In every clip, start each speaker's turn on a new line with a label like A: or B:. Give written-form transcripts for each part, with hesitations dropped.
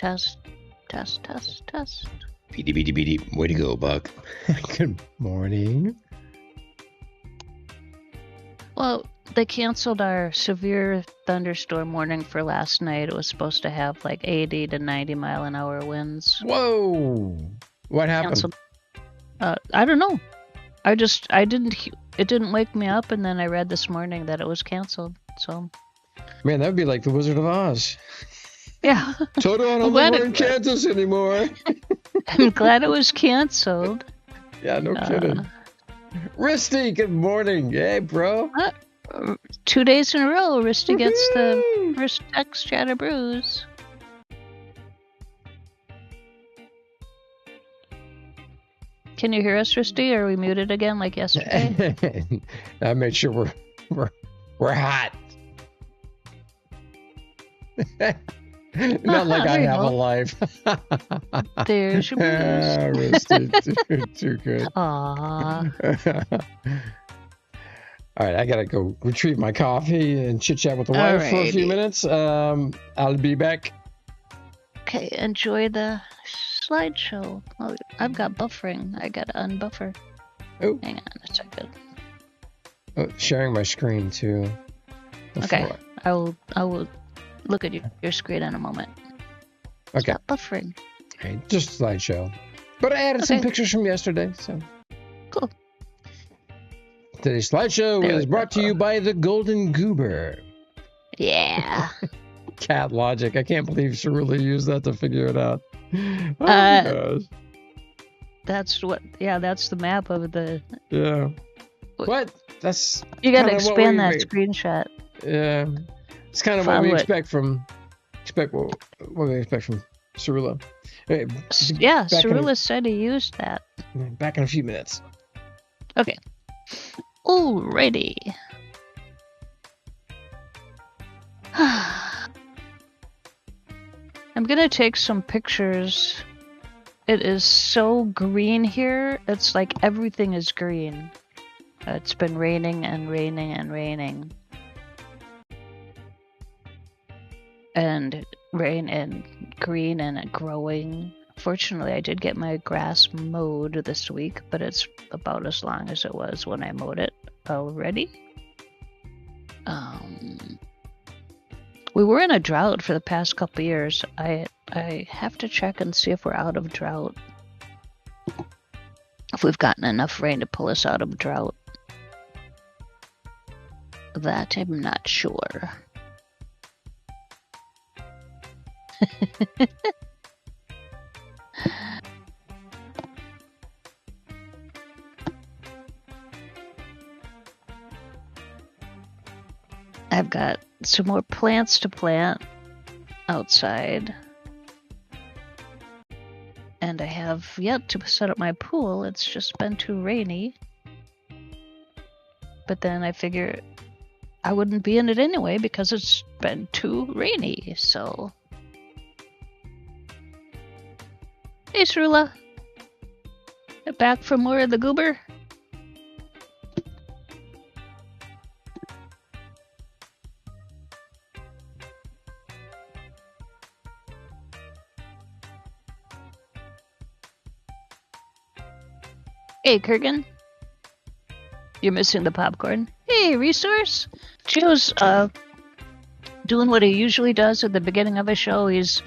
A: Test, test, test, test.
B: Beady, beady, beady. Way to go, Buck. Good morning.
A: Well, they canceled our severe thunderstorm warning for last night. It was supposed to have like 80 to 90 mile an hour winds.
B: Whoa! What happened?
A: Canceled. I don't know. It didn't wake me up, and then I read this morning that it was canceled. So.
B: Man, that would be like the Wizard of Oz.
A: Yeah.
B: Toto, I don't think we're in Kansas anymore.
A: I'm glad it was canceled.
B: Yeah, no kidding. Risty, good morning. Hey, bro.
A: 2 days in a row, Risty gets the first text chat of brews. Can you hear us, Risty? Are we muted again like yesterday?
B: I made sure we're hot. Not like I have a life.
A: There's your brews.
B: Risty, too good.
A: Aww.
B: All right, I gotta go retrieve my coffee and chit chat with the wife for a few minutes. I'll be back.
A: Okay, enjoy the slideshow. Oh, I've got buffering. I gotta unbuffer.
B: Oh,
A: hang on a second.
B: Oh, sharing my screen too.
A: Okay, I will look at your screen in a moment.
B: Okay.
A: Stop buffering.
B: Okay, just slideshow. But I added some pictures from yesterday, so.
A: Cool.
B: Today's slideshow is brought to you by the Golden Goober.
A: Yeah.
B: Cat logic. I can't believe she really used that to figure it out. Oh my gosh.
A: That's the map of the.
B: Yeah. What? That's.
A: You gotta expand that screenshot.
B: Yeah. It's kind of what we expect from. What we expect from Cerula. Hey,
A: yeah, Cerula said he used that.
B: Back in a few minutes.
A: Okay. Alrighty. I'm gonna take some pictures. It is so green here. It's like everything is green. It's been raining and raining and raining. And rain and green and growing. Fortunately, I did get my grass mowed this week, but it's about as long as it was when I mowed it already. We were in a drought for the past couple years. I have to check and see if we're out of drought. If we've gotten enough rain to pull us out of drought. That I'm not sure. I've got some more plants to plant outside. And I have yet to set up my pool. It's just been too rainy. But then I figure I wouldn't be in it anyway because it's been too rainy, so. Hey, Cerula. Back for more of the goober? Hey, Kurgan. You're missing the popcorn. Hey, Resource. Joe's doing what he usually does at the beginning of a show. He's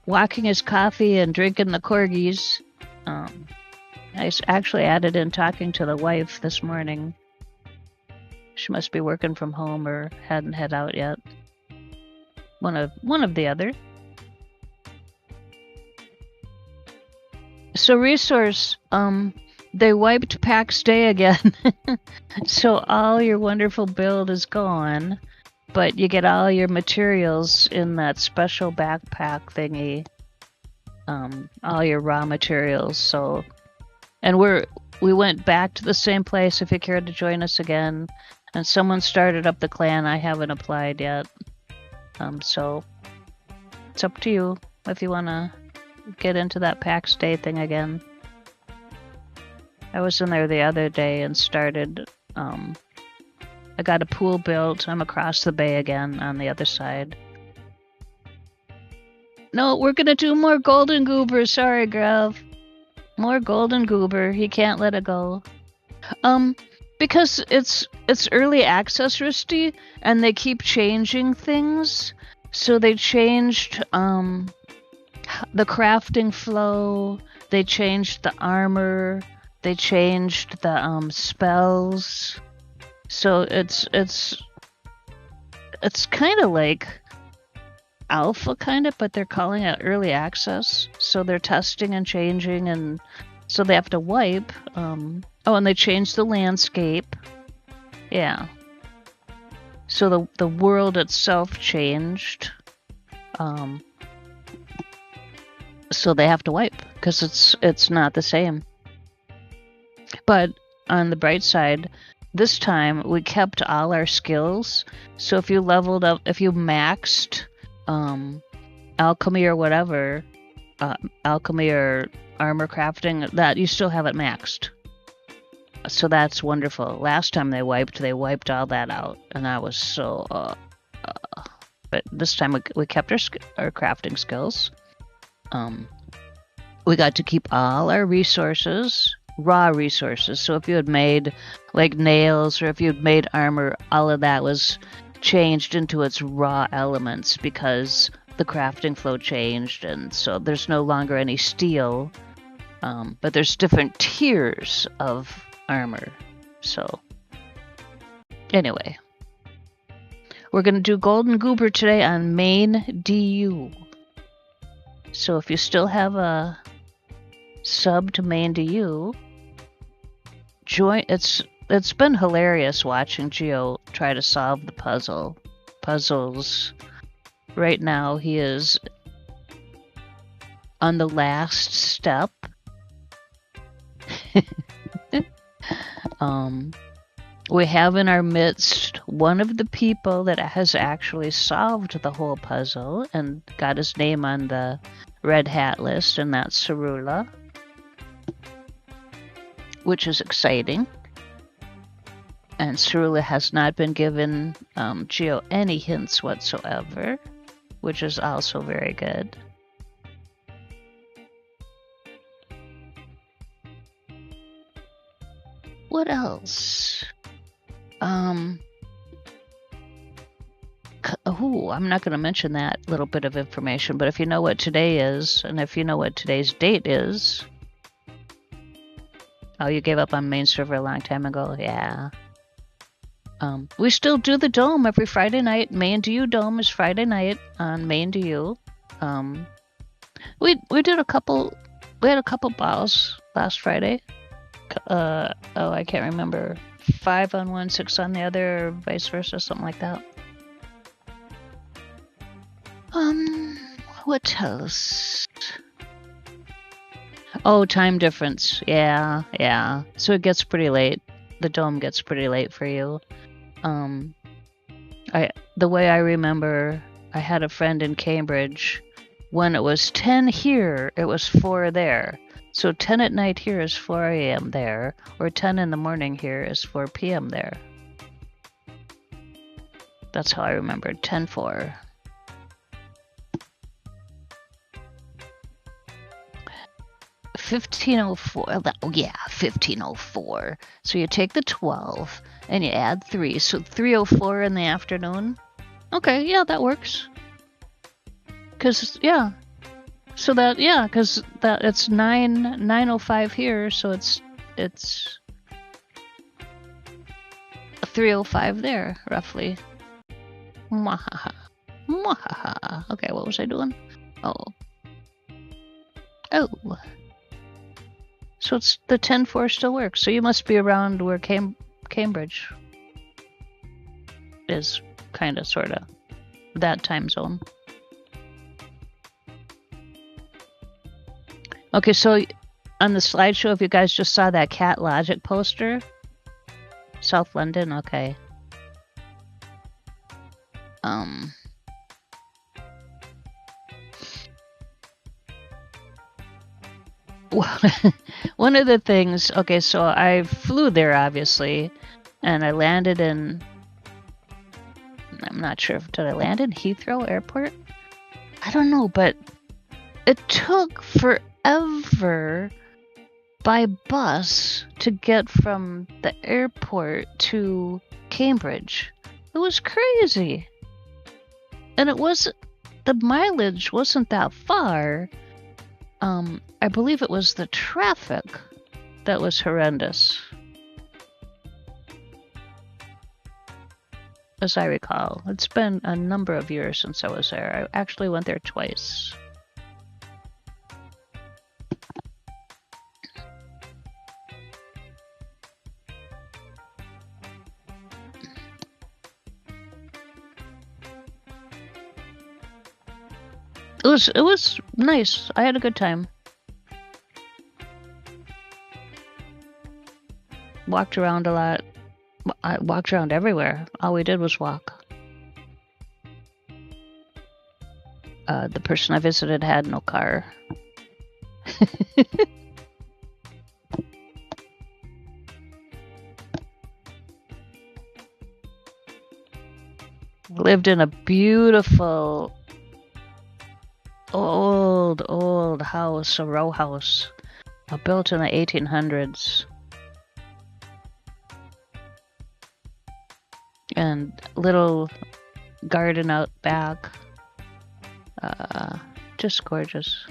A: walking his coffee and drinking the corgis. I actually added in talking to the wife this morning. She must be working from home or hadn't head out yet. One of the other. So Resource, they wiped PAX Day again. So all your wonderful build is gone, but you get all your materials in that special backpack thingy. All your raw materials. So, and we went back to the same place if you cared to join us again. And someone started up the clan. I haven't applied yet. So it's up to you if you want to get into that PAX Day thing again. I was in there the other day and started, I got a pool built. I'm across the bay again on the other side. No, we're gonna do more golden goober. Sorry, Grav. More golden goober. He can't let it go. Because it's early access, Risty, and they keep changing things. So they changed the crafting flow. They changed the armor. They changed the spells. So it's kind of like alpha kind of, but they're calling it early access. So they're testing and changing, and so they have to wipe. Oh, and they changed the landscape. Yeah. So the world itself changed. So they have to wipe because it's not the same. But on the bright side, this time we kept all our skills. So if you leveled up, if you maxed alchemy or whatever, alchemy or armor crafting, that you still have it maxed. So that's wonderful. Last time they wiped all that out, and that was so. But this time we kept our crafting skills. We got to keep all our resources, raw resources. So if you had made like nails or if you had made armor, all of that was changed into its raw elements because the crafting flow changed, and so there's no longer any steel. But there's different tiers of armor. So anyway, we're gonna do golden goober today on main DU. So if you still have a sub to main DU, join. It's been hilarious watching Geo try to solve the puzzles. Right now he is on the last step. We have in our midst one of the people that has actually solved the whole puzzle and got his name on the red hat list, and that's Xsolla, which is exciting. And Xsolla has not been given Geo any hints whatsoever, which is also very good. What else? I'm not going to mention that little bit of information, but if you know what today is, and if you know what today's date is... Oh, you gave up on main server a long time ago? Yeah. We still do the dome every Friday night. Main DU dome is Friday night on main DU. We did a couple... We had a couple balls last Friday. I can't remember. 5 on one, 6 on the other, or vice versa, something like that. What else? Oh, time difference. Yeah. So it gets pretty late. The dome gets pretty late for you. The way I remember, I had a friend in Cambridge. When it was 10 here, it was 4 there. So 10 at night here is 4 a.m. there, or 10 in the morning here is 4 p.m. there. That's how I remembered 10-4. 1504. Yeah, 1504. So you take the 12 and you add 3. So 3:04 in the afternoon. Okay, yeah, that works. Because so that because it's 9:05 here, so it's 3:05 there roughly. Mwahaha. Okay, what was I doing? Oh. So it's the 10-4 still works. So you must be around where Cambridge is, kind of, sort of, that time zone. Okay, so on the slideshow, if you guys just saw that Cat Logic poster, South London, okay. One of the things, okay, so I flew there, obviously, and I landed in, I'm not sure, did I land in Heathrow Airport? I don't know, but it took forever by bus to get from the airport to Cambridge. It was crazy. And the mileage wasn't that far. I believe it was the traffic that was horrendous, as I recall. It's been a number of years since I was there. I actually went there twice. It was nice. I had a good time. Walked around a lot. I walked around everywhere. All we did was walk. The person I visited had no car. Lived in a beautiful old house, a row house, built in the 1800s. And little garden out back. Just gorgeous.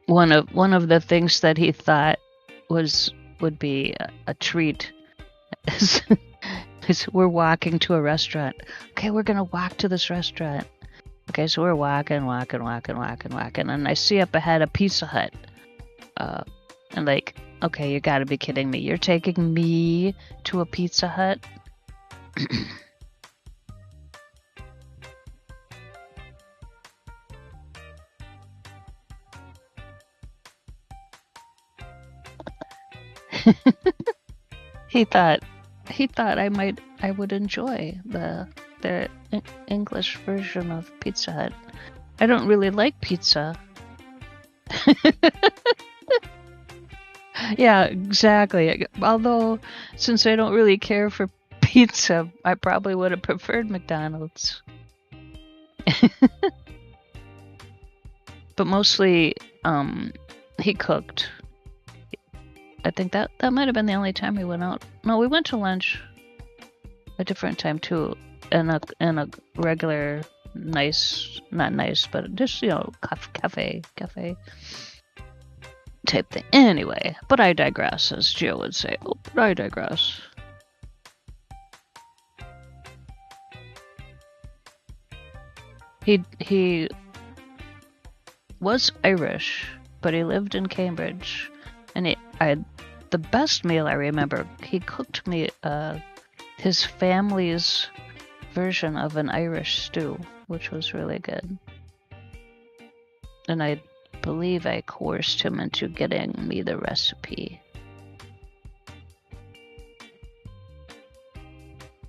A: One of the things that he thought would be a treat is we're walking to a restaurant. Okay, we're gonna walk to this restaurant. Okay, so we're walking, and I see up ahead a Pizza Hut. And like, okay, you gotta be kidding me. You're taking me to a Pizza Hut? He thought I would enjoy the English version of Pizza Hut. I don't really like pizza. Yeah, exactly. Although, since I don't really care for pizza, I probably would have preferred McDonald's. But mostly, he cooked. I think that might have been the only time we went out. No, we went to lunch a different time too, in a regular nice, not nice, but just, you know, cafe type thing. Anyway, but I digress, as Gio would say. Oh, but I digress. He was Irish, but he lived in Cambridge, and the best meal I remember, he cooked me his family's version of an Irish stew, which was really good. And I believe I coerced him into getting me the recipe.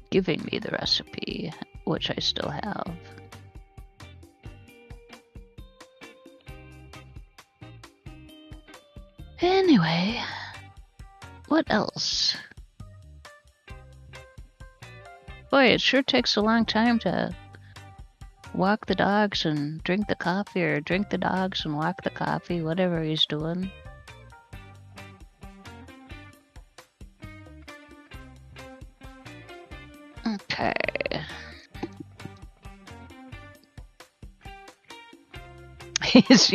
A: Giving me the recipe, which I still have. Anyway, what else? Boy, it sure takes a long time to walk the dogs and drink the coffee, or drink the dogs and walk the coffee, whatever he's doing. Okay. He's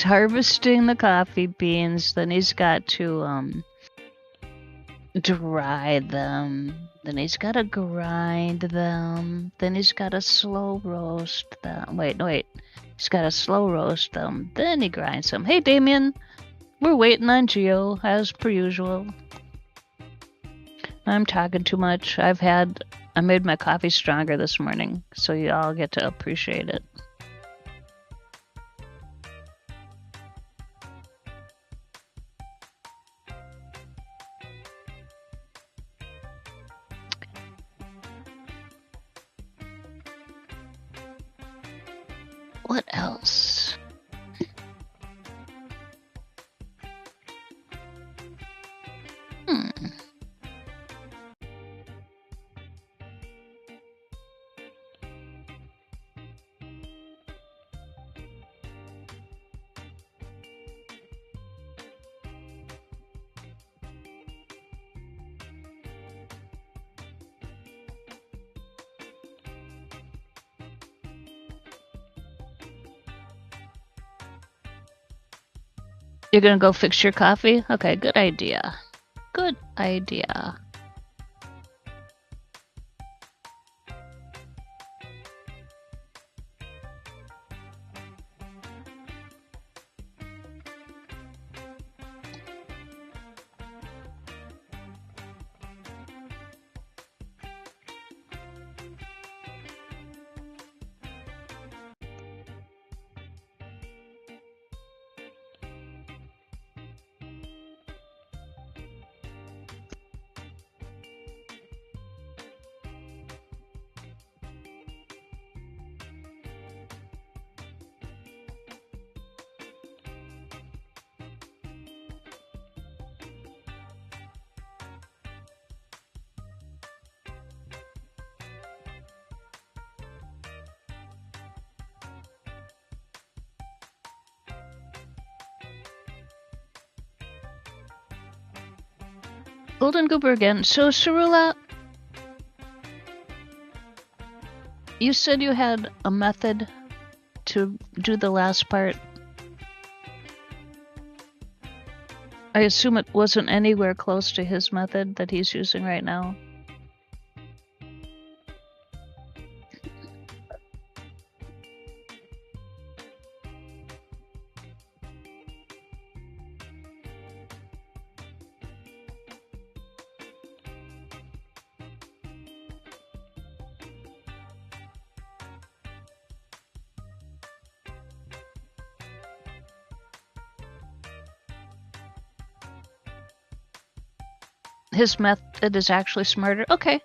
A: harvesting the coffee beans, then he's got to dry them, then he's got to grind them, then he's got to slow roast them. Wait, he's got to slow roast them, then he grinds them. Hey Damien, we're waiting on Gio as per usual. I'm talking too much. I made my coffee stronger this morning, so you all get to appreciate it. What else? You're gonna go fix your coffee? Okay, good idea. Good idea. Golden Goober again. So, Cerula, you said you had a method to do the last part. I assume it wasn't anywhere close to his method that he's using right now. His method is actually smarter. Okay.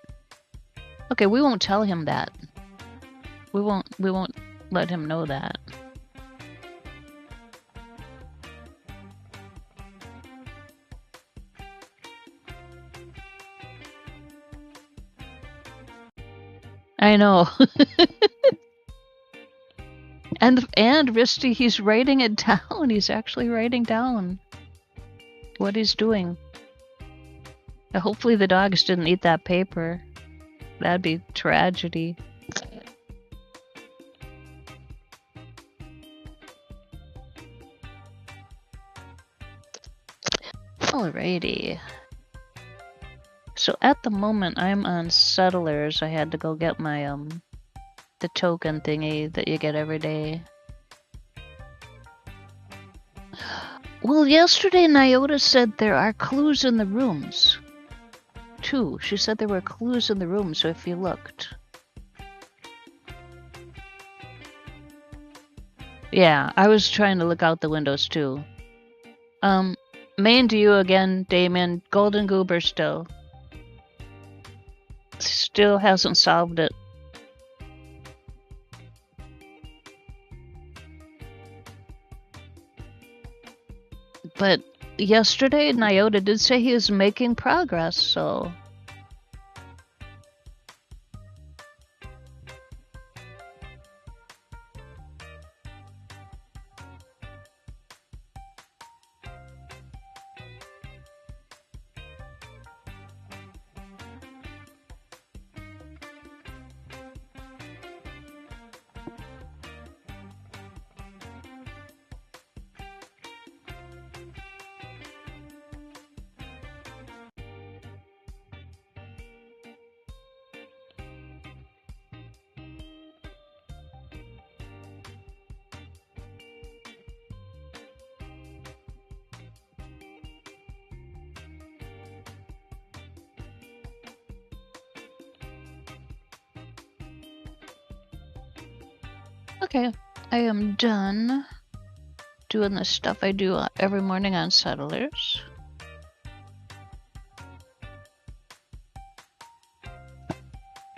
A: Okay, we won't tell him that. We won't let him know that. I know. and Risty, he's writing it down. He's actually writing down what he's doing. Hopefully the dogs didn't eat that paper. That'd be tragedy. Alrighty. So at the moment I'm on Settlers. I had to go get my the token thingy that you get every day. Well, yesterday Nyota said there are clues in the rooms. Too. She said there were clues in the room, so if you looked. Yeah, I was trying to look out the windows too. Main to you again, Damien. Golden Goober still. Still hasn't solved it. But yesterday, Nyota did say he was making progress, so... Okay, I am done doing the stuff I do every morning on Settlers.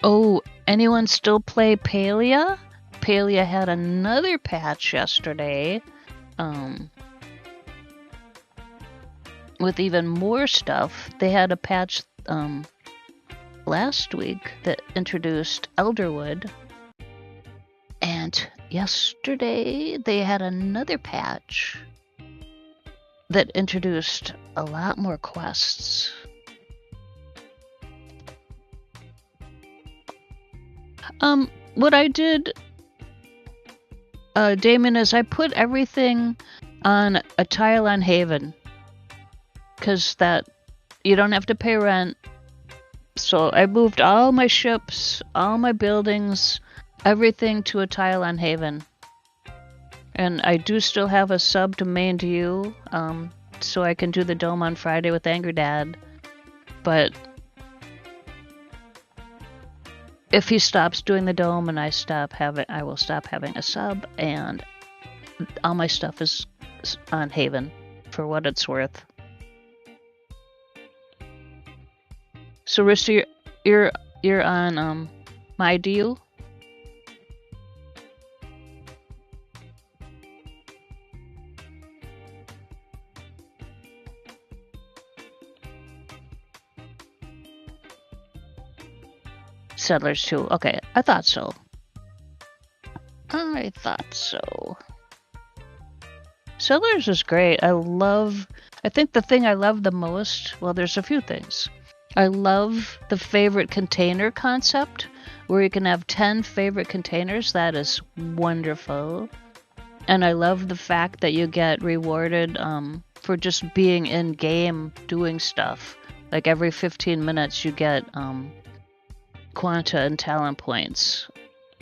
A: Oh, anyone still play Palia? Palia had another patch yesterday. with even more stuff. They had a patch last week that introduced Elderwood. And yesterday they had another patch that introduced a lot more quests. What I did, Damon, is I put everything on a tile on Haven, because that you don't have to pay rent. So I moved all my ships, all my buildings, everything to a tile on Haven. And I do still have a sub to main to you, so I can do the dome on Friday with Angry Dad. But if he stops doing the dome and I will stop having a sub, and all my stuff is on Haven for what it's worth. So Rista, you're on Mhaijik? Settlers 2. Okay, I thought so. Settlers is great. I think the thing I love the most, well, there's a few things. I love the favorite container concept, where you can have 10 favorite containers. That is wonderful. And I love the fact that you get rewarded for just being in game doing stuff. Like every 15 minutes you get Quanta and talent points,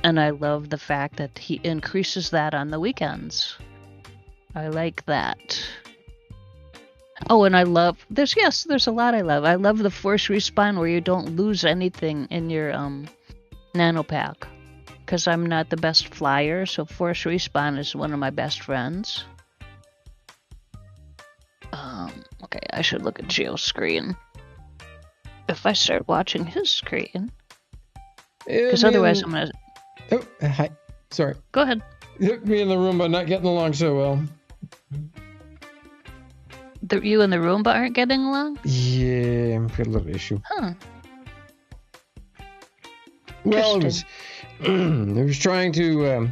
A: and I love the fact that he increases that on the weekends. I like that. Oh, and I love there's a lot I love. I love the force respawn where you don't lose anything in your nano pack, because I'm not the best flyer, so force respawn is one of my best friends. Okay, I should look at Geo's screen. If I start watching his screen. Because otherwise I'm gonna...
B: Oh, hi. Sorry.
A: Go ahead.
B: Me and the Roomba not getting along so well.
A: You and the Roomba aren't getting along?
B: Yeah, I've got a little issue.
A: Huh.
B: Well, it was trying to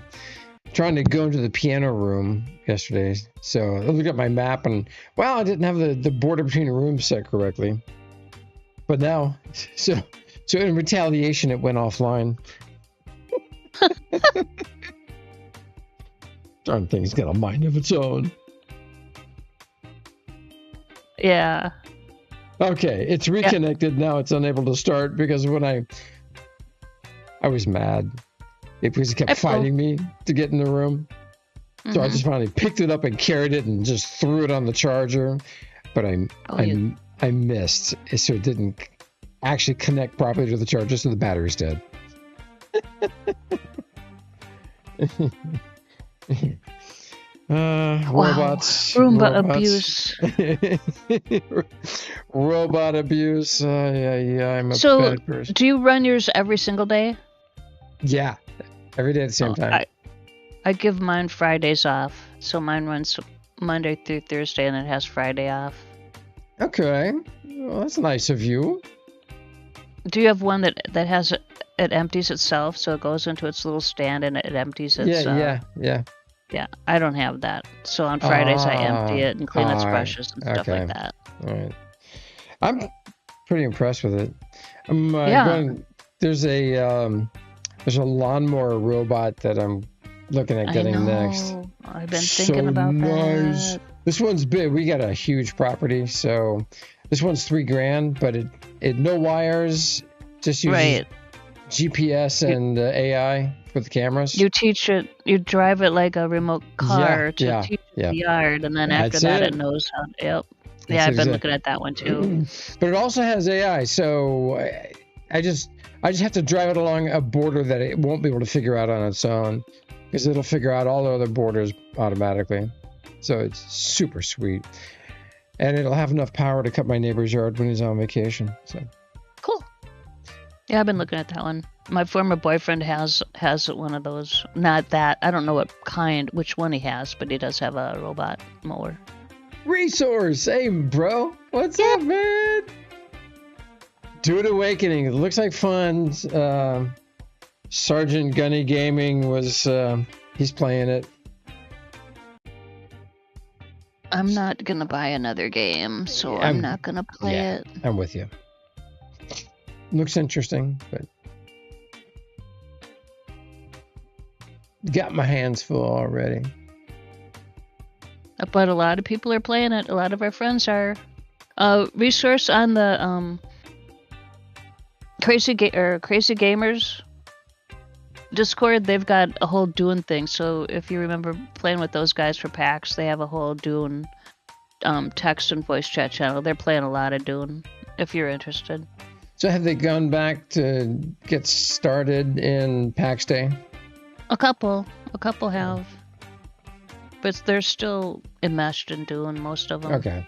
B: go into the piano room yesterday. So I looked at my map and, well, I didn't have the border between the rooms set correctly. But now, so in retaliation, it went offline. Darn thing's got a mind of its own.
A: Yeah.
B: Okay, it's reconnected. Yeah. Now it's unable to start because when I was mad. Because it kept fighting me to get in the room. Mm-hmm. So I just finally picked it up and carried it and just threw it on the charger. But I missed, so it didn't actually connect properly to the charger, so the battery's dead. Robots.
A: Roomba abuse.
B: Robot abuse. Yeah, I'm a bad person.
A: Do you run yours every single day?
B: Yeah, every day at the same time.
A: I give mine Fridays off, so mine runs Monday through Thursday, and it has Friday off.
B: Okay, well, that's nice of you.
A: Do you have one that has it empties itself, so it goes into its little stand and it empties its...
B: Yeah.
A: Yeah, I don't have that. So on Fridays I empty it and clean its brushes and stuff like that.
B: All right. I'm pretty impressed with it. There's a lawnmower robot that I'm looking at getting next.
A: I've been thinking about that.
B: This one's big. We got a huge property, so this one's $3,000, but it no wires, just uses GPS and AI for the cameras.
A: You teach it, you drive it like a remote car to teach the yard, and then after that it knows how. Yep. Yeah, I've been looking at that one too.
B: But it also has AI, so I just have to drive it along a border that it won't be able to figure out on its own, because it'll figure out all the other borders automatically. So it's super sweet. And it'll have enough power to cut my neighbor's yard when he's on vacation. So
A: cool. Yeah, I've been looking at that one. My former boyfriend has one of those. Not that. I don't know which one he has, but he does have a robot mower.
B: Resource, hey, bro. What's up, man? Dude Awakening. It looks like fun. Sergeant Gunny Gaming was, he's playing it.
A: I'm not going to buy another game, so I'm not going to play it.
B: I'm with you. Looks interesting, but got my hands full already.
A: But a lot of people are playing it. A lot of our friends are. Resource on the Crazy Gamers Discord, they've got a whole Dune thing. So if you remember playing with those guys for PAX, they have a whole Dune text and voice chat channel. They're playing a lot of Dune, if you're interested.
B: So have they gone back to get started in PAX Day?
A: A couple have. But they're still enmeshed in Dune, most of them.
B: Okay.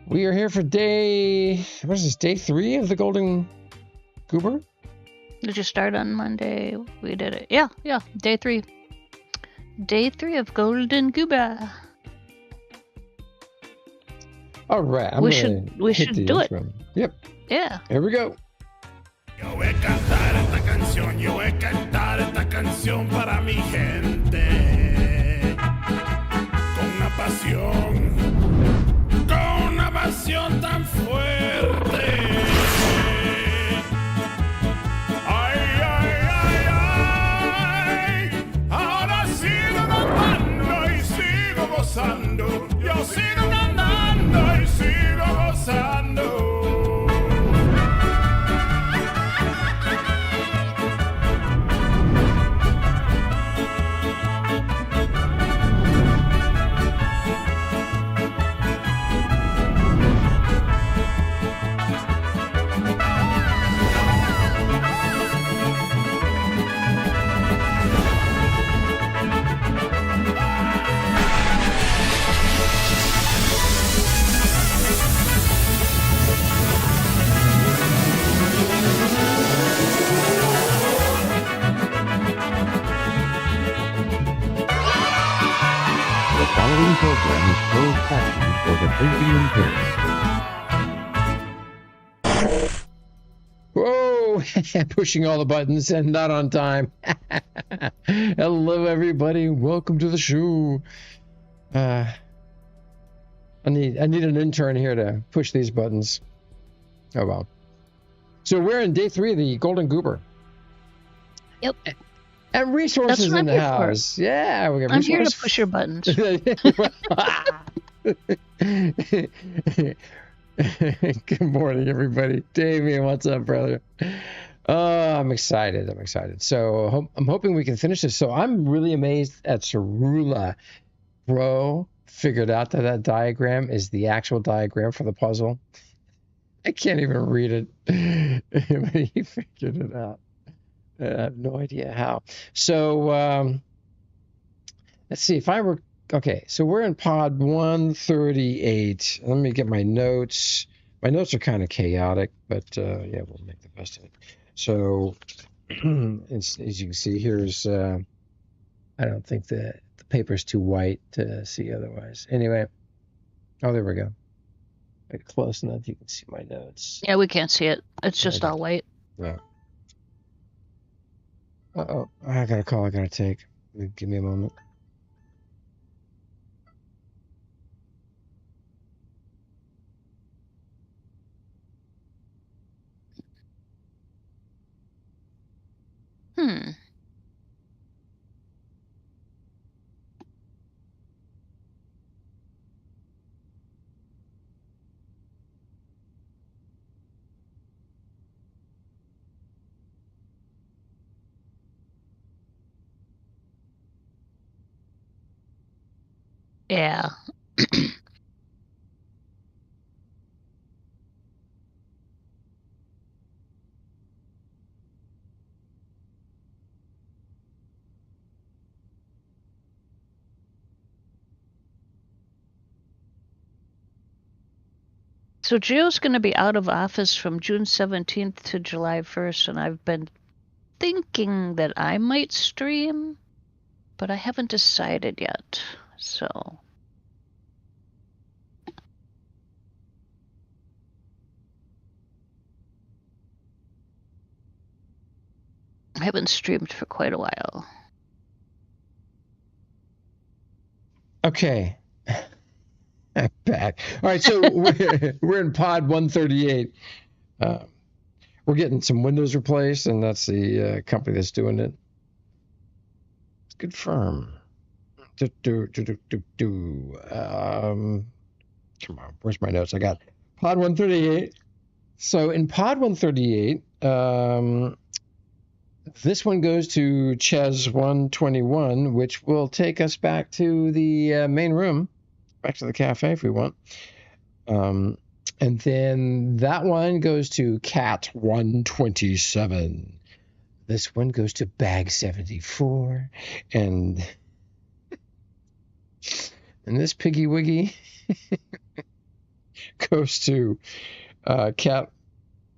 B: We are here for day 3 of the Golden Goober?
A: Did you start on Monday? We did it. Yeah, day 3. Day 3 of Golden Goober.
B: All right,
A: we should do it.
B: Yep.
A: Yeah.
B: Here we go.
C: Yo voy a cantar esta canción para mi gente. Con una pasión tan fuerte. Ay, ay, ay, ay. Ahora sigo cantando y sigo gozando. Yo sigo cantando y sigo gozando.
D: The following program is closed captioned for the visually impaired.
B: Whoa! Pushing all the buttons and not on time. Hello, everybody. Welcome to the show. I need an intern here to push these buttons. Oh well. So we're in day 3 of the Golden Goober.
A: Yep.
B: And resources in the house. Yeah, we got
A: I'm
B: resources.
A: here to push your buttons.
B: Good morning, everybody. Damien, what's up, brother? I'm excited. So I'm hoping we can finish this. So I'm really amazed at Xsolla. Bro figured out that diagram is the actual diagram for the puzzle. I can't even read it. But he figured it out. I have no idea how. So let's see if I were okay. So we're in pod 138. Let me get my notes. My notes are kind of chaotic, but yeah, we'll make the best of it. So as you can see, here's I don't think the paper's too white to see otherwise. Anyway, oh, there we go. Right, close enough you can see my notes.
A: Yeah, we can't see it. It's just all white.
B: Yeah. Uh-oh, I got a call I gotta take. Give me a moment.
A: Yeah. So Gio's going to be out of office from June 17th to July 1st, and I've been thinking that I might stream, but I haven't decided yet, so... I haven't streamed for quite a while.
B: Okay. I'm back. All right, so we're in pod 138. We're getting some windows replaced, and that's the company that's doing it. It's a good firm. Come on, where's my notes? I got pod 138. So in pod 138, this one goes to Ches 121, which will take us back to the main room, back to the cafe if we want. And then that one goes to Cat 127. This one goes to Bag 74. And this Piggy Wiggy goes to Cat,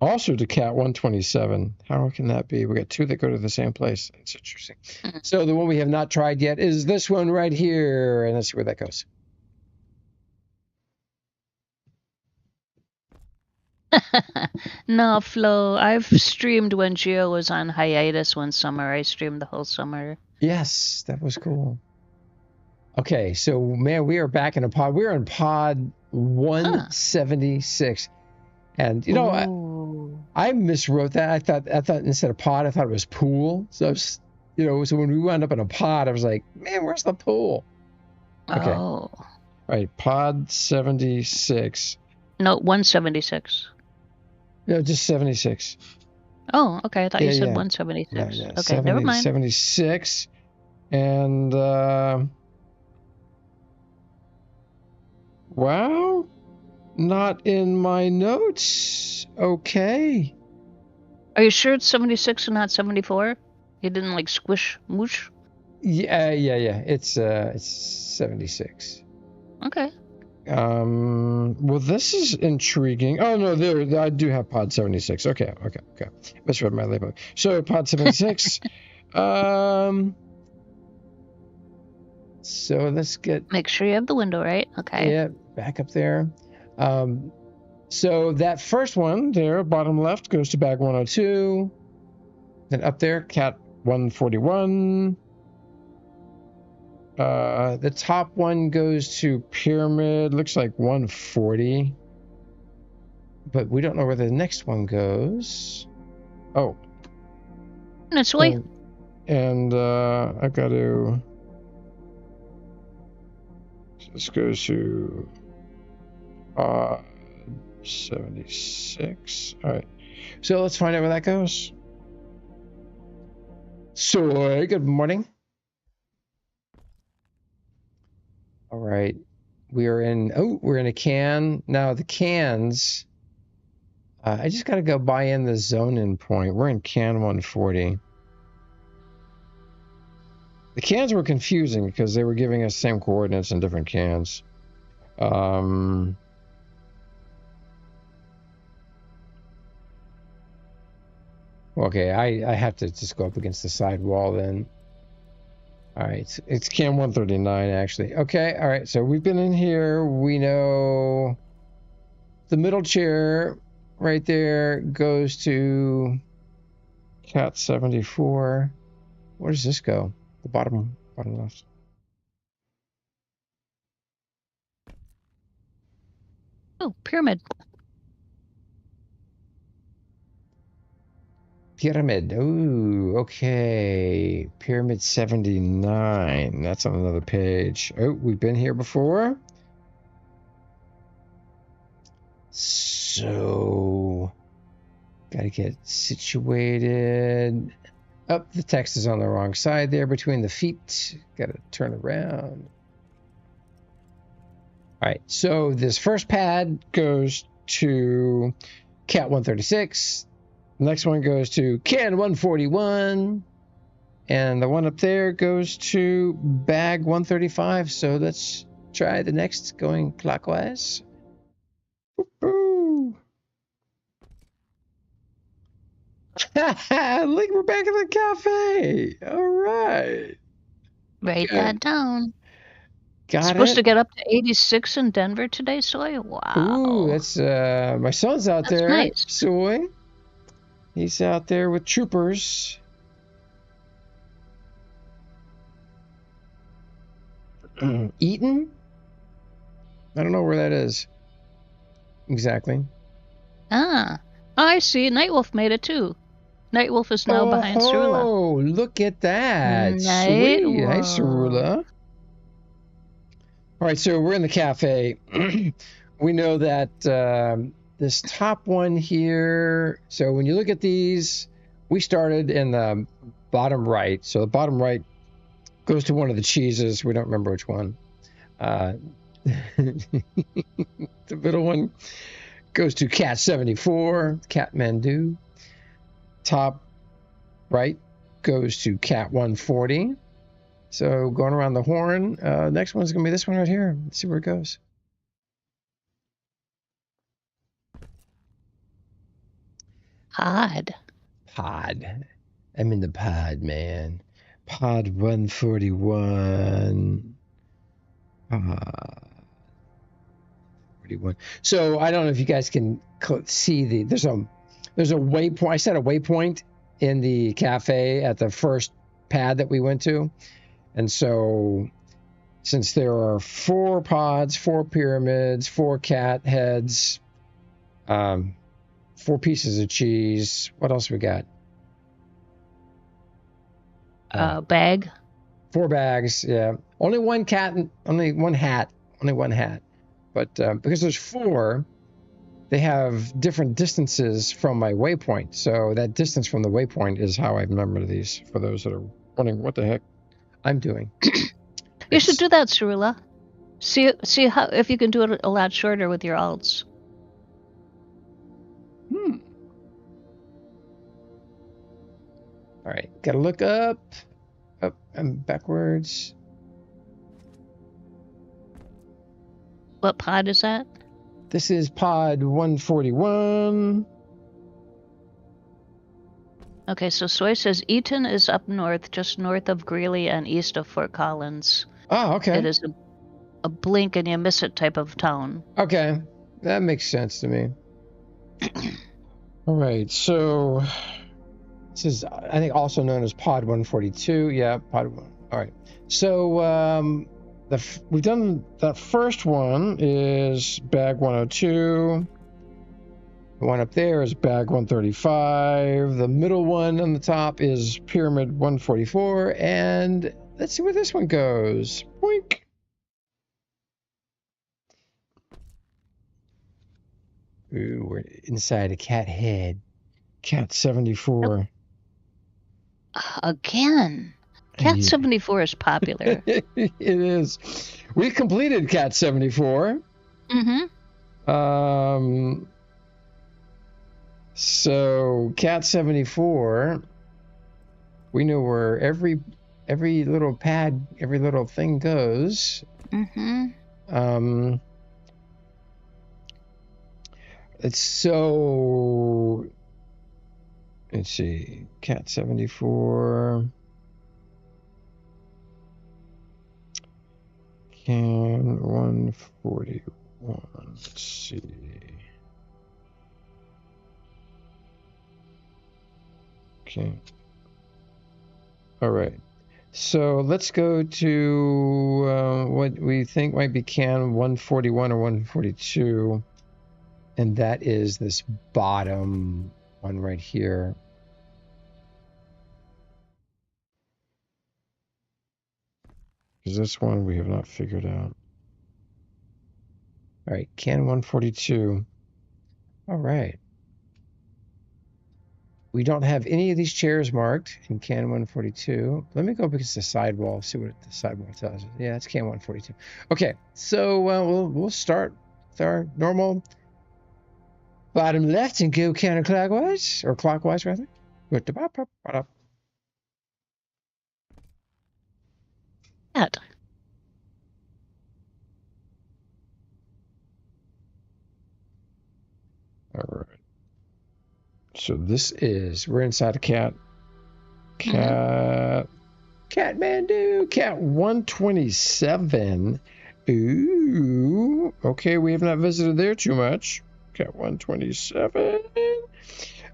B: also to Cat 127. How can that be? We got two that go to the same place. It's interesting. So the one we have not tried yet is this one right here. And let's see where that goes.
A: No, Flo, I've streamed when Gio was on hiatus one summer. I streamed the whole summer.
B: Yes, that was cool. Okay, so man, we are back in a pod. We're in pod 176. And you know, I miswrote that. I thought instead of pod, I thought it was pool. So I was, so when we wound up in a pod, I was like, man, where's the pool? Okay.
A: Oh.
B: All right, pod 76.
A: No, 176.
B: No, just 76.
A: Oh, okay. I thought you said 176.
B: Yeah,
A: okay, never mind.
B: 76. And wow, not in my notes. Okay.
A: Are you sure it's 76 and not 74? You didn't like squish moosh?
B: Yeah. It's 76.
A: Okay.
B: Well, this is intriguing. Oh no, there I do have pod 76. Okay. Misread my label. So pod 76. So let's
A: make sure you have the window right. Okay.
B: Yeah, back up there. So that first one there, bottom left, goes to bag 102. Then up there, Cat 141. The top one goes to Pyramid, looks like 140. But we don't know where the next one goes. Oh.
A: It's way.
B: And I've got to... This goes to 76. All right. So let's find out where that goes. Soy, good morning. All right. We're in a can. Now the cans, I just got to go buy in the zone in point. We're in can 140. The cans were confusing because they were giving us the same coordinates in different cans. Okay, I have to just go up against the side wall then. All right, it's can 139 actually. Okay, all right, so we've been in here. We know the middle chair right there goes to Cat 74. Where does this go? The bottom left.
A: Oh, Pyramid.
B: Pyramid. Oh, okay. Pyramid 79. That's on another page. Oh, we've been here before. So, gotta get situated. Oh, the text is on the wrong side there between the feet. Gotta turn around. All right, so this first pad goes to Cat 136. The next one goes to Can 141. And the one up there goes to Bag 135. So let's try the next going clockwise. Woo-hoo. Look, we're back in the cafe. All right.
A: Write
B: Okay.
A: that down.
B: Got
A: Supposed
B: it.
A: to get up to 86 in Denver today, Soy? Wow.
B: Ooh, that's my son's out
A: That's
B: there.
A: nice.
B: Soy. He's out there with troopers. Eaton? I don't know where that is. Exactly.
A: Ah. I see. Nightwolf made it too. Nightwolf is now behind Cerula.
B: Oh, look at that. Sweet. Nice, Cerula. All right, so we're in the cafe. We know that this top one here, so when you look at these, we started in the bottom right. So the bottom right goes to one of the cheeses. We don't remember which one. The middle one goes to Cat 74, Kathmandu. Top right goes to Cat 140. So going around the horn, next one's going to be this one right here. Let's see where it goes.
A: Pod.
B: I'm in the pod, man. Pod 141. 41. So I don't know if you guys can see there's a waypoint. I set a waypoint in the cafe at the first pad that we went to. And so since there are 4 pods, 4 pyramids, 4 cat heads, 4 pieces of cheese. What else we got?
A: Bag.
B: 4 bags, yeah. Only 1 cat, only 1 hat. But because there's 4, they have different distances from my waypoint. So that distance from the waypoint is how I remember these, for those that are wondering what the heck I'm doing.
A: You should do that, Cerula. See how if you can do it a lot shorter with your alts.
B: All right, gotta look up and backwards.
A: What pod is that?
B: This is pod 141.
A: Okay, so Soy says Eaton is up north, just north of Greeley and east of Fort Collins.
B: Oh, okay.
A: It is a blink and you miss it type of town.
B: Okay, that makes sense to me. All right, so this is, I think, also known as pod 142. Yeah, pod 1. All right, so we've done that first one is bag 102. The one up there is bag 135. The middle one on the top is pyramid 144. And let's see where this one goes. Boink. Ooh, we're inside a cat head. Cat 74.
A: Again. Cat 74 is popular.
B: It is. We completed Cat 74.
A: Mm-hmm.
B: So Cat 74, we know where every little pad, every little thing goes.
A: Mm-hmm.
B: It's so, let's see, Cat 74. Can 141. Let's see. Okay. All right. So let's go to what we think might be can 141 or 142. And that is this bottom one right here. Because this one we have not figured out. All right, can 142. All right. We don't have any of these chairs marked in can 142. Let me go up against the sidewall, see what the sidewall tells us. Yeah, it's can 142. Okay, so we'll start with our normal bottom left and go counterclockwise, or clockwise rather.
A: Cat.
B: All right. So this is, we're inside a cat. Catmandu, cat 127. Ooh, okay, we have not visited there too much. Cat 127.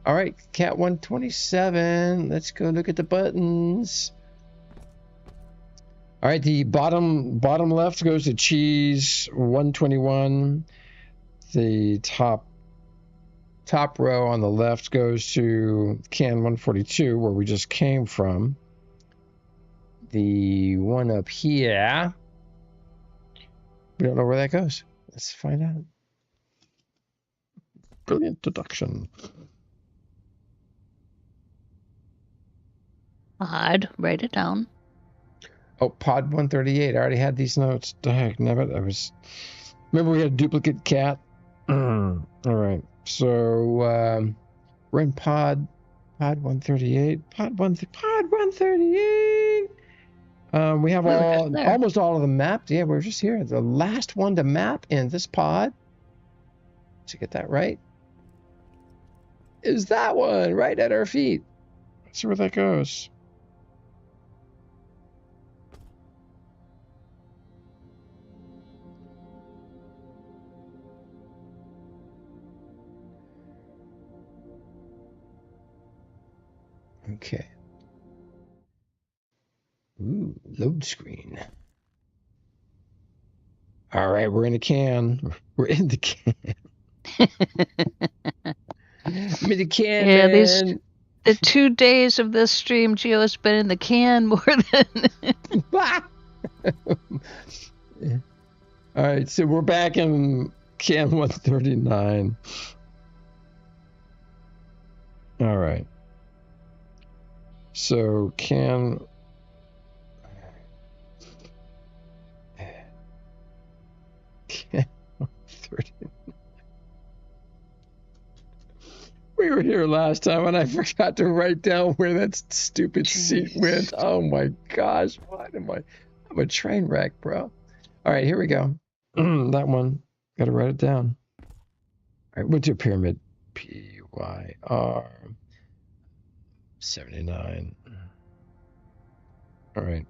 B: All right, cat 127. Let's go look at the buttons. All right, the bottom left goes to cheese 121. The top row on the left goes to can 142, where we just came from. The one up here, we don't know where that goes. Let's find out. Brilliant deduction.
A: I'd write it down.
B: Oh, pod 138. I already had these notes. The heck, nabbit. Remember we had a duplicate cat? All right. So we're in pod 138. Pod 138. We have almost all of them mapped. Yeah, we're just here. The last one to map in this pod, did you get that right, is that one right at our feet. Let's see where that goes. Okay. Ooh, load screen. All right, we're in the can. We're in the can. I'm in the can,
A: Yeah,
B: man.
A: the 2 days of this stream, Gio has been in the can more than...
B: All right, so we're back in can 139. All right. So can 30. We were here last time and I forgot to write down where that stupid seat went. Oh my gosh, I'm a train wreck, bro. All right, here we go. That one, gotta write it down. All right, went to pyramid. PYR 79. All right.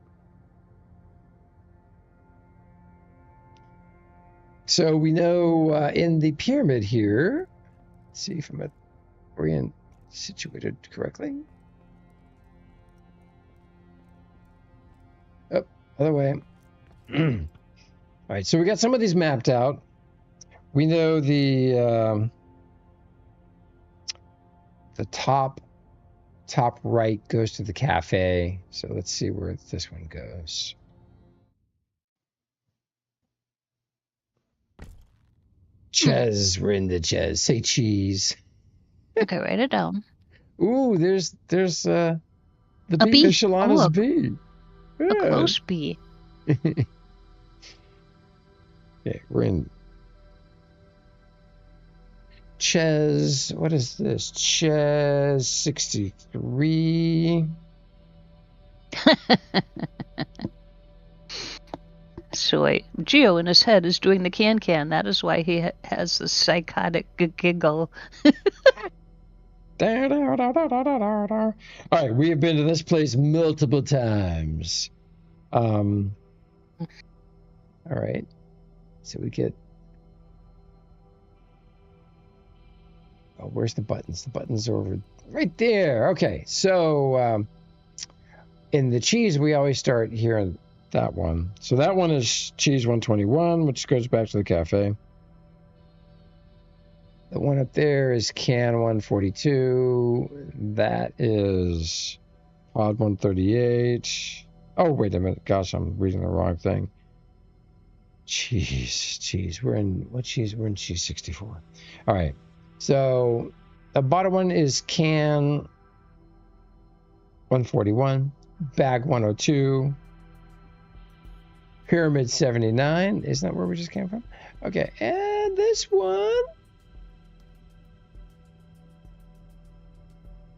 B: So we know in the pyramid here, let's see if I'm situated correctly. Oh, other way. All right, so we got some of these mapped out. We know the top right goes to the cafe. So let's see where this one goes. Ches, we're in the Ches. Say cheese.
A: Okay, write it down.
B: Ooh, there's the
A: A bee.
B: Shalana's bee.
A: A close bee.
B: Yeah, we're in Ches. What is this? Ches 63.
A: So Gio in his head is doing the can. That is why he has the psychotic giggle.
B: All right, we have been to this place multiple times. All right, so we get. Oh, where's the buttons? The buttons are over right there. Okay, so in the cheese, we always start here on that one. So that one is cheese 121, which goes back to the cafe. The one up there is can 142. That is pod 138. Oh, wait a minute. Gosh, I'm reading the wrong thing. Cheese. We're in what cheese? We're in cheese 64. All right. So the bottom one is can 141, bag 102, pyramid 79. Isn't that where we just came from? Okay, and this one,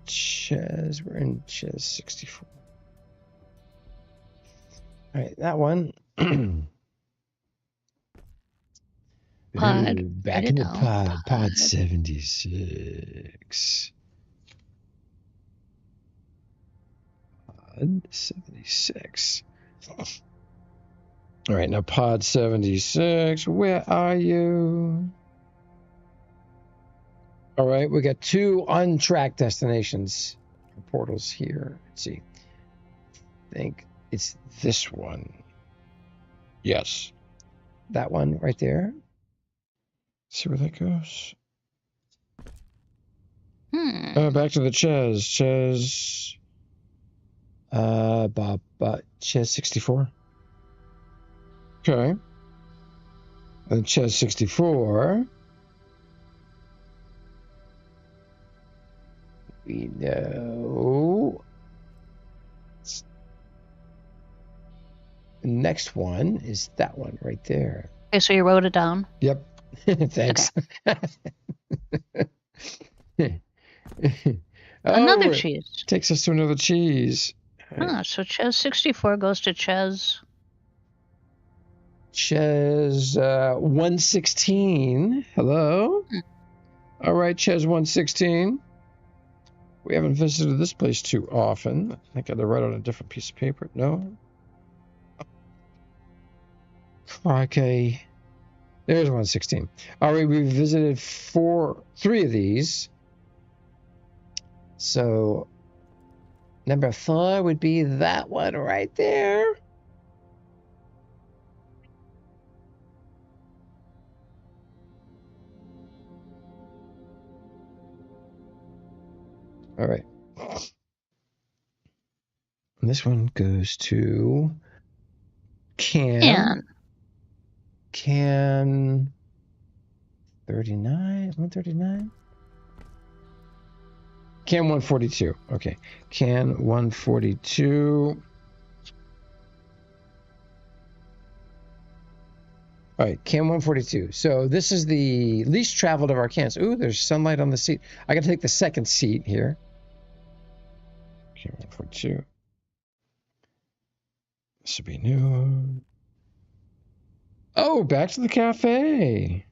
B: Ches. We're in Ches 64. All right, that one.
A: Pod.
B: Back in the pod 76. pod 76. All right, now pod 76, where are you? All right, we got 2 untracked destinations. Portals here. Let's see. I think it's this one. Yes. That one right there. See where that goes. Back to the Ches. Ches 64. Okay. And Ches 64. We know. The next one is that one right there.
A: Okay, so you wrote it down?
B: Yep. Thanks.
A: Another cheese.
B: Takes us to another cheese.
A: So Ches 64 goes to Ches.
B: Ches 116. Hello. All right, Ches 116. We haven't visited this place too often. I think I had to write on a different piece of paper. No. Okay. There's 116. All right, we visited 3 of these. So number 4 would be that one right there. All right. And this one goes to Can 39, 139. Can 142. Okay. Can 142. All right, Can 142. So this is the least traveled of our cans. Ooh, there's sunlight on the seat. I got to take the second seat here. Can 142. This would be new. Oh, back to the cafe.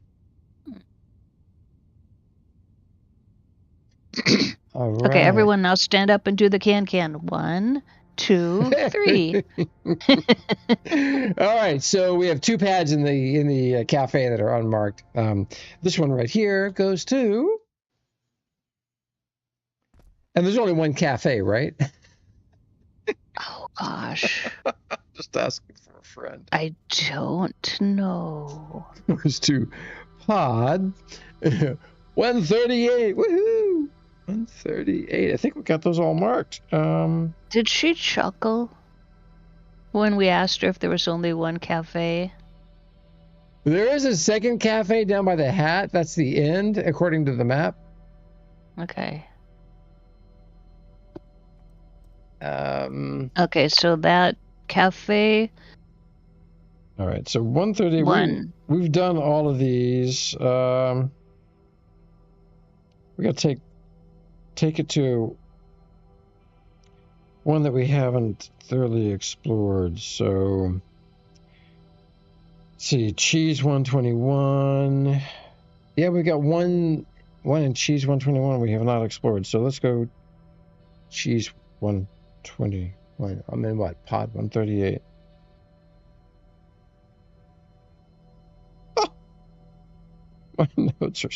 B: All right.
A: Okay, everyone now stand up and do the can. 1, 2, 3.
B: All right, so we have 2 pads in the cafe that are unmarked. This one right here goes to, and there's only one cafe, right?
A: Oh gosh,
B: just asking for a friend.
A: I don't know.
B: Goes to pod 138. Woohoo! 138. I think we got those all marked.
A: Did she chuckle when we asked her if there was only one cafe?
B: There is a second cafe down by the hat. That's the end, according to the map.
A: Okay.
B: Okay,
A: so that cafe.
B: All right, so 138. We've done all of these. We got to take it to one that we haven't thoroughly explored. So, let's see, cheese 121. Yeah, we got one in cheese 121 we have not explored. So let's go cheese 121. I'm in what? Pod 138. Oh, my notes are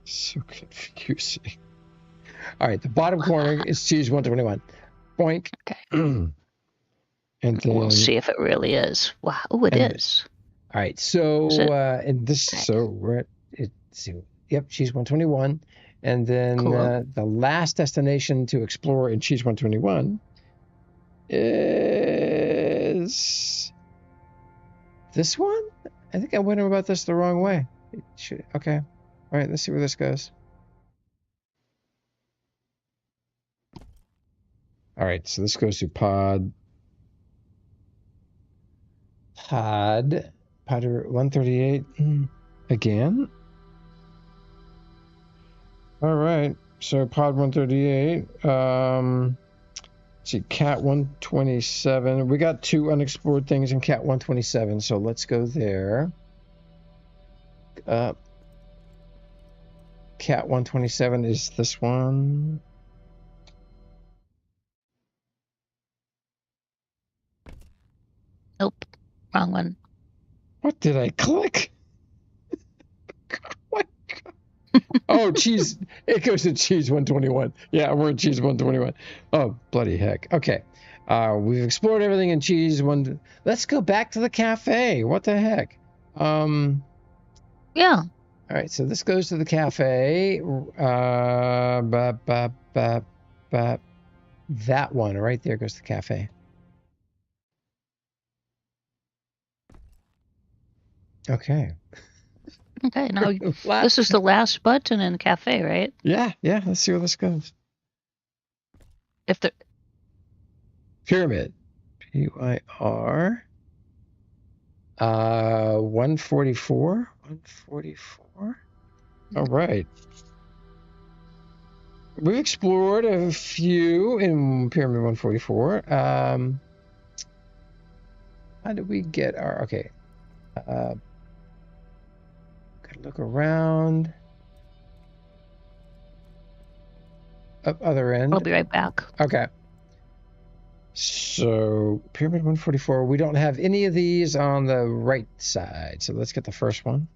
B: so confusing. All right, the bottom corner is cheese 121. Boink.
A: Okay.
B: And then
A: we'll see if it really is. Wow, it is.
B: All right, so and this, so we're at yep, cheese 121, and then cool. The last destination to explore in cheese 121 is this one. I think I went about this the wrong way. Okay. All right, let's see where this goes. All right, so this goes to pod 138 again. All right, so pod 138. Let's see, cat 127. We got 2 unexplored things in cat 127, so let's go there. Cat 127 is this one.
A: Nope. Wrong one.
B: What did I click? What? Oh, cheese. It goes to cheese 121. Yeah, we're in cheese 121. Oh, bloody heck. Okay. We've explored everything in cheese one. Let's go back to the cafe. What the heck?
A: Yeah.
B: All right, so this goes to the cafe. That one right there goes to the cafe. Okay.
A: Okay, now this is the last button in cafe, right?
B: Yeah. Let's see where this goes.
A: If the
B: Pyramid. PYR. 144. 144. All right. We've explored a few in Pyramid 144. How did we get our... Okay. Gotta look around. Up other end.
A: I'll be right back.
B: Okay. So, Pyramid 144. We don't have any of these on the right side. So let's get the first one.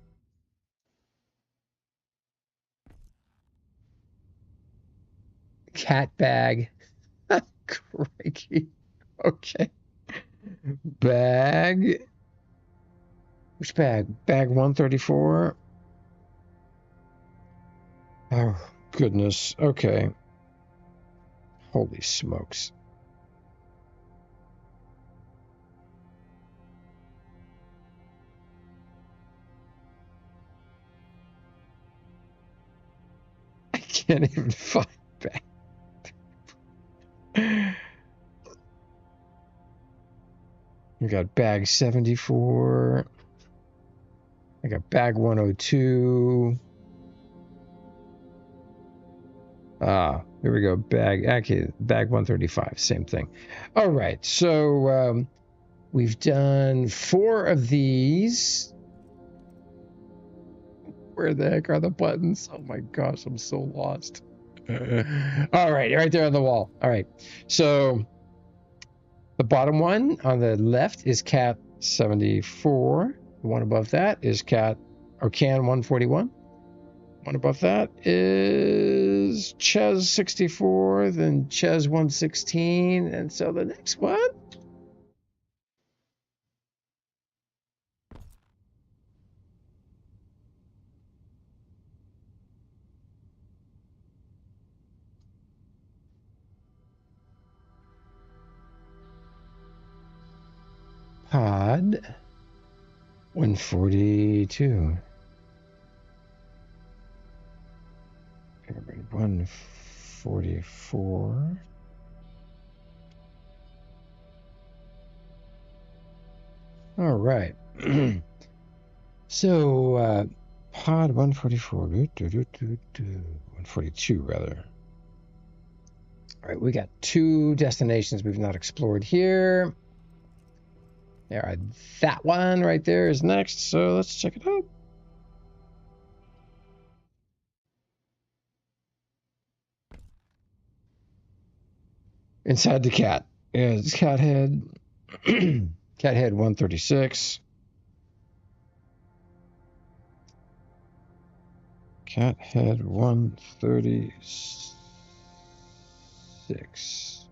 B: Cat bag. Crikey. Okay. Bag. Which bag? Bag 134. Oh, goodness. Okay. Holy smokes. I can't even find bag. We got bag 74. I got bag 102. Here we go. Bag 135. Same thing. All right. So we've done 4 of these. Where the heck are the buttons? Oh my gosh, I'm so lost. All right, right there on the wall. All right. So the bottom one on the left is cat 74. The one above that is can 141. One above that is Ches 64, then Ches 116, and so the next one. Pod 142. 144. All right. So, pod 144. 142, rather. All right, we got 2 destinations we've not explored here. All right, that one right there is next, so let's check it out. Inside the cat. Yeah, it's cat head. Cat head 136. Cat head 136.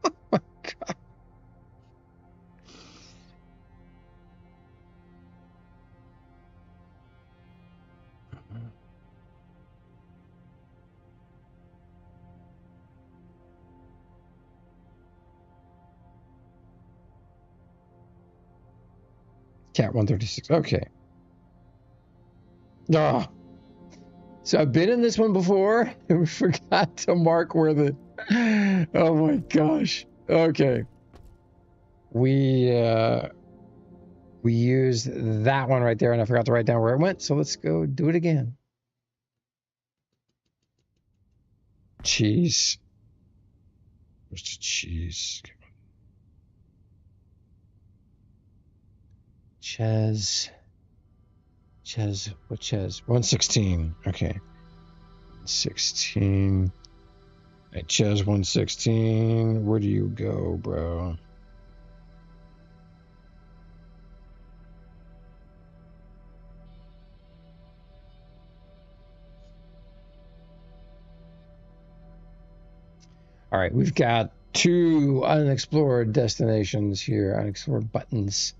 B: Oh my God. Cat 136. Okay. Oh. So I've been in this one before and we forgot to mark where the... Oh my gosh. Okay. We used that one right there and I forgot to write down where it went. So let's go do it again. Cheese. Where's the cheese? Ches. What Ches? 116. Okay. 16. Hey, Ches 116. Where do you go, bro? All right, we've got 2 unexplored destinations here, unexplored buttons.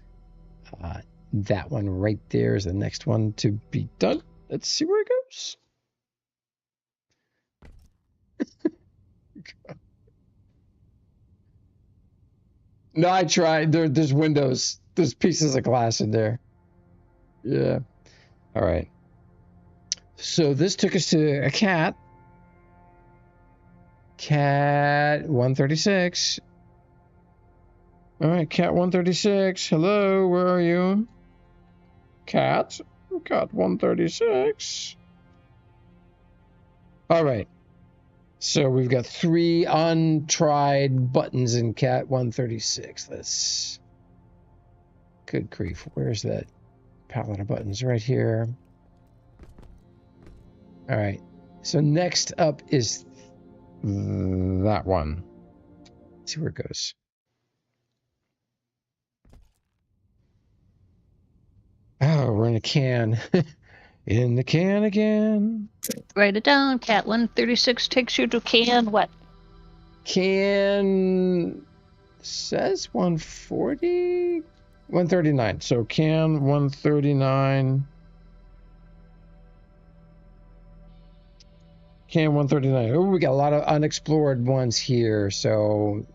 B: That one right there is the next one to be done. Let's see where it goes. No, I tried. There's windows. There's pieces of glass in there. Yeah. All right. So this took us to a cat. Cat 136. All right, cat 136. Hello, where are you? Cat 136. All right. So we've got 3 untried buttons in cat 136. Let's... Good grief. Where's that palette of buttons? Right here. All right. So next up is that one. Let's see where it goes. Oh, we're in a can. In the can again.
A: Write it down. Cat 136 takes you to can what?
B: Can says 140? 139. So can 139. Can 139. Oh, we got a lot of unexplored ones here. So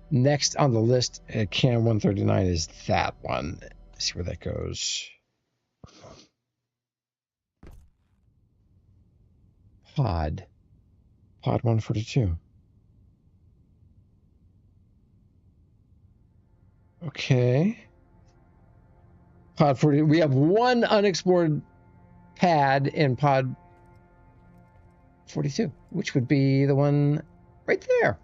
B: next on the list at can 139 is that one. Let's see where that goes. Pod 142. Okay. Pod 40. We have 1 unexplored pad in pod 42, which would be the one right there.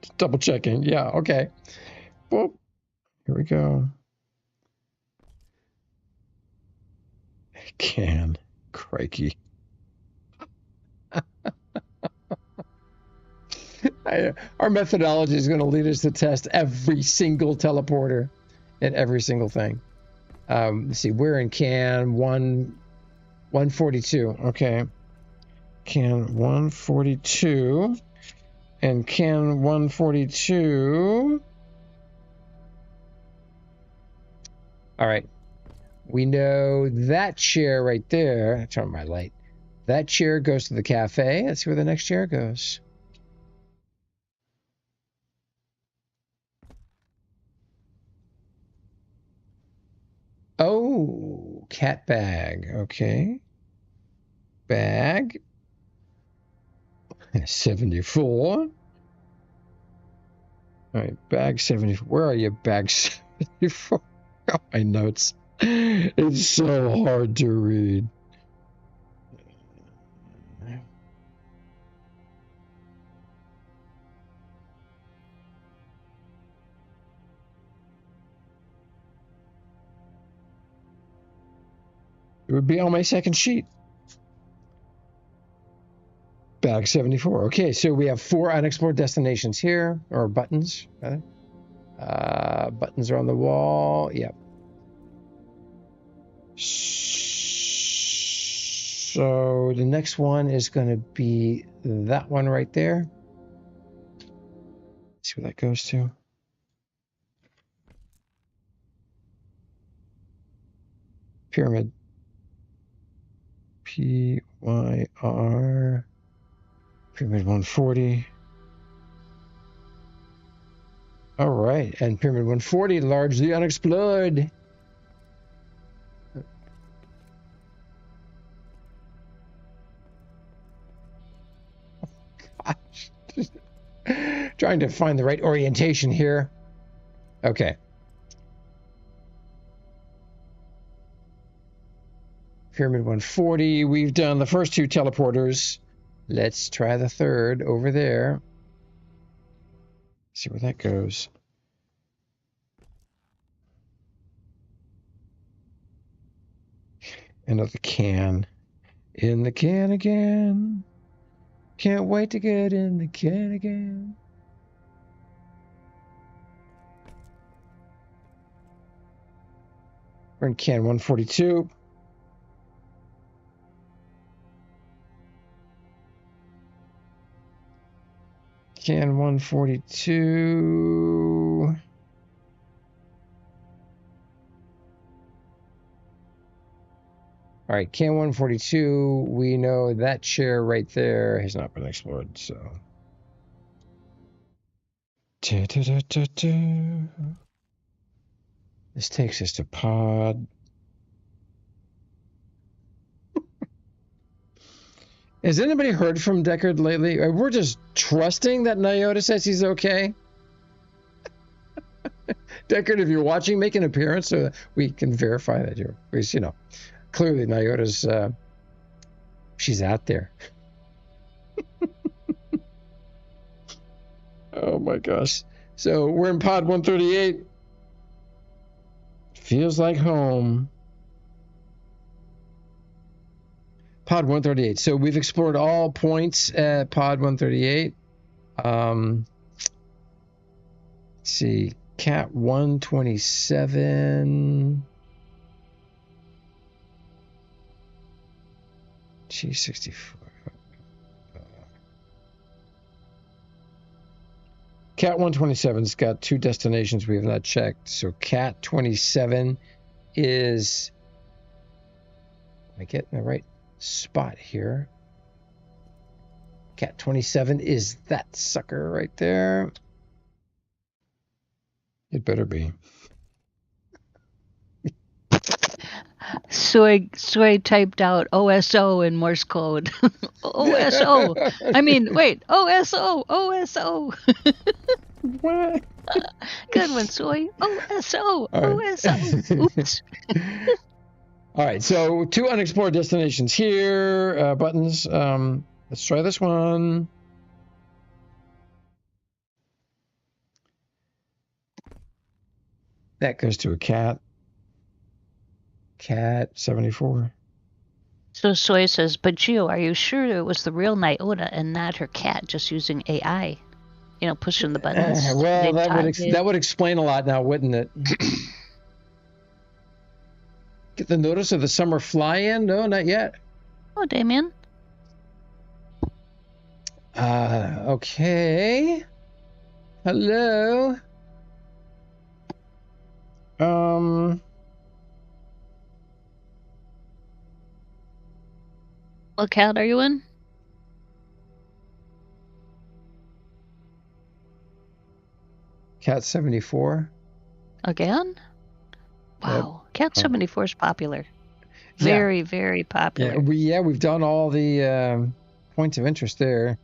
B: Just double checking. Yeah, okay. Well, here we go. Can. Crikey. Our methodology is going to lead us to test every single teleporter and every single thing. Let's see, we're in can 142. Okay. Can 142. And can 142. All right. We know that chair right there. Turn on my light. That chair goes to the cafe. Let's see where the next chair goes. Oh, cat bag. Okay. Bag. 74. All right, bag 74. Where are you, bag 74? Oh, my notes. It's so hard to read. It would be on my second sheet. Bag 74. Okay, so we have 4 unexplored destinations here, or buttons, rather. Buttons are on the wall. Yep. So the next one is going to be that one right there. Let's see where that goes to. Pyramid. PYR. Pyramid 140. All right, and Pyramid 140, largely unexplored. Gosh. Trying to find the right orientation here. Okay. Pyramid 140, we've done the first 2 teleporters. Let's try the third over there. See where that goes. Another can. In the can again. Can't wait to get in the can again. We're in can 142. Can 142. All right, can 142. We know that chair right there has not been explored, so. This takes us to pod. Has anybody heard from Deckard lately? We're just trusting that Nyota says he's okay. Deckard, if you're watching, make an appearance so that we can verify that you're, because, you know, clearly Nyota's, she's out there. Oh my gosh. So we're in pod 138. Feels like home. Pod 138. So we've explored all points at pod 138. Let's see. Cat 127. G64. Cat 127's got 2 destinations we have not checked. So Cat 27 is... Am I getting the right spot here? Cat 27 is that sucker right there. It better be.
A: Soy typed out OSO in Morse code. OSO. I mean, wait, OSO.
B: What?
A: Good one, Soy. OSO.
B: All right.
A: OSO. Oops.
B: All right, so 2 unexplored destinations here. Buttons. Let's try this one. That goes to a cat. Cat 74.
A: So Soy says, but Gio, are you sure it was the real Nyota and not her cat just using AI? You know, pushing the buttons.
B: Well, that would explain a lot now, wouldn't it? Get the notice of the summer fly-in? No, not yet.
A: Oh, Damien.
B: Okay. Hello.
A: What cat are you in?
B: Cat 74.
A: Again? Wow. Cat 74 is popular. Very, very popular.
B: We've done all the points of interest there.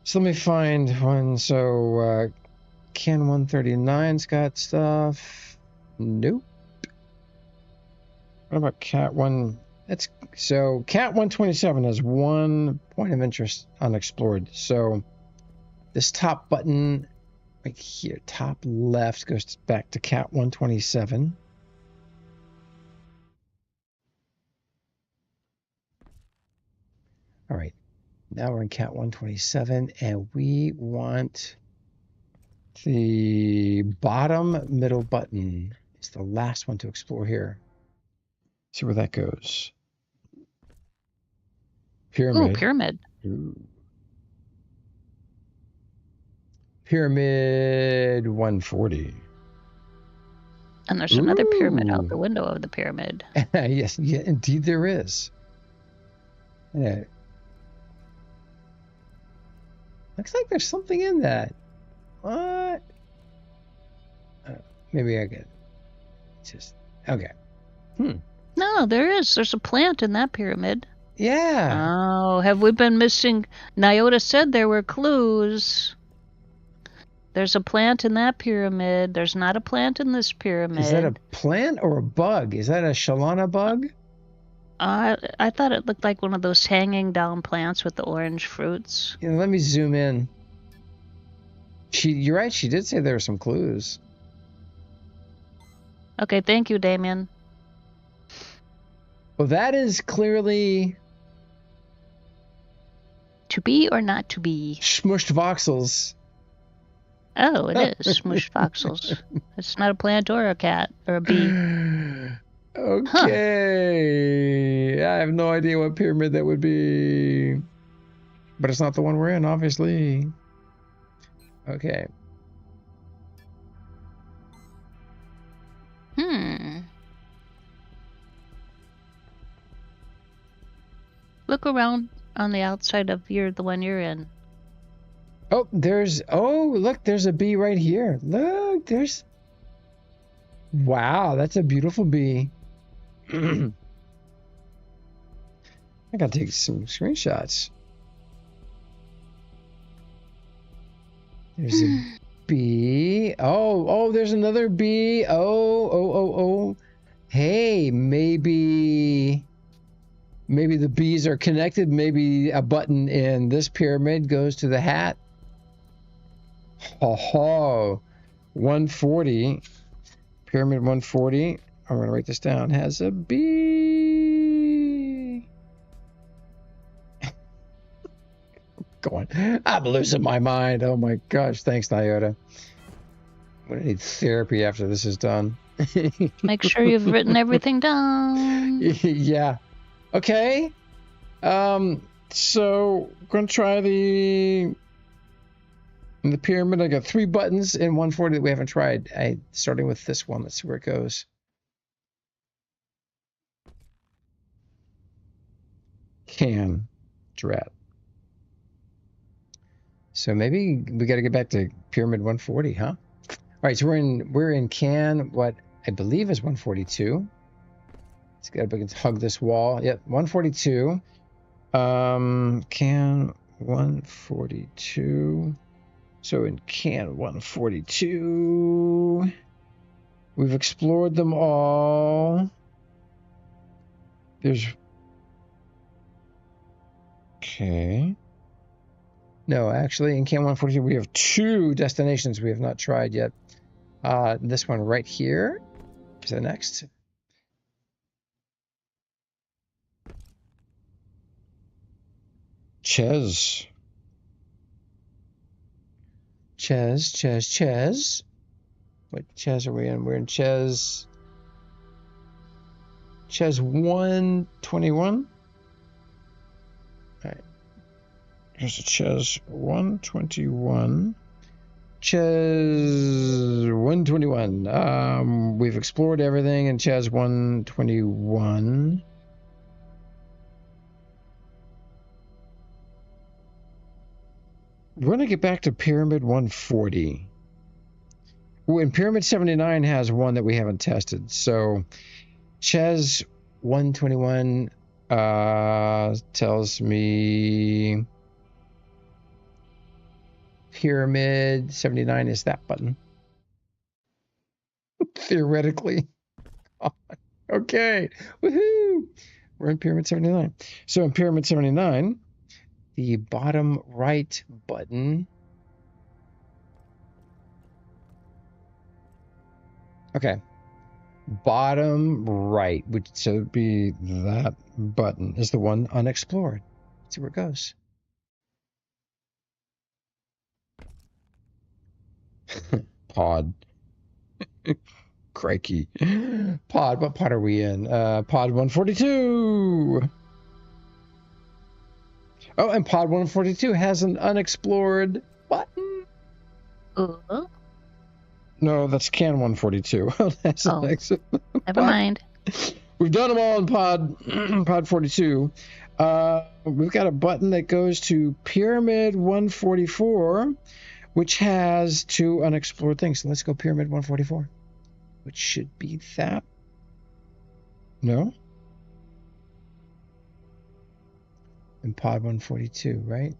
B: So let me find one. So Can 139's got stuff. Nope. What about Cat 1? So Cat 127 has 1 point of interest unexplored. So this top button right here, top left, goes back to Cat 127. All right, now we're in Cat 127, and we want the bottom middle button. It's the last one to explore here. See where that goes. Pyramid.
A: Ooh, pyramid.
B: Ooh. Pyramid 140.
A: And there's another pyramid out the window of the pyramid.
B: Yes, indeed there is. Yeah. Looks like there's something in that. What? Maybe I get just okay.
A: No, there is. There's a plant in that pyramid.
B: Yeah.
A: Oh, have we been missing? Nyota said there were clues. There's a plant in that pyramid. There's not a plant in this pyramid.
B: Is that a plant or a bug? Is that a Shalana bug?
A: I thought it looked like one of those hanging down plants with the orange fruits.
B: Yeah, let me zoom in. You're right. She did say there were some clues.
A: Okay, thank you, Damien.
B: Well, that is clearly
A: To be or not to be?
B: smushed voxels.
A: Oh, it is. Smush voxels. It's not a plant or a cat or a bee.
B: Okay. I have no idea what pyramid that would be. But it's not the one we're in, obviously. Okay.
A: Look around on the outside of the one you're in.
B: Oh, look, there's a bee right here. Look, wow, that's a beautiful bee. I gotta take some screenshots. There's a bee. Oh, there's another bee. Oh. Hey, maybe the bees are connected. Maybe a button in this pyramid goes to the hat. Ho, 140. Pyramid 140. I'm going to write this down. Has a bee. I'm losing my mind. Oh my gosh. Thanks, Nyota. I'm going to need therapy after this is done.
A: Make sure you've written everything down.
B: Yeah. Okay. So going to try in the pyramid. I got 3 buttons in 140 that we haven't tried. Starting with this one. Let's see where it goes. Can. Drat. So maybe we got to get back to pyramid 140, huh? All right, so we're in can what I believe is 142. Let's get up and hug this wall. Yep, 142. Can 142. So in can 142, we've explored them all. Okay. No, actually, in can 142, we have 2 destinations we have not tried yet. This one right here is the next. Ches. What Ches are we in? We're in Ches 121. All right. Here's a Ches 121. Ches 121. We've explored everything in Ches 121. We're going to get back to Pyramid 140. And Pyramid 79 has one that we haven't tested. So Ches 121 tells me Pyramid 79 is that button. Theoretically. Okay. Woohoo! We're in Pyramid 79. So in Pyramid 79, the bottom right button. Okay. Bottom right, which should be that button, is the one unexplored. Let's see where it goes. Pod. Crikey. Pod. What pod are we in? Pod 142. Oh, and pod 142 has an unexplored button. No, that's can 142. That's
A: never mind.
B: We've done them all in pod 42. We've got a button that goes to Pyramid 144, which has 2 unexplored things. So let's go Pyramid 144, which should be that. No? In pod 142, right?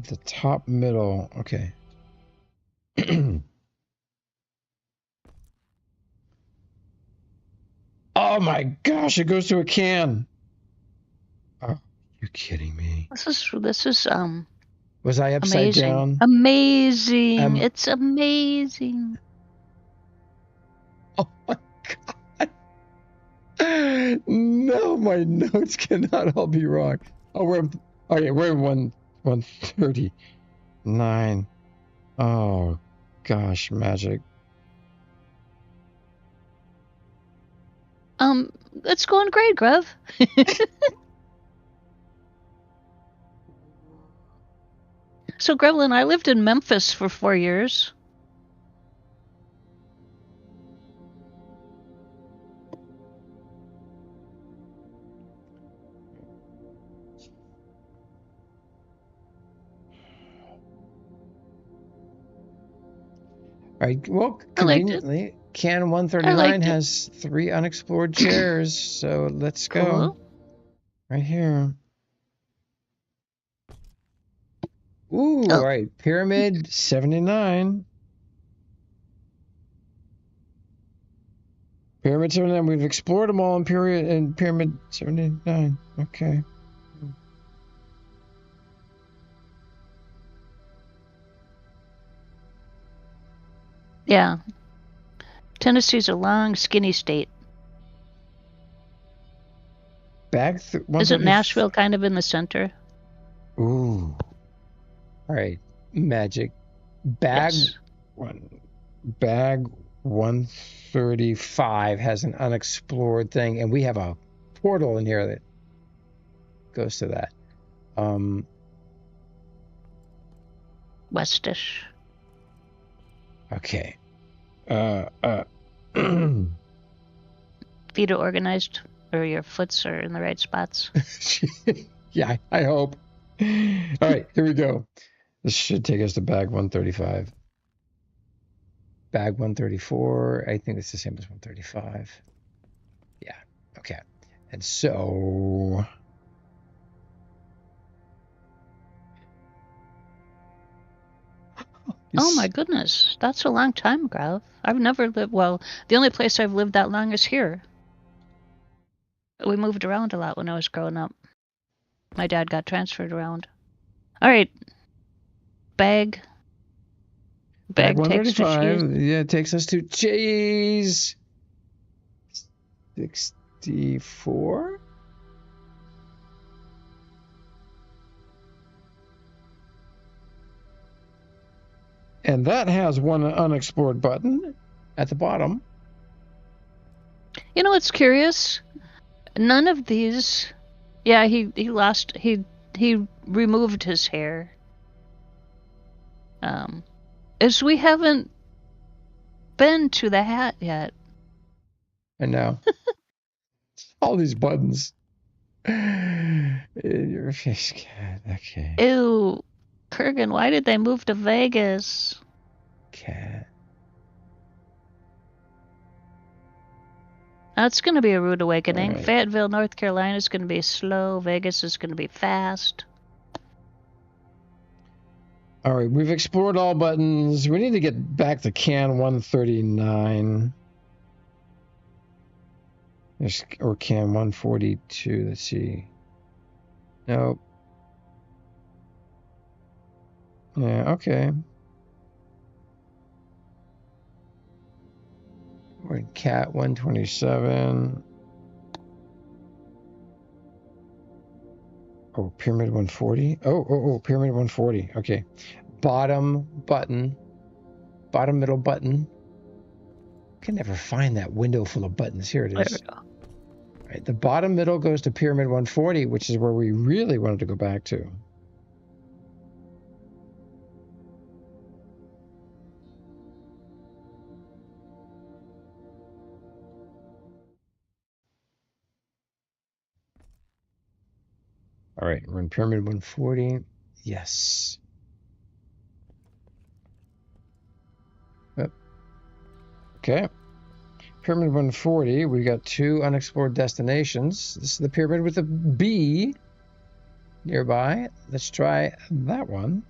B: The top middle. Okay. Oh my gosh, it goes to a can. Oh, you're kidding me.
A: This is
B: Was I upside
A: amazing.
B: down?
A: Amazing. It's amazing.
B: Oh my god. No, my notes cannot all be wrong. Oh, we're in 139. Oh gosh, Mhaijik.
A: It's going great, Gruv. So, Gremlin, I lived in Memphis for 4 years.
B: All right. Well,
A: I liked it.
B: conveniently, Can 139 has 3 unexplored chairs, so let's go.
A: Cool.
B: Right here. Ooh,
A: Oh.
B: all right. Pyramid 79. Pyramid 79. We've explored them all in Pyramid 79. Okay.
A: Yeah. Tennessee's a long, skinny state. Isn't Nashville kind of in the center?
B: Ooh. All right. Mhaijik. Bag 135 has an unexplored thing, and we have a portal in here that goes to that.
A: Westish.
B: Okay.
A: Feet are organized, or your foots are in the right spots.
B: Yeah, I hope. All right, here we go. This should take us to bag 135. Bag 134. I think it's the same as 135. Yeah. Okay. And so.
A: Oh my goodness, that's a long time, Graf. I've never lived. Well, the only place I've lived that long is here. We moved around a lot when I was growing up. My dad got transferred around. All right. Bag
B: 135. Yeah, it takes us to cheese. 64. And that has one unexplored button at the bottom.
A: You know what's curious? None of these. Yeah, he removed his hair. Is we haven't been to the hat yet.
B: I know. All these buttons. In your face, cat. Okay.
A: Ew. Kurgan, why did they move to Vegas?
B: Cat.
A: That's going to be a rude awakening.
B: Right.
A: Fayetteville, North Carolina is going to be slow. Vegas is going to be fast.
B: All right, we've explored all buttons. We need to get back to Can 139. Or Can 142. Let's see. Nope. Yeah, okay. We're in Cat 127. Oh, Pyramid 140. Oh, Pyramid 140. Okay. Bottom button. Bottom middle button. Can never find that window full of buttons. Here it is.
A: There we go.
B: All right, the bottom middle goes to Pyramid 140, which is where we really wanted to go back to. All right, we're in Pyramid 140. Yes. Yep. Okay. Pyramid 140, we got 2 unexplored destinations. This is the pyramid with a B nearby. Let's try that one.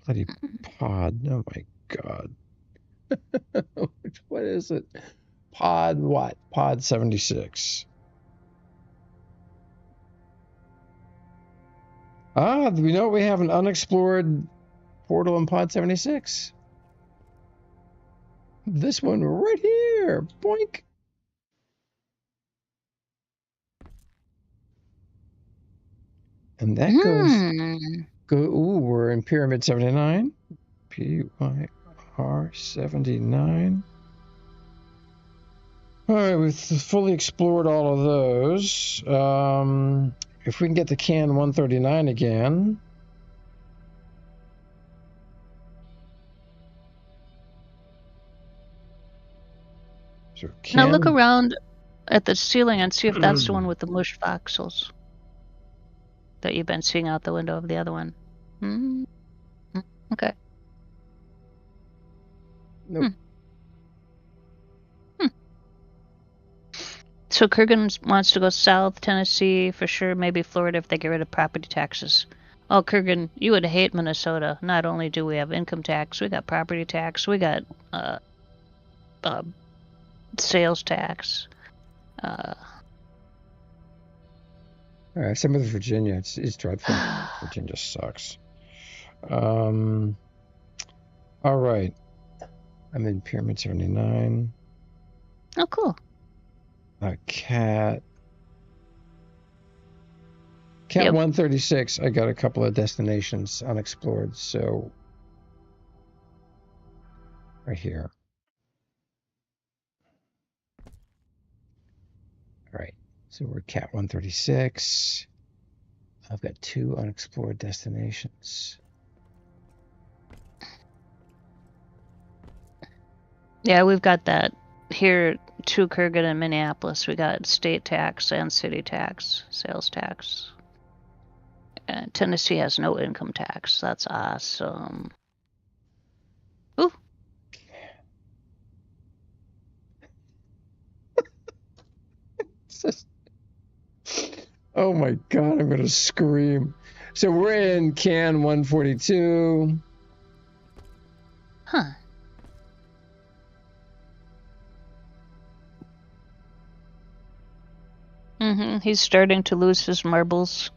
B: Bloody pod. Oh my god. What is it? Pod what? Pod 76. Ah, we know we have an unexplored portal in Pod 76. This one right here. Boink. And that ooh, we're in Pyramid 79. PYR 79. All right, we've fully explored all of those. If we can get to can 139 again. So
A: Now look around at the ceiling and see if that's the one with the mush voxels that you've been seeing out the window of the other one. Okay.
B: Nope.
A: So Kurgan wants to go south, Tennessee for sure, maybe Florida if they get rid of property taxes. Oh, Kurgan, you would hate Minnesota. Not only do we have income tax, we got property tax, we got sales tax.
B: All right, same with Virginia. It's dreadful. Virginia sucks. All right. I'm in Pyramid 79.
A: Oh, cool.
B: Cat 136, I got a couple of destinations unexplored, so right here. All right, so we're Cat 136. I've got 2 unexplored destinations.
A: Yeah, we've got that here too, Kurgan and Minneapolis. We got state tax and city tax, sales tax. And Tennessee has no income tax. That's awesome. Ooh.
B: Oh my God, I'm going to scream. So we're in can 142.
A: Huh. He's starting to lose his marbles.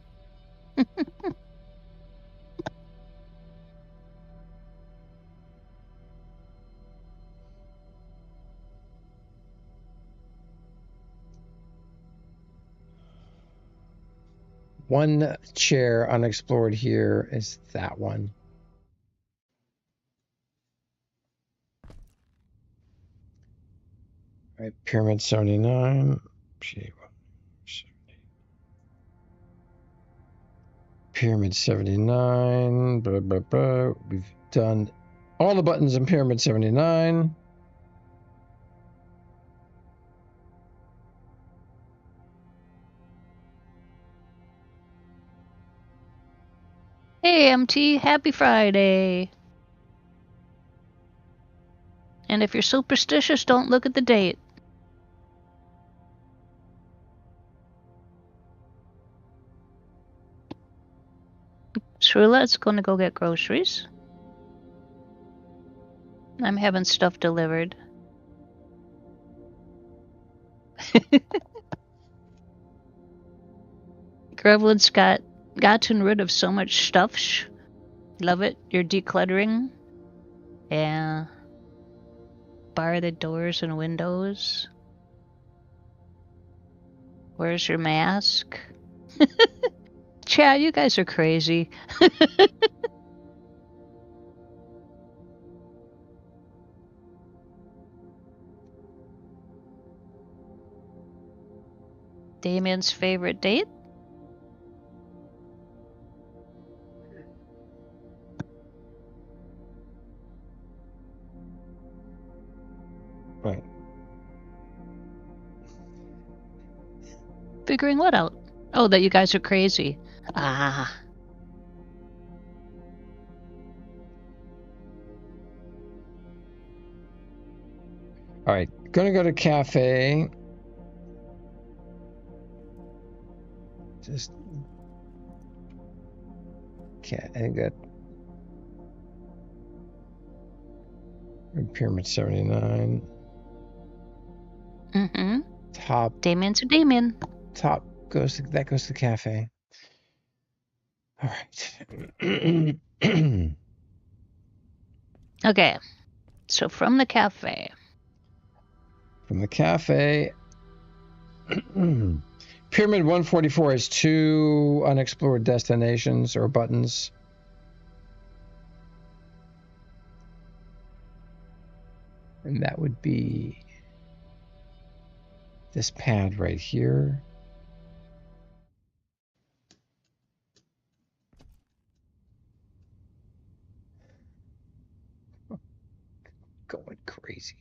B: One chair unexplored here is that one. All right, Pyramid 79. Pyramid 79. Blah, blah, blah. We've done all the buttons in Pyramid 79.
A: Hey, MT, happy Friday. And if you're superstitious, don't look at the date. Shrulet's gonna go get groceries. I'm having stuff delivered. Grevlin's gotten rid of so much stuff. Love it. You're decluttering. Yeah. Bar the doors and windows. Where's your mask? Chad, you guys are crazy. Damien's favorite date?
B: Right.
A: Figuring what out? Oh, that you guys are crazy. Ah.
B: All right, gonna go to cafe. Just can't. I got Pyramid 79. Top.
A: Damien's a Damien.
B: Top goes to the cafe. All right.
A: Okay. So from the cafe.
B: From the cafe. Pyramid 144 has 2 unexplored destinations or buttons. And that would be this pad right here. Going crazy.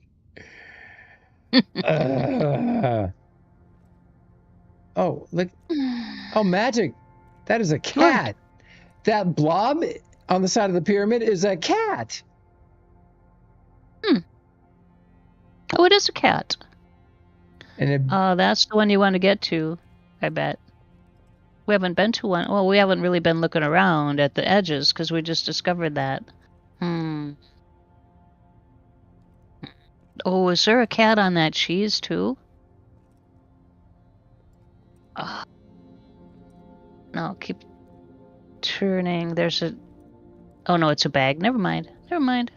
B: Oh, look. Oh, Mhaijik. That is a cat. That blob on the side of the pyramid is a cat.
A: Oh, it is a cat.
B: And
A: that's the one you want to get to, I bet. We haven't been to one. Well, we haven't really been looking around at the edges because we just discovered that. Oh, is there a cat on that cheese too? No, keep turning. There's a... Oh, no, it's a bag. Never mind. Never mind.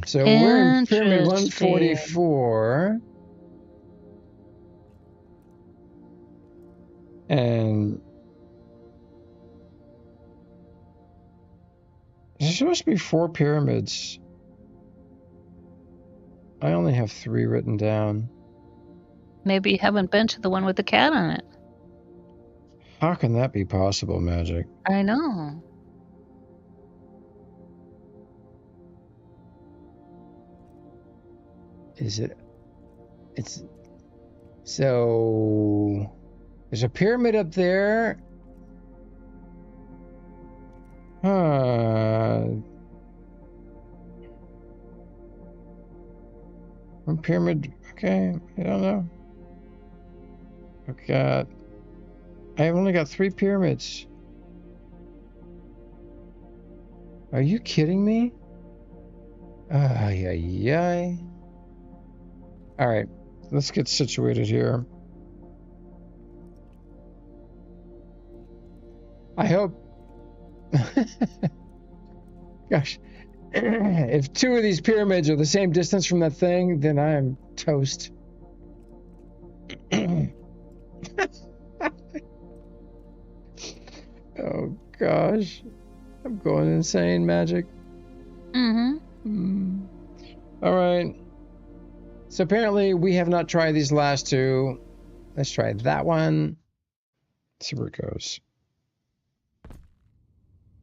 B: So we're in pyramid 144. And there's supposed to be 4 pyramids. I only have 3 written down.
A: Maybe you haven't been to the one with the cat on it.
B: How can that be possible, Mhaijik?
A: I know.
B: Is it? It's... So... There's a pyramid up there. One pyramid. Okay, I don't know. I've only got 3 pyramids. Are you kidding me? Ay, ay, ay. All right, let's get situated here. I hope... Gosh, if 2 of these pyramids are the same distance from that thing, then I am toast. Oh gosh, I'm going insane, Mhaijik. All right. So apparently we have not tried these last 2. Let's try that one. Let's see where it goes.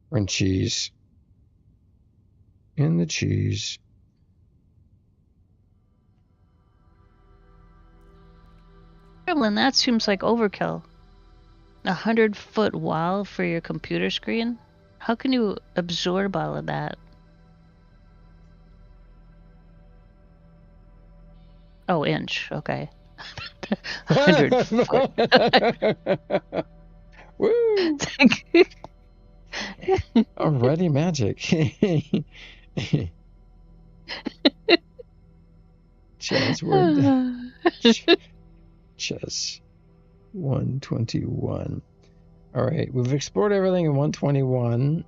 B: We're in cheese. In the cheese.
A: Gremlin, that seems like overkill. 100-foot wall for your computer screen? How can you absorb all of that? Oh, inch. Okay. 100 foot.
B: Woo! Already Mhaijik. Chess word. Chess. 121. All right, we've explored everything in 121.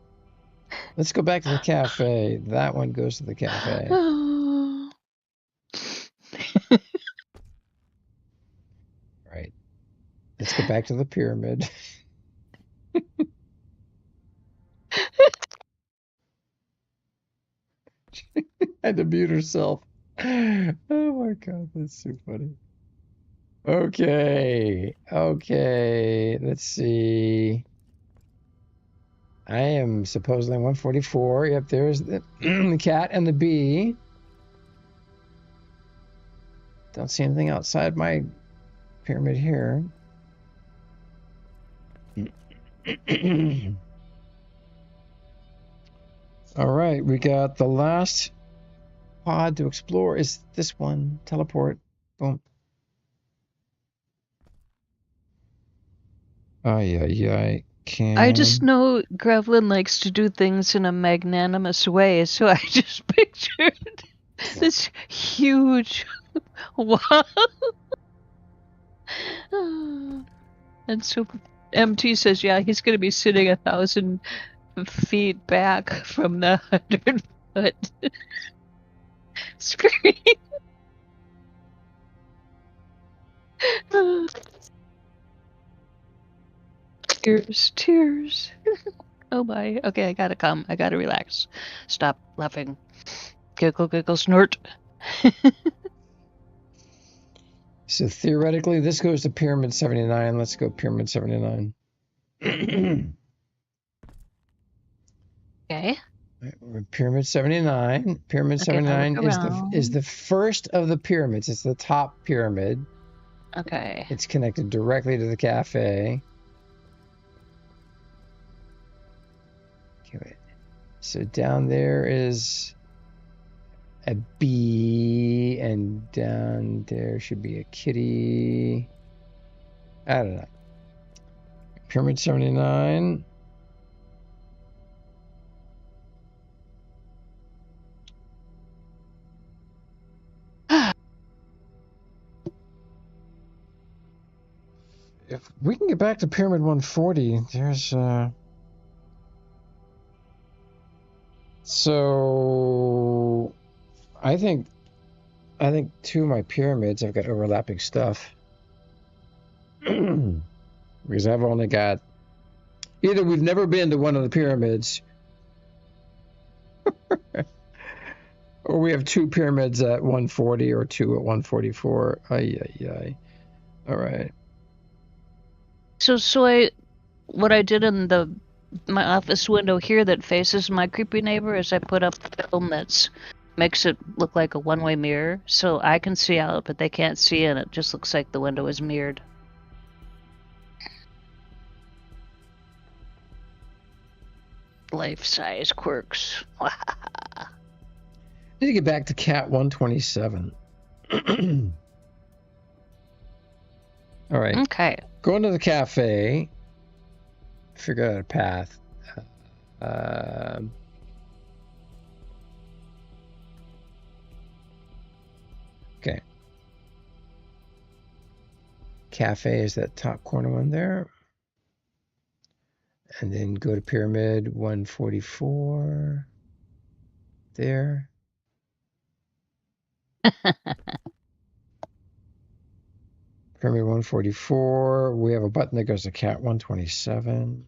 B: Let's go back to the cafe. That one goes to the cafe. All right, let's go back to the pyramid. Had to mute herself. Oh my god, that's so funny. Okay, let's see. I am supposedly 144. Yep, there's the, the cat and the bee. Don't see anything outside my pyramid here. All right, we got the last pod to explore is this one. Teleport. Boom. I
A: just know Grevlin likes to do things in a magnanimous way, so I just pictured this huge wall. And so MT says, yeah, he's going to be sitting 1,000 feet back from the 100-foot screen. Tears. Oh my. Okay, I gotta come. I gotta relax. Stop laughing. Giggle, snort.
B: So theoretically, this goes to Pyramid 79. Let's go Pyramid 79.
A: Okay.
B: Pyramid 79. Pyramid
A: Okay, if I
B: 79
A: look
B: is the first of the pyramids. It's the top pyramid.
A: Okay.
B: It's connected directly to the cafe. Okay, wait. So down there is a bee, and down there should be a kitty. I don't know. Pyramid 79. If we can get back to Pyramid 140, there's so I think two of my pyramids have got overlapping stuff. Because I've only got either we've never been to one of the pyramids or we have two pyramids at 140 or two at 144. Ay. All right.
A: So what I did in my office window here that faces my creepy neighbor is I put up film that's makes it look like a one-way mirror, so I can see out, but they can't see in. It just looks like the window is mirrored. Life-size quirks.
B: Need to get back to Cat 127. All right.
A: Okay.
B: Going to the cafe. Figure out a path. Okay. Cafe is that top corner one there. And then go to Pyramid 144. There. Pyramid 144. We have a button that goes to Cat 127.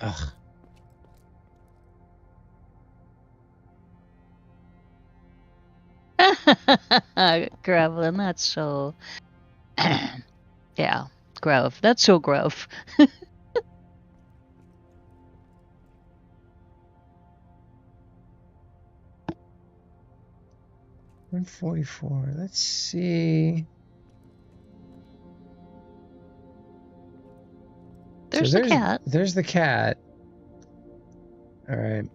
B: Ugh.
A: Gravelin, that's so... yeah, Grove. That's so Grove.
B: 144. Let's see.
A: There's the cat.
B: There's the cat. All right.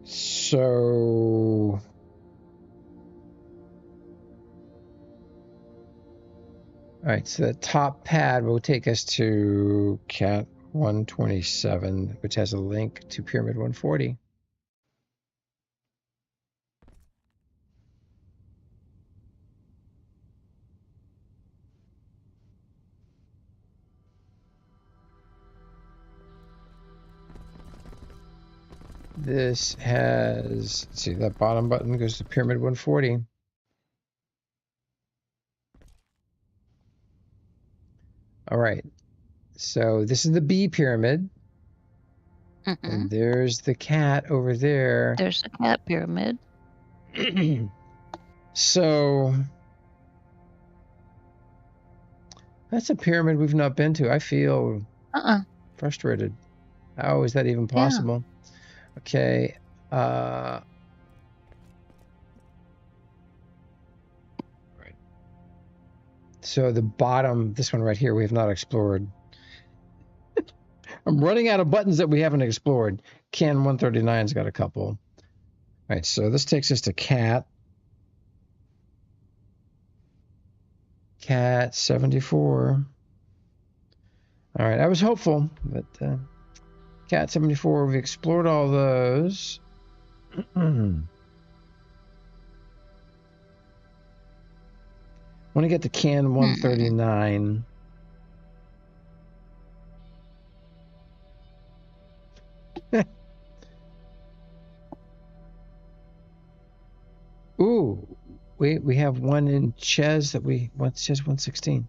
B: So all right, so the top pad will take us to Cat 127, which has a link to Pyramid 140. This has, let's see, that bottom button goes to Pyramid 140. All right. So this is the B pyramid. And there's the cat over there.
A: There's the cat pyramid.
B: So that's a pyramid we've not been to. I feel frustrated. How is that even possible? Yeah. Okay. Right. So the bottom, this one right here, we have not explored. I'm running out of buttons that we haven't explored. Can 139's got a couple. All right, so this takes us to Cat. Cat 74. All right, I was hopeful, but Cat 74, we've explored all those. Want to get to Can 139. Ooh, we have one in Ches that Ches 116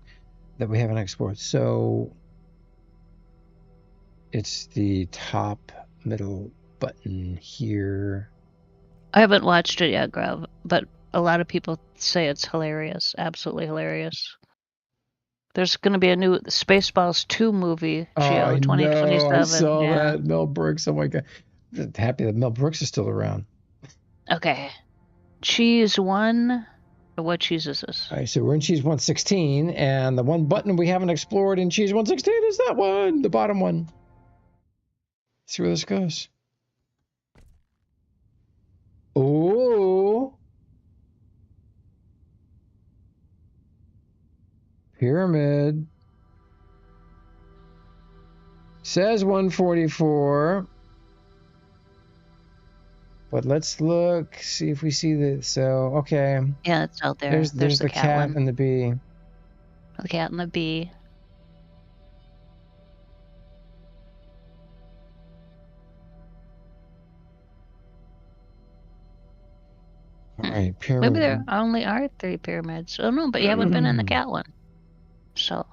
B: that we haven't explored. So it's the top middle button here.
A: I haven't watched it yet, Grav, but a lot of people say it's hilarious. Absolutely hilarious. There's going to be a new Spaceballs 2 movie, Geo, 2027.
B: I saw that. Mel Brooks. Oh my God. Happy that Mel Brooks is still around.
A: Okay. Cheese 1. What cheese is this?
B: All right, so we're in cheese 116, and the one button we haven't explored in cheese 116 is that one, the bottom one. Let's see where this goes. Oh. Pyramid. Says 144. But let's look, see if we see the, so, okay.
A: Yeah, it's out there.
B: There's the cat and the bee.
A: The cat and the bee.
B: All right, pyramid.
A: Maybe there only are 3 pyramids. Oh no, but you haven't been in the cat one. So.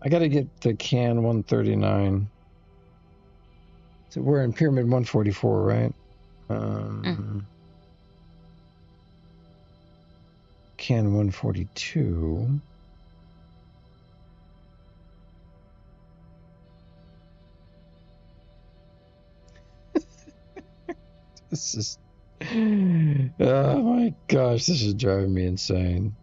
B: I gotta get the can 139. So we're in pyramid 144, right? Can 142. This is, oh my gosh, this is driving me insane.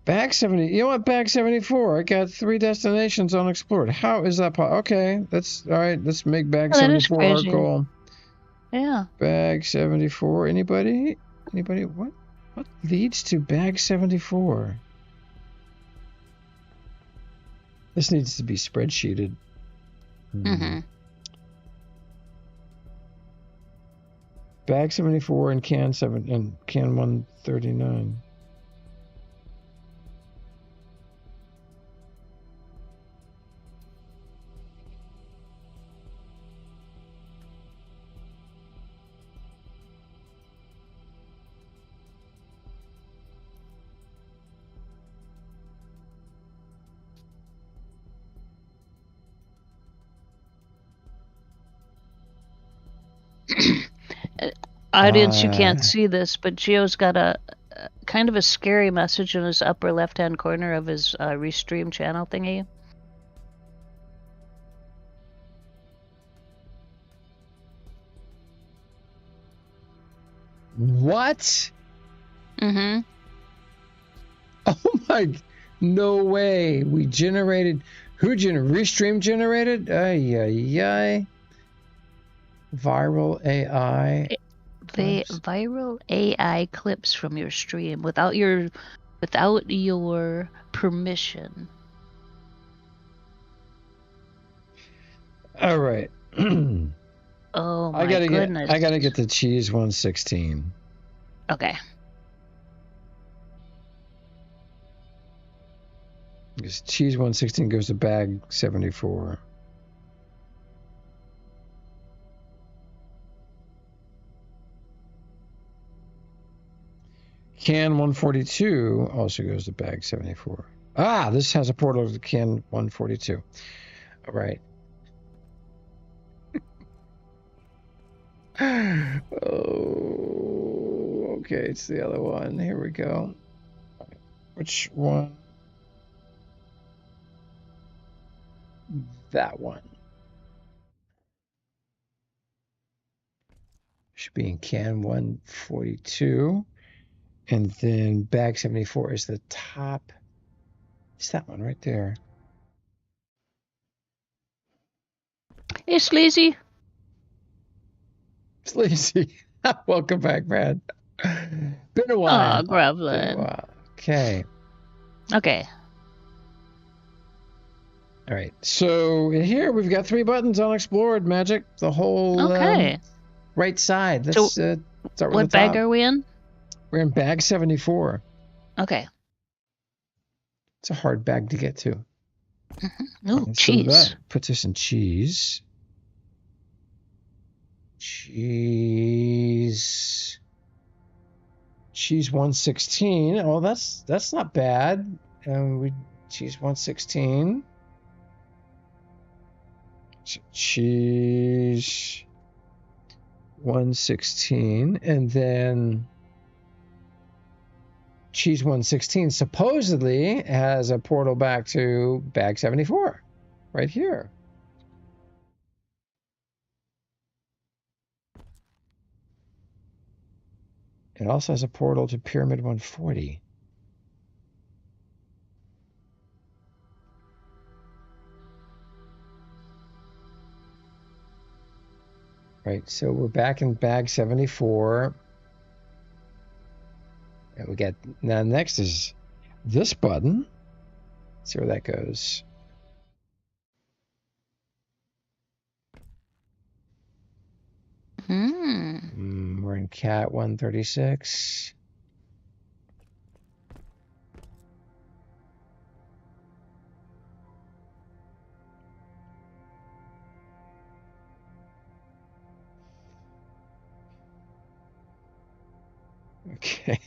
B: Bag 70, you know what, bag 74, I got 3 destinations unexplored. How is that possible? Okay, that's, all right, let's make bag 74 our goal.
A: Yeah.
B: Bag 74, anybody? What leads to bag 74? This needs to be spreadsheeted. Bag 74 and can 139.
A: Audience, you can't see this, but Geo's got a kind of a scary message in his upper left-hand corner of his restream channel thingy.
B: What? Oh my, no way. We generated, restream generated? Ay. Viral AI.
A: Viral AI clips from your stream without your permission.
B: All right.
A: Oh my goodness.
B: I gotta get the cheese 116.
A: Okay.
B: Because cheese 116 goes to bag 74. Can 142 also goes to bag 74. Ah, this has a portal to can 142. All right. Oh, okay, it's the other one. Here we go. Which one? That one. Should be in can 142. And then bag 74 is the top. It's that one right there.
A: Hey, Sleazy.
B: Sleazy. Welcome back, Brad. Been a while.
A: Oh, Grevlin.
B: Okay.
A: Okay.
B: All right. So here we've got 3 buttons unexplored, Mhaijik. The whole right side. Let's start with
A: what
B: the top.
A: bag are we in?
B: We're in bag 74.
A: Okay.
B: It's a hard bag to get to.
A: Ooh,
B: so
A: cheese.
B: that puts us in cheese. Cheese 116. Oh, that's not bad. Cheese 116. Cheese 116, and then cheese 116 supposedly has a portal back to bag 74 right here. It also has a portal to Pyramid 140. Right, so we're back in bag 74. And we got, now next is this button. Let's see where that goes. We're in cat 136. Okay.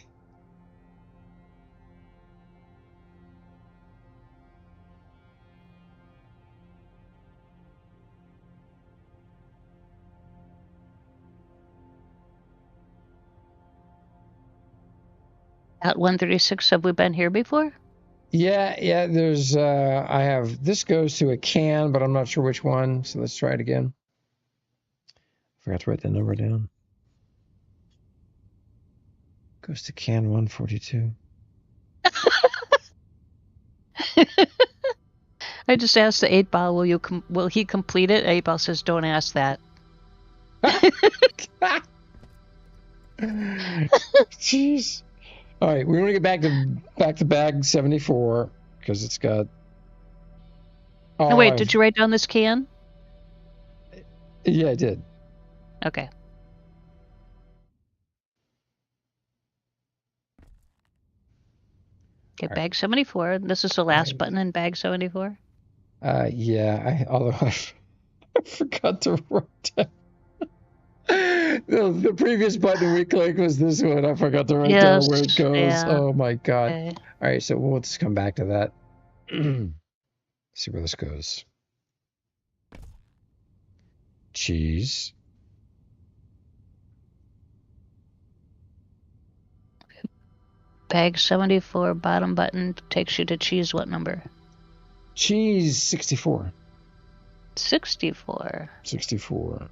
A: At 136, have we been here before?
B: Yeah, there's, I have, this goes to a can, but I'm not sure which one, so let's try it again. Forgot to write the number down. Goes to can 142.
A: I just asked the 8-ball, will he complete it? 8-ball says, don't ask that.
B: Jeez. All right, we want to get back to bag 74 because it's got.
A: Oh, wait, did you write down this can?
B: Yeah, I did.
A: Okay. Okay, all bag right. 74. This is the last button in bag 74.
B: Yeah, although I forgot to write down. The previous button we clicked was this one. I forgot to write down where it goes. Yeah. Oh my god. Okay. All right, so we'll just come back to that. See where this goes. Cheese.
A: Bag 74, bottom button takes you to cheese what number?
B: Cheese 64.
A: 64.
B: 64.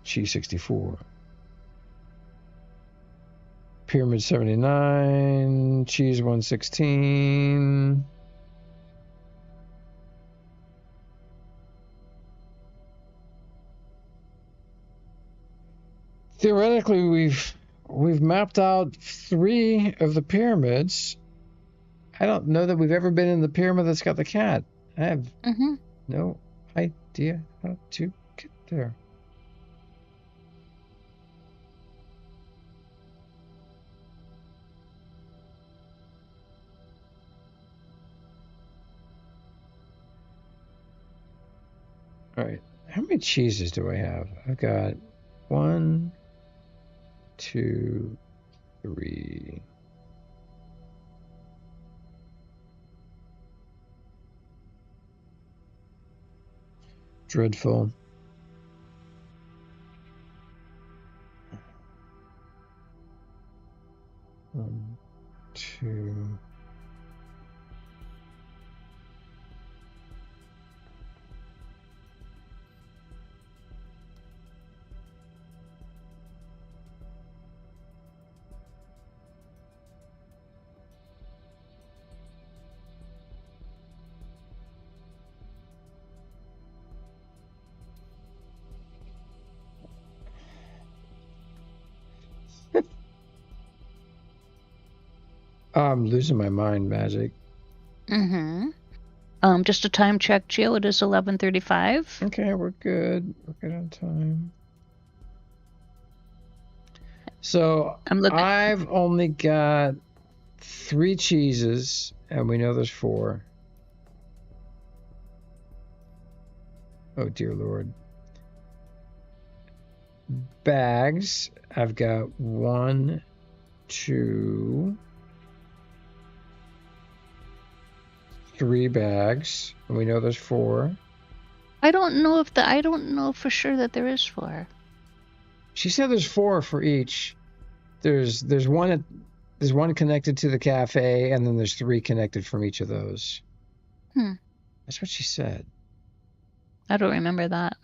B: Cheese 64. Pyramid 79. Cheese 116. Theoretically, we've mapped out 3 of the pyramids. I don't know that we've ever been in the pyramid that's got the cat. I have no idea how to get there. All right, how many cheeses do I have? I've got 1, 2, 3. Dreadful. 1, 2. I'm losing my mind, Mhaijik.
A: Just a time check, Gio. It is 11:35.
B: Okay, we're good. We're good on time. So I've only got 3 cheeses, and we know there's 4. Oh dear Lord. bags, I've got 1, 2, 3 bags. And we know there's 4.
A: I don't know for sure that there is 4.
B: She said there's 4 for each. There's one connected to the cafe, and then there's 3 connected from each of those. That's what she said.
A: I don't remember that.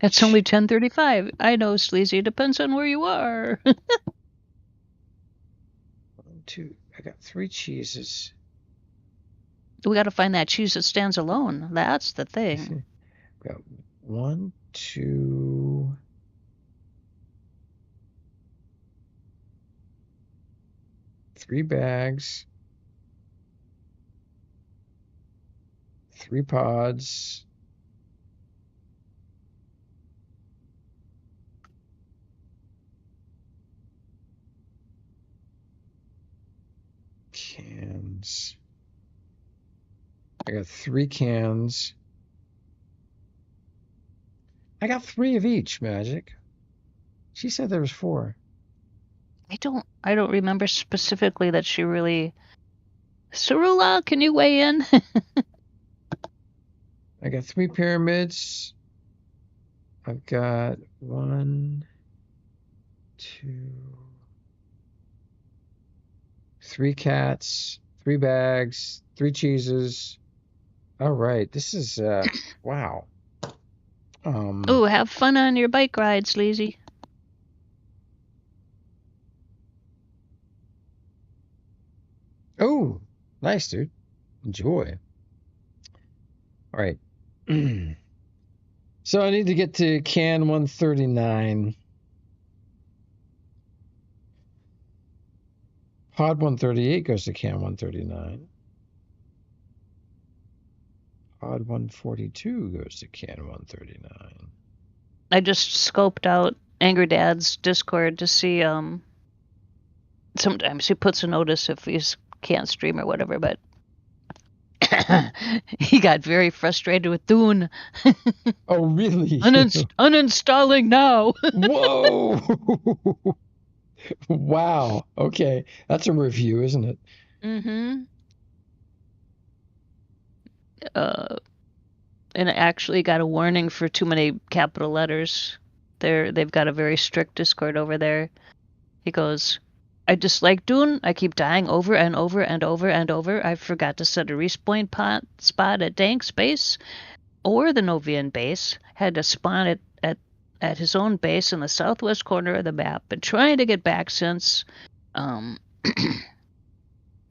A: It's only 10:35. I know, Sleazy. Depends on where you are.
B: 1, 2. I got 3 cheeses.
A: We got to find that cheese that stands alone. That's the thing.
B: Got 1, 2. 3 bags. 3 pods. Cans. I got 3 cans. I got 3 of each, Mhaijik. She said there was 4.
A: I don't remember specifically that she really. Cerula, can you weigh in?
B: I got 3 pyramids. I've got 1, 2, 3 cats, 3 bags, 3 cheeses. All right, this is wow.
A: Ooh, have fun on your bike ride, Sleazy.
B: Oh, nice, dude. Enjoy. All right. So I need to get to can 139. Pod 138 goes to can 139. Pod 142 goes to can 139.
A: I just scoped out Angry Dad's Discord to see. Sometimes he puts a notice if he can't stream or whatever, but he got very frustrated with Dune.
B: Oh, really?
A: Uninstalling now.
B: Whoa! Wow. Okay, that's a review, isn't it?
A: Mm-hmm. And I actually got a warning for too many capital letters. They've got a very strict Discord over there. He goes, I dislike Dune. I keep dying over and over and over and over. I forgot to set a respawn spot at Dank's base or the Novian base. Had to spawn at his own base in the southwest corner of the map. Been trying to get back since.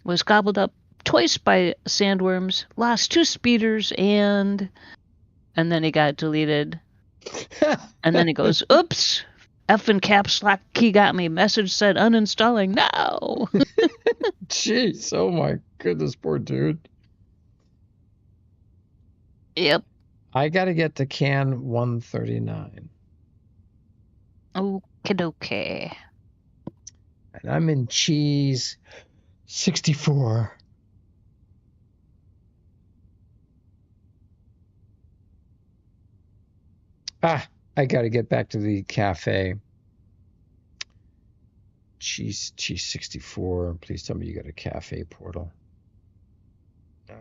A: Was gobbled up twice by sandworms. Lost 2 speeders and then he got deleted. And then he goes, oops. F and caps lock key got me. Message said uninstalling now.
B: Jeez, oh my goodness, poor dude.
A: Yep.
B: I got to get to can 139.
A: Okay.
B: And I'm in cheese 64. I got to get back to the cafe. Cheese 64. Please tell me you got a cafe portal. No.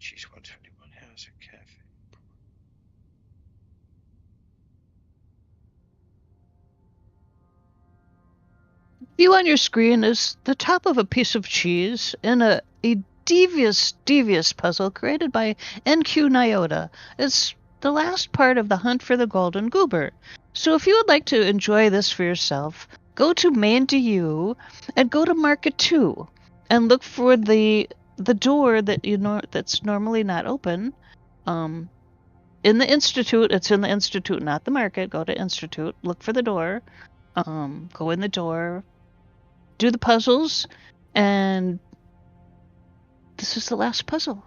B: Cheese 121 has a cafe portal.
A: View on your screen is the top of a piece of cheese in a devious puzzle created by NQ Nyota. It's the last part of the hunt for the golden goober. So if you would like to enjoy this for yourself, go to main DU and go to market 2 and look for the door that that's normally not open. In the Institute, it's in the Institute, not the market. Go to Institute, look for the door, go in the door, do the puzzles, and this is the last puzzle.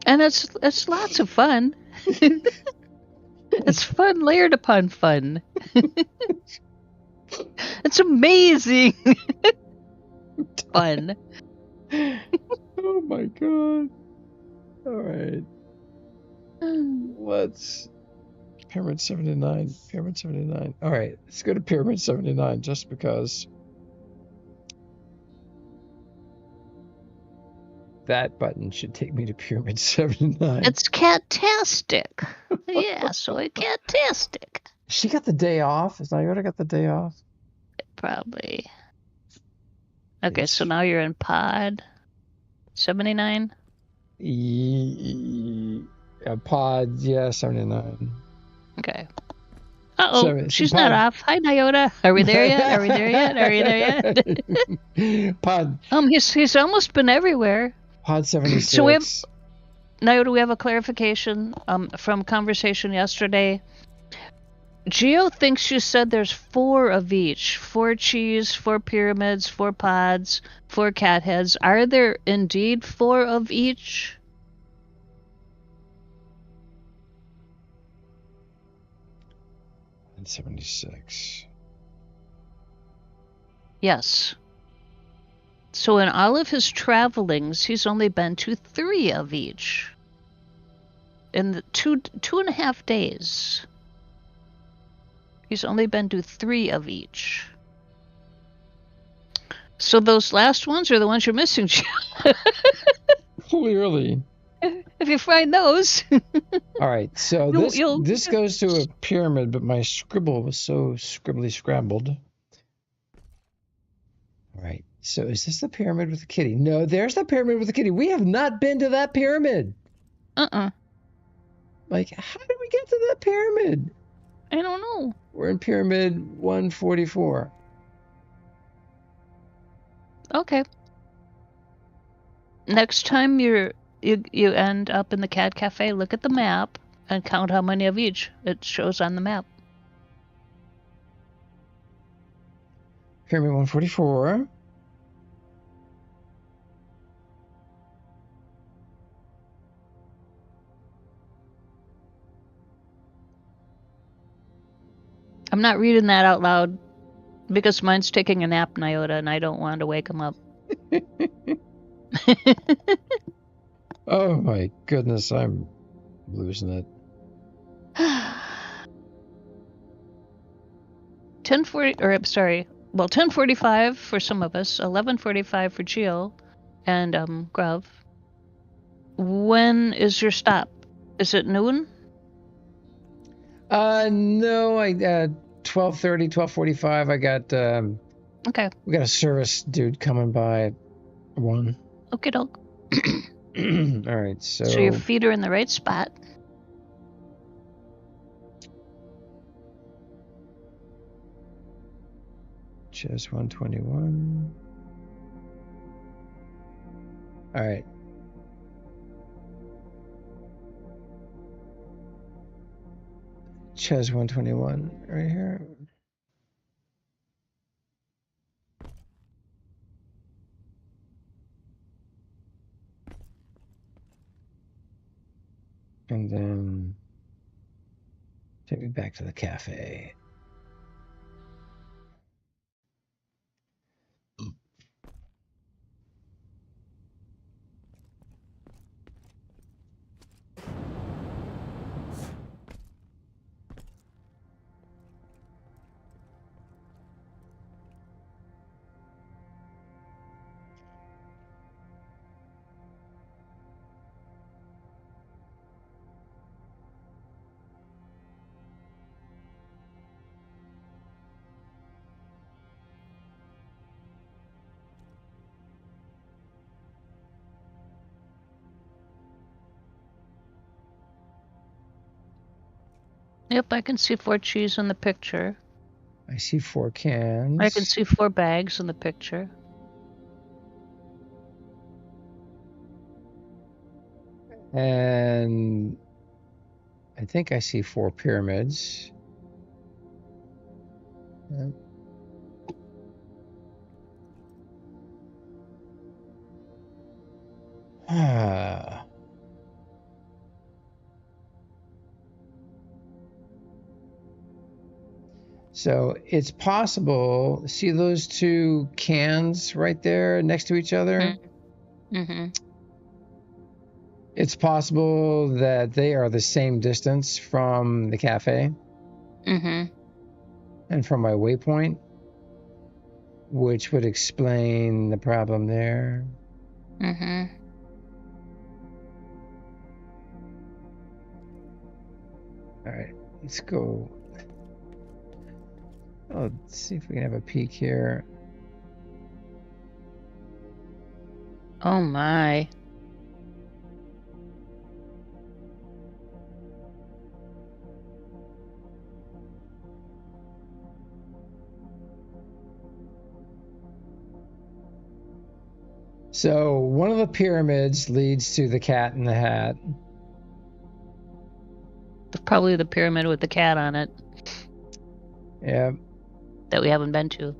A: And it's lots of fun. It's fun layered upon fun. It's amazing. Fun.
B: Oh my god. All right. Let's Pyramid 79. Pyramid 79. All right. Let's go to Pyramid 79 just because that button should take me to Pyramid 79.
A: It's catastic. Yeah, so catastic.
B: She got the day off. Is Nyota got the day off?
A: Probably. Okay,
B: Yes.
A: so now you're in pod 79.
B: Pod, yeah, 79.
A: Okay. Uh-oh,
B: So,
A: she's
B: pod.
A: not off. Hi, Nyota. Are we there yet? Are we there yet? Are we there yet?
B: Pod.
A: He's almost been everywhere.
B: Pod 76.
A: So Nyota, we have a clarification from conversation yesterday. Geo thinks you said there's 4 of each. 4 cheese, 4 pyramids, 4 pods, 4 cat heads. Are there indeed 4 of each?
B: And 76.
A: Yes. So in all of his travelings, he's only been to 3 of each. In the 2.5 days. He's only been to 3 of each. So those last ones are the ones you're missing.
B: Clearly.
A: If you find those.
B: All right, so this goes to a pyramid, but my scribble was so scribbly scrambled. All right, so is this the pyramid with the kitty? No, there's the pyramid with the kitty. We have not been to that pyramid. Like, how did we get to that pyramid?
A: I don't know.
B: We're in pyramid 144.
A: Okay. Next time you end up in the cat cafe, look at the map and count how many of each it shows on the map.
B: Pyramid 144.
A: I'm not reading that out loud because mine's taking a nap, Nyota, and I don't want to wake him up.
B: Oh my goodness, I'm losing it.
A: 10:45 for some of us, 11:45 for Geo, and Gruv. When is your stop? Is it noon?
B: No, 12:30, 12:45. I got
A: Okay.
B: We got a service dude coming by at 1.
A: Okay, doke.
B: All right,
A: So your feet are in the right spot.
B: Chess 121. All right. Chess 121 right here. And then take me back to the cafe.
A: Yep, I can see 4 cheese in the picture.
B: I see 4 cans.
A: I can see 4 bags in the picture.
B: And I think I see 4 pyramids. Yep. So it's possible. See those two cans right there next to each other?
A: Mm-hmm.
B: It's possible that they are the same distance from the cafe and from my waypoint, which would explain the problem there. All right, let's go. Oh, let's see if we can have a peek here.
A: Oh my.
B: So one of the pyramids leads to the Cat in the Hat.
A: Probably the pyramid with the cat on it.
B: Yeah.
A: That we haven't been to.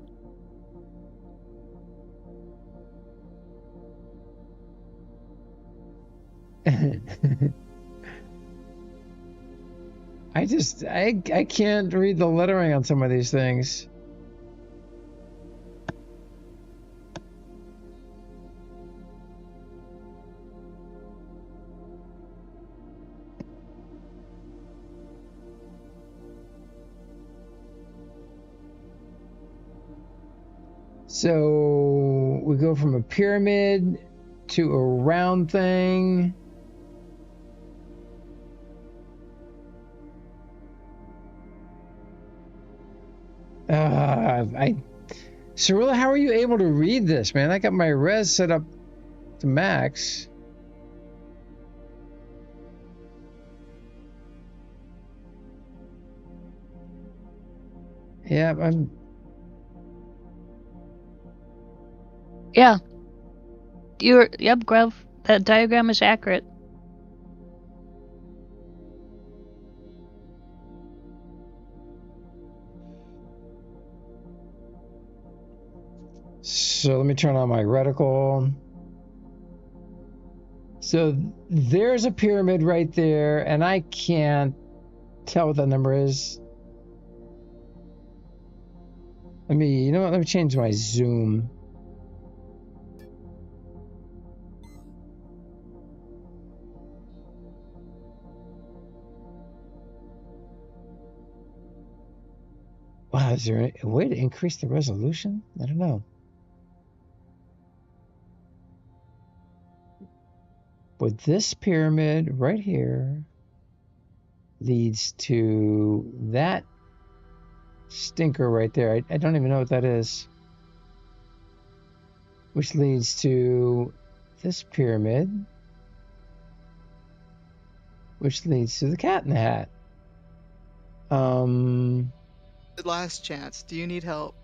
B: I can't read the lettering on some of these things. So we go from a pyramid to a round thing. Xsolla, how are you able to read this, man? I got my res set up to max. Yeah,
A: Yeah. Yep, Grove. That diagram is accurate.
B: So let me turn on my reticle. So there's a pyramid right there, and I can't tell what that number is. You know what? Let me change my zoom. Wow, is there a way to increase the resolution? I don't know. But this pyramid right here leads to that stinker right there. I don't even know what that is. Which leads to this pyramid, which leads to the Cat in the Hat.
E: Last chance. Do you need help?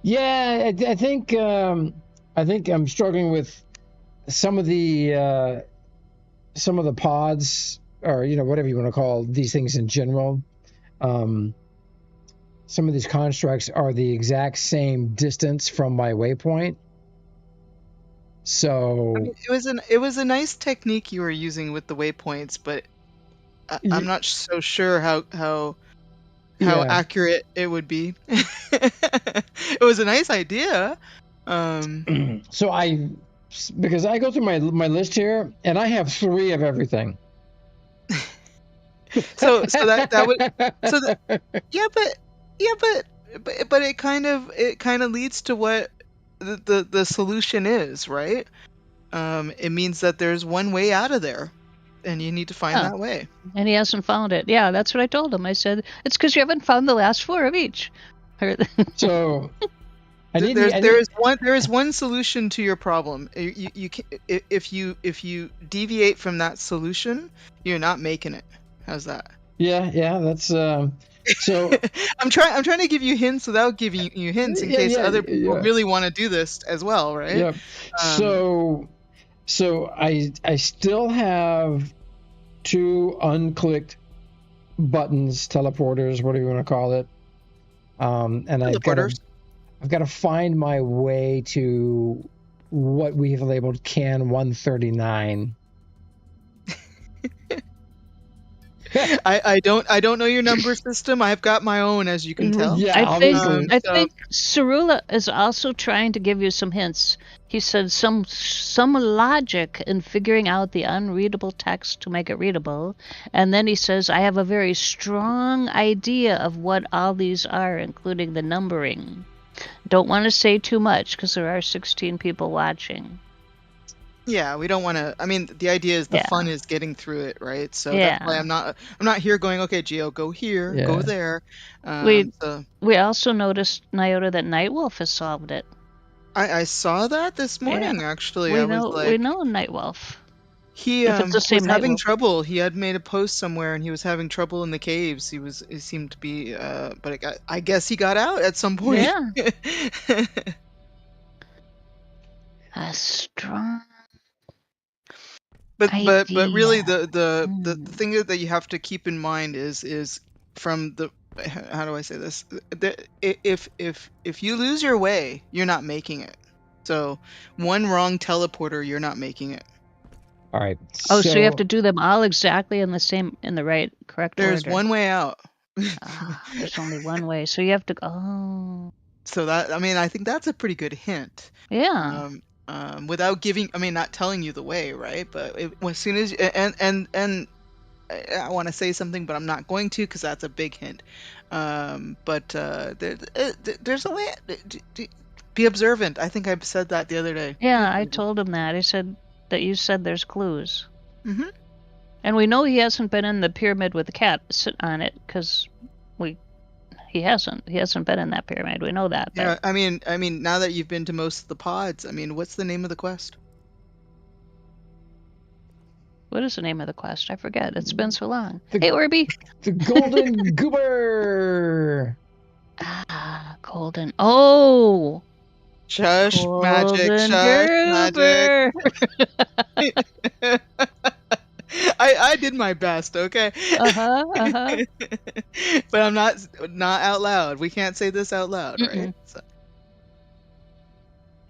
B: Yeah, I think I'm struggling with some of the pods, or whatever you want to call these things in general. Some of these constructs are the exact same distance from my waypoint. So
E: it was a nice technique you were using with the waypoints, but I'm not so sure how accurate it would be. It was a nice idea.
B: So because I go through my list here, and I have 3 of everything.
E: so that would but it kind of leads to what the solution is, right? It means that there's one way out of there, and you need to find that way.
A: And he hasn't found it. Yeah, that's what I told him. I said, it's because you haven't found the last 4 of each.
B: So
E: there is one solution to your problem. If you deviate from that solution, you're not making it. How's that?
B: Yeah, that's so.
E: I'm trying to give you hints without giving you hints in case other people really want to do this as well, right?
B: Yeah. So I still have 2 unclicked buttons, teleporters, whatever you want to call it. And I've got to find my way to what we have labeled can 139.
E: I don't know your number system. I've got my own, as you can tell.
B: Yeah,
A: I think
B: obviously.
A: I think Cerula is also trying to give you some hints. He said some logic in figuring out the unreadable text to make it readable, and then he says I have a very strong idea of what all these are, including the numbering. Don't want to say too much because there are 16 people watching.
E: Yeah, we don't want to. I mean, the idea is the
A: Yeah.
E: fun is getting through it, right? So
A: Yeah.
E: that's why I'm not here going, okay, Geo, go here, go
B: Yeah.
E: there. So
A: We also noticed, Nyota, that Nightwolf has solved it.
E: I saw that this morning, actually.
A: We
E: I was like,
A: know Nightwolf.
E: he
A: If it's the same
E: was having
A: Nightwolf.
E: trouble. He had made a post somewhere, and he was having trouble in the caves. He seemed to be, but I guess he got out at some point.
A: Yeah. A strong.
E: But really
A: idea.
E: the thing that you have to keep in mind is from the, how do I say this? If you lose your way, you're not making it. So one wrong teleporter, you're not making it.
B: All right.
A: Oh, so you have to do them all exactly in the right, correct order.
E: There's one way out.
A: There's only one way, so you have to. Oh.
E: So that, I mean, I think that's a pretty good hint.
A: Yeah.
E: Without giving, I mean, not telling you the way, right? But as soon as and I want to say something, but I'm not going to because that's a big hint. But there's a way. Be observant. I think I said that the other day.
A: Yeah, I told him that. I said that you said there's clues.
E: Mm-hmm.
A: And we know he hasn't been in the pyramid with the cat sit on it because he hasn't been in that pyramid. We know that.
E: Yeah, I mean, now that you've been to most of the pods, I mean, what's the name of the quest?
A: What is the name of the quest? I forget. It's been so long. Hey, Orby.
B: The Golden Goober.
A: Golden. Oh.
E: Shush, magic, shush,
A: Goober.
E: magic. I did my best, okay? But I'm not out loud. We can't say this out loud, right? So.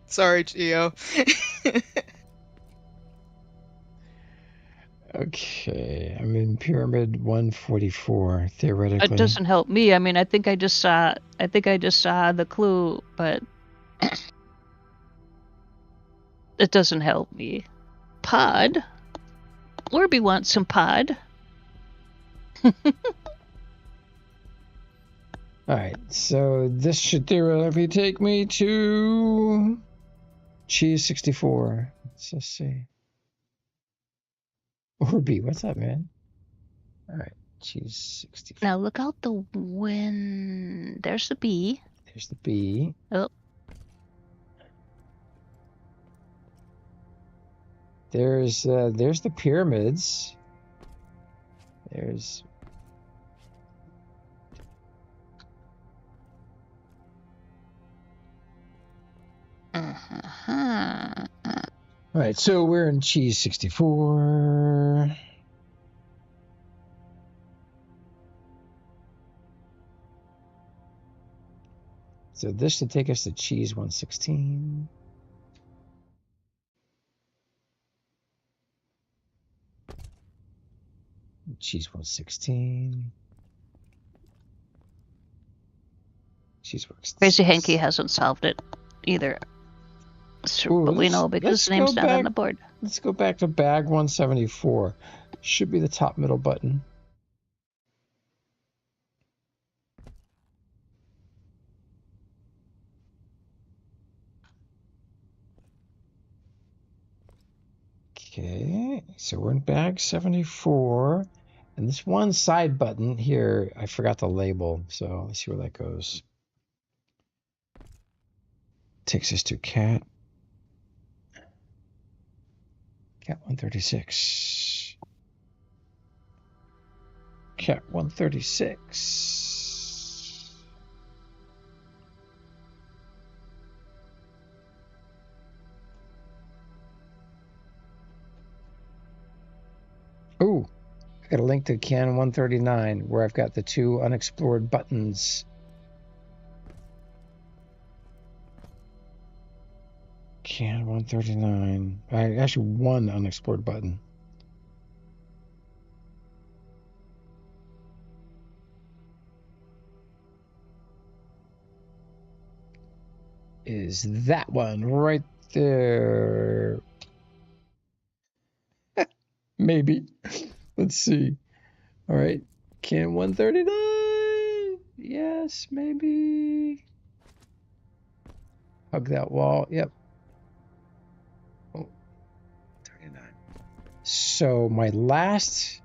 E: Sorry, Gio.
B: Okay, I'm in Pyramid 144, theoretically.
A: It doesn't help me. I mean, I think I just saw the clue, but it doesn't help me. Pod. Orby wants some pod.
B: Alright, so this should theoretically take me to Cheese 64. Let's just see. Orby, what's up, man? Alright, Cheese 64.
A: Now look out the wind. There's the bee.
B: There's the bee.
A: Oh.
B: There's the pyramids. There's All right, so we're in Cheese 64. So this should take us to Cheese 116. Cheese 116. Cheese 116.
A: Crazy Hanky hasn't solved it either.
B: Ooh,
A: but we know because his name's not on the board.
B: Let's go back to bag 174. Should be the top middle button. Okay, so we're in bag 74. And this one side button here, I forgot the label, so let's see where that goes. Takes us to cat. Cat 136. Cat 136. Ooh, I got a link to Can 139 where I've got the 2 unexplored buttons. Can 139. Actually, 1 unexplored button. is that one right there. Maybe. Let's see. All right. Can 139? Yes, maybe. Hug that wall. Yep. Oh, 39. So my last...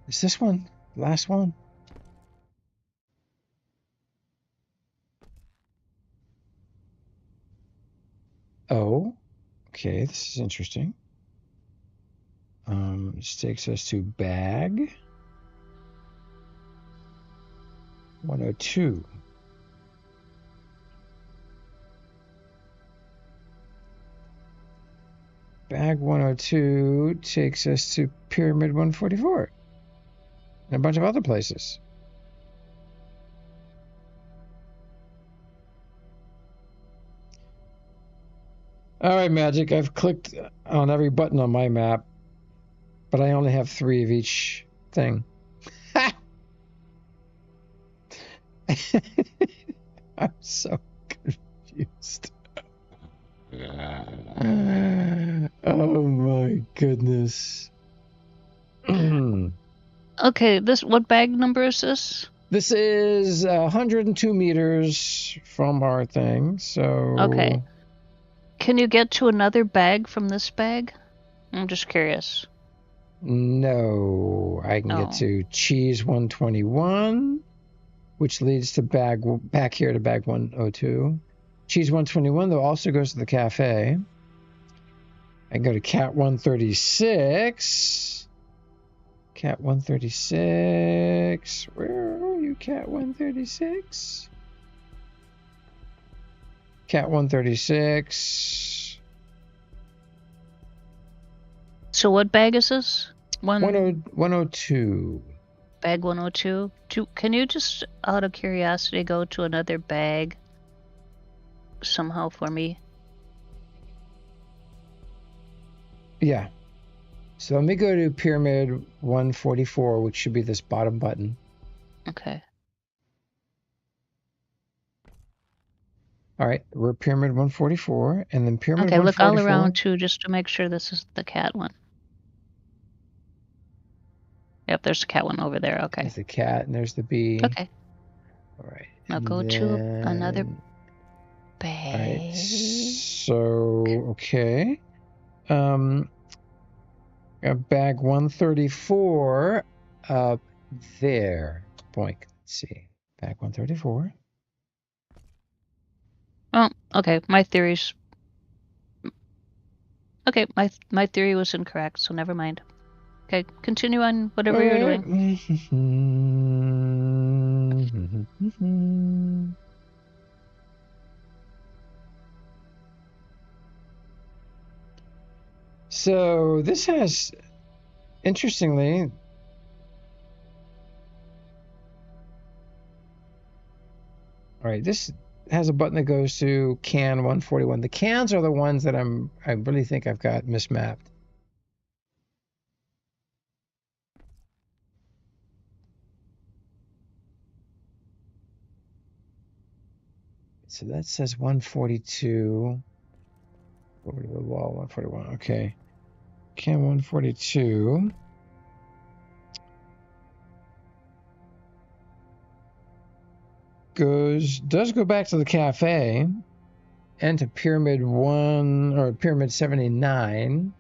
B: Is this one? Last one? Oh. Okay, this is interesting. This takes us to bag 102. Bag 102 takes us to Pyramid 144 and a bunch of other places. All right, Mhaijik, I've clicked on every button on my map, but I only have 3 of each thing. I'm so confused. Oh my goodness.
A: Okay, what bag number is this?
B: This is 102 meters from our thing, so...
A: Okay. Can you get to another bag from this bag? I'm just curious.
B: No, I can get to cheese 121, which leads to back here to bag 102. Cheese 121, though, also goes to the cafe. I can go to cat 136. Cat 136. Where are you, cat 136? Cat 136.
A: So what bag is this?
B: 102.
A: Bag 102? Can you just, out of curiosity, go to another bag somehow for me?
B: Yeah. So let me go to Pyramid 144, which should be this bottom button.
A: Okay.
B: All right, we're Pyramid 144, and then Pyramid 144.
A: Okay, look all around too, just to make sure this is the cat one. Yep, there's the cat one over there. Okay.
B: There's the cat, and there's the bee.
A: Okay.
B: All right.
A: Now go to another bag.
B: All right. So, okay. Bag 134 up there. Boink. Let's see. Bag 134.
A: Oh, okay. My theory's... Okay, my theory was incorrect, so never mind. Okay, continue on whatever you're doing.
B: So this has, interestingly, all right, this has a button that goes to can 141. The cans are the ones that I really think I've got mismapped. So that says 142. Over to the wall, 141. Okay. Can 142. Does go back to the cafe and to Pyramid 1 or Pyramid 79.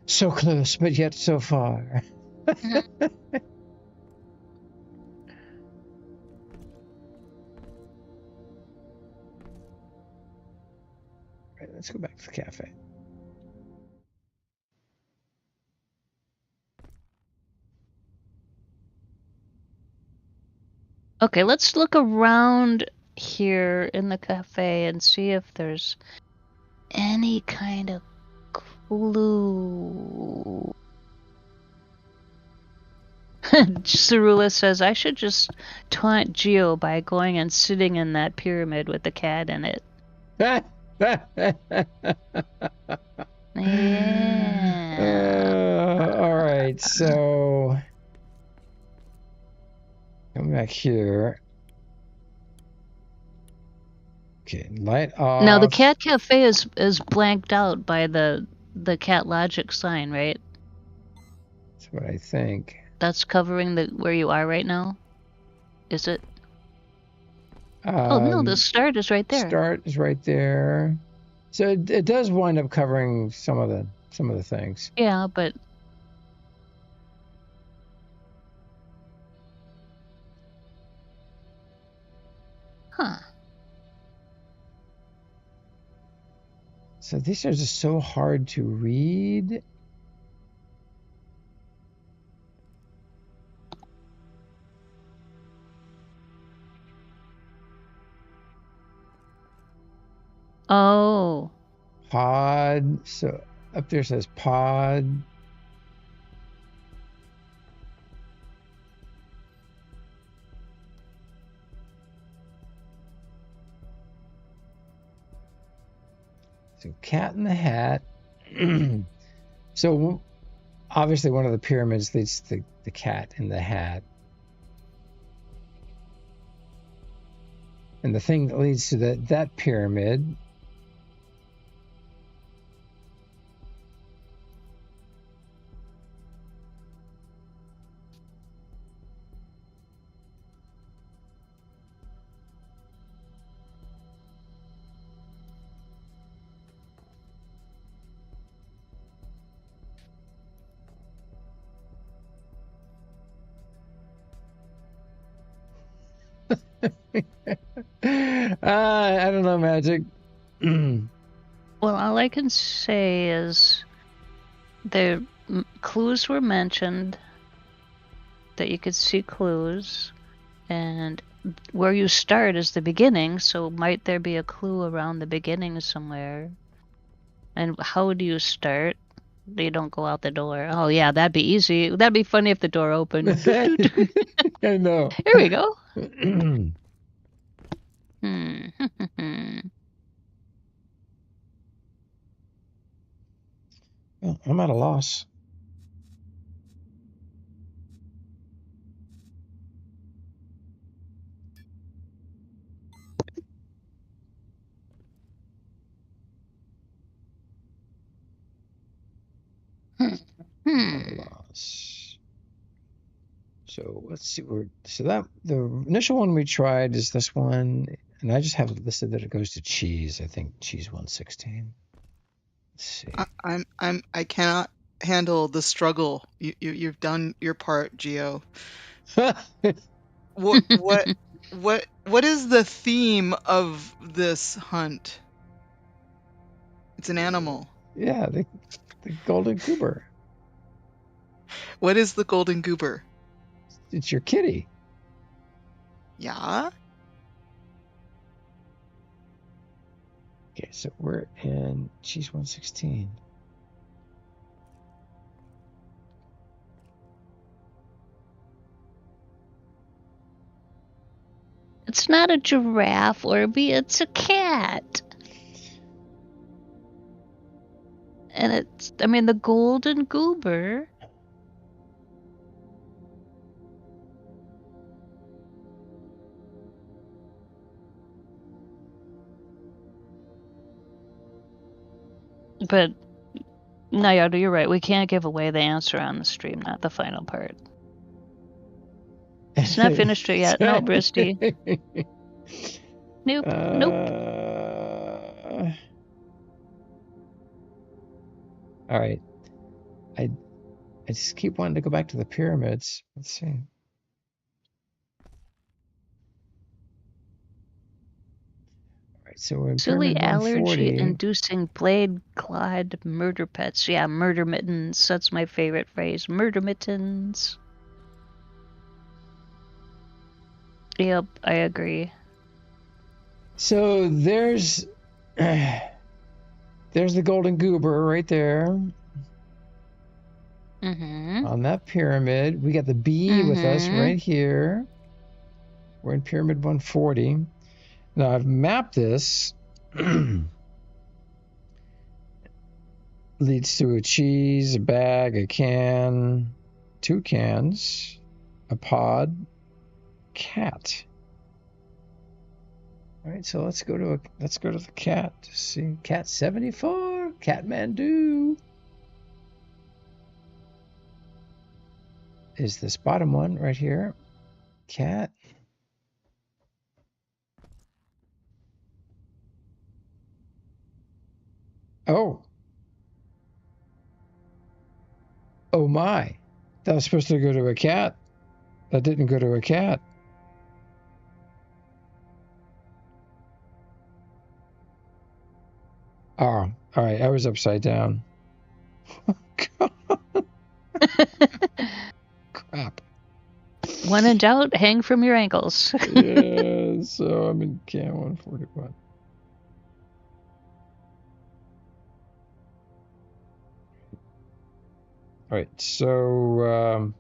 B: So close, but yet so far. Right, let's go back to the cafe.
A: Okay, let's look around here in the cafe and see if there's any kind of clue. Cerula says, I should just taunt Geo by going and sitting in that pyramid with the cat in it. Yeah.
B: All right, so come back here. Okay, light off.
A: Now the cat cafe is blanked out by the cat logic sign, right?
B: That's what I think.
A: That's covering where you are right now? Is it? Oh no, the start is right there.
B: Start is right there. So it does wind up covering some of the things.
A: Yeah, but huh.
B: So these are just so hard to read.
A: Oh.
B: Pod. So up there says pod. So cat in the hat. So obviously one of the pyramids leads to the cat in the hat. And the thing that leads to that pyramid I don't know, Mhaijik.
A: Well, all I can say is the clues were mentioned, that you could see clues, and where you start is the beginning, so might there be a clue around the beginning somewhere? And how do you start? You don't go out the door. Oh yeah, that'd be easy. That'd be funny if the door opened.
B: I know.
A: Here we go.
B: Well, I'm at a loss. Loss. So let's see. So the initial one we tried is this one, and I just have it listed that it goes to cheese. I think cheese 116. Let's see.
E: I cannot handle the struggle. You've done your part, Geo. What is the theme of this hunt? It's an animal.
B: Yeah, the golden goober.
E: What is the golden goober?
B: It's your kitty.
E: Yeah.
B: Okay, so we're in cheese 116.
A: It's not a giraffe, Orby, it's a cat. And it's, I mean, the golden goober. But, Nayada, you're right. We can't give away the answer on the stream, not the final part. It's not finished it yet. No, Bristy. Nope. Nope.
B: All right. I just keep wanting to go back to the pyramids. Let's see. All right, so we're in
A: Silly
B: pyramid 140.
A: allergy-inducing blade clawed murder pets. Yeah, murder mittens. That's my favorite phrase. Murder mittens. Yep, I agree.
B: So there's There's the golden goober right there
A: Mm-hmm.
B: on that pyramid. We got the bee with us right here. We're in pyramid 140. Now I've mapped this. Leads to a cheese, a bag, a can, 2 cans, a pod, cat. All right, so let's go to the cat to see cat 74, Catmandu. Is this bottom one right here? Cat. Oh. Oh my. That was supposed to go to a cat. That didn't go to a cat. Oh, all right. I was upside down. Crap.
A: When in doubt, hang from your ankles.
B: Yeah, so I'm in can 141. All right, so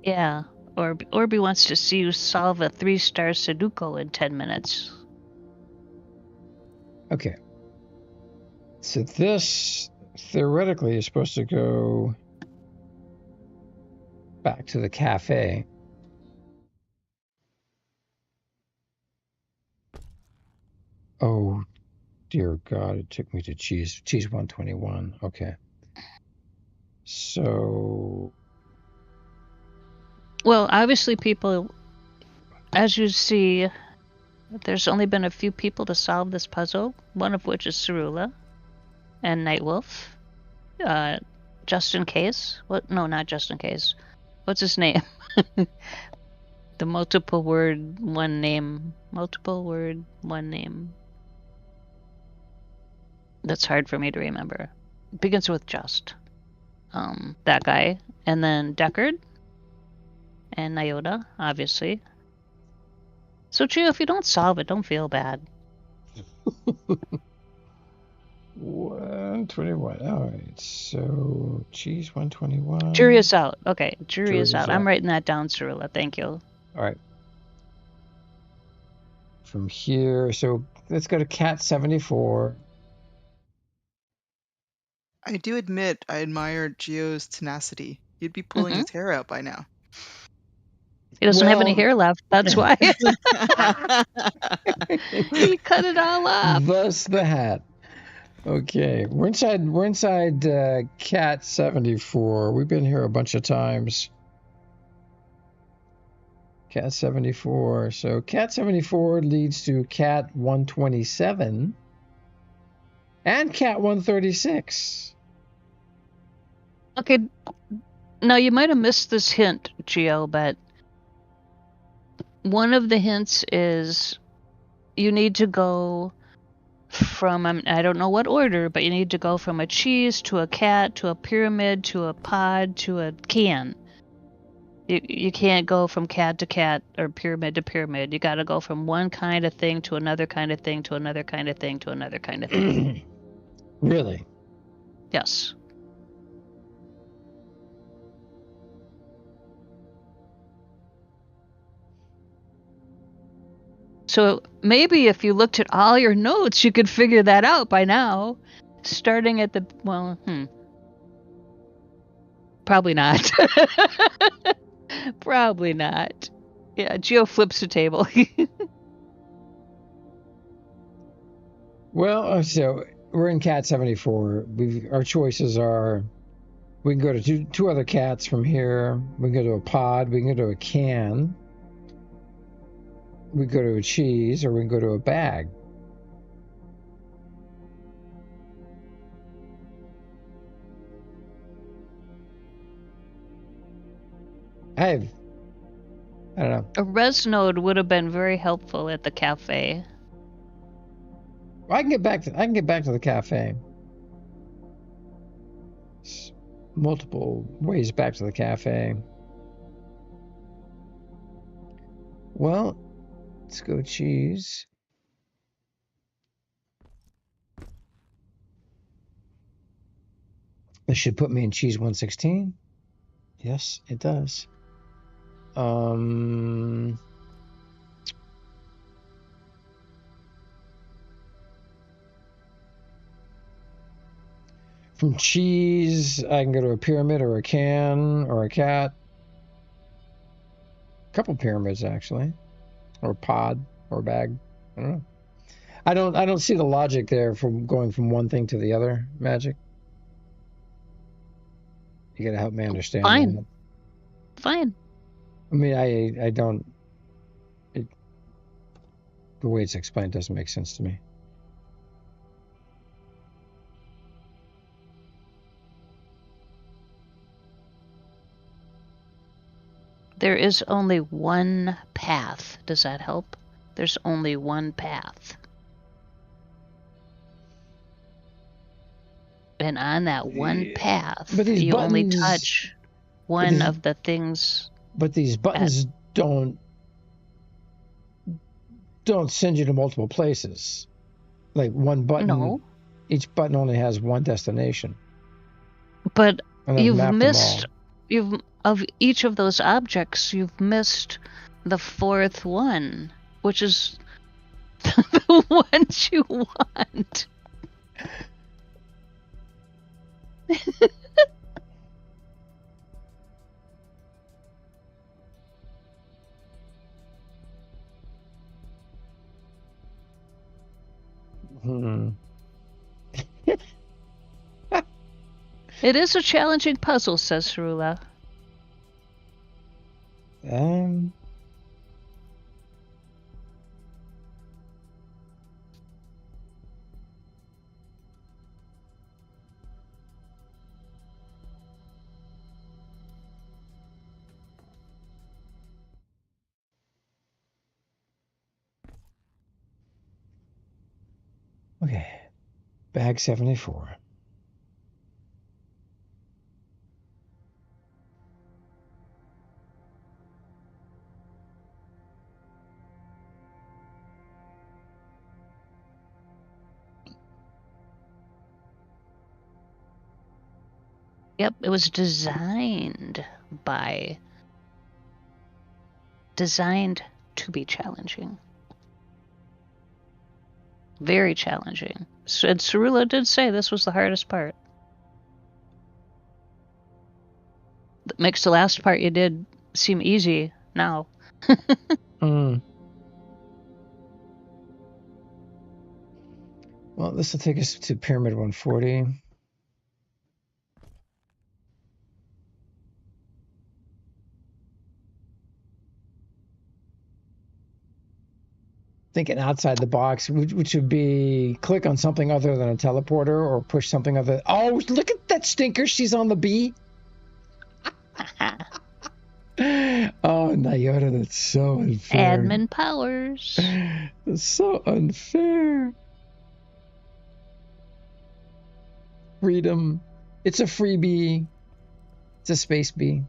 A: Yeah. Orby wants to see you solve a 3-star Sudoku in 10 minutes.
B: okay. So this theoretically is supposed to go back to the cafe. Oh, dear God, it took me to cheese 121. Okay. So...
A: Well, obviously people, as you see, there's only been a few people to solve this puzzle, one of which is Xsolla and Nightwolf. Just in case. What? No, not just in case. What's his name? The multiple word, one name. Multiple word, one name. That's hard for me to remember. It begins with just. That guy. And then Deckard. And Nyota, obviously. So, Gio, if you don't solve it, don't feel bad.
B: 121. All right. So, cheese 121.
A: Jury is out. Okay, jury is out. I'm writing that down, Xsolla. Thank you.
B: All right. From here, so let's go to cat 74.
E: I do admit I admire Gio's tenacity. You'd be pulling his hair out by now.
A: He doesn't have any hair left. That's why. He cut it all off.
B: Thus the hat. Okay, we're inside cat 74. We've been here a bunch of times. Cat 74. So cat 74 leads to cat 127 and cat 136.
A: Okay, now you might have missed this hint, Gio, but one of the hints is you need to go from, I don't know what order, but you need to go from a cheese to a cat to a pyramid to a pod to a can. You can't go from cat to cat or pyramid to pyramid. You got to go from one kind of thing to another kind of thing to another kind of thing to another kind of thing.
B: Really?
A: Yes. So maybe if you looked at all your notes, you could figure that out by now. Starting at the, well, probably not. Probably not. Yeah, Gio flips the table.
B: Well, so we're in cat 74. Our choices are, we can go to two other cats from here. We can go to a pod. We can go to a can. We go to a cheese, or we can go to a bag. I don't know.
A: A res node would have been very helpful at the cafe.
B: I can get back to the cafe. multiple ways back to the cafe. Well, let's go cheese. This should put me in cheese 116. Yes, it does. From cheese, I can go to a pyramid or a can or a cat. A couple pyramids actually, or a pod or a bag. I don't know. I don't see the logic there from going from one thing to the other. Magic. You gotta help me understand.
A: Fine.
B: That.
A: Fine.
B: I mean, I don't. The way it's explained doesn't make sense to me.
A: There is only one path. Does that help? There's only one path. And on that one path, you only touch one of the things.
B: But these buttons don't send you to multiple places. Like one button.
A: No.
B: Each button only has one destination.
A: But you've missed. Of each of those objects, you've missed the fourth one, which is the ones you want. It is a challenging puzzle, says Xsolla.
B: Okay, bag 74.
A: Yep, it was designed to be challenging. Very challenging. And Xsolla did say this was the hardest part. That makes the last part you did seem easy now.
B: Well, this will take us to Pyramid 140. Thinking outside the box, which would be click on something other than a teleporter or push something other. Oh, look at that stinker. She's on the bee. Oh, Nyota, that's so unfair.
A: Admin powers.
B: That's so unfair. Freedom. It's a freebie. It's a space bee.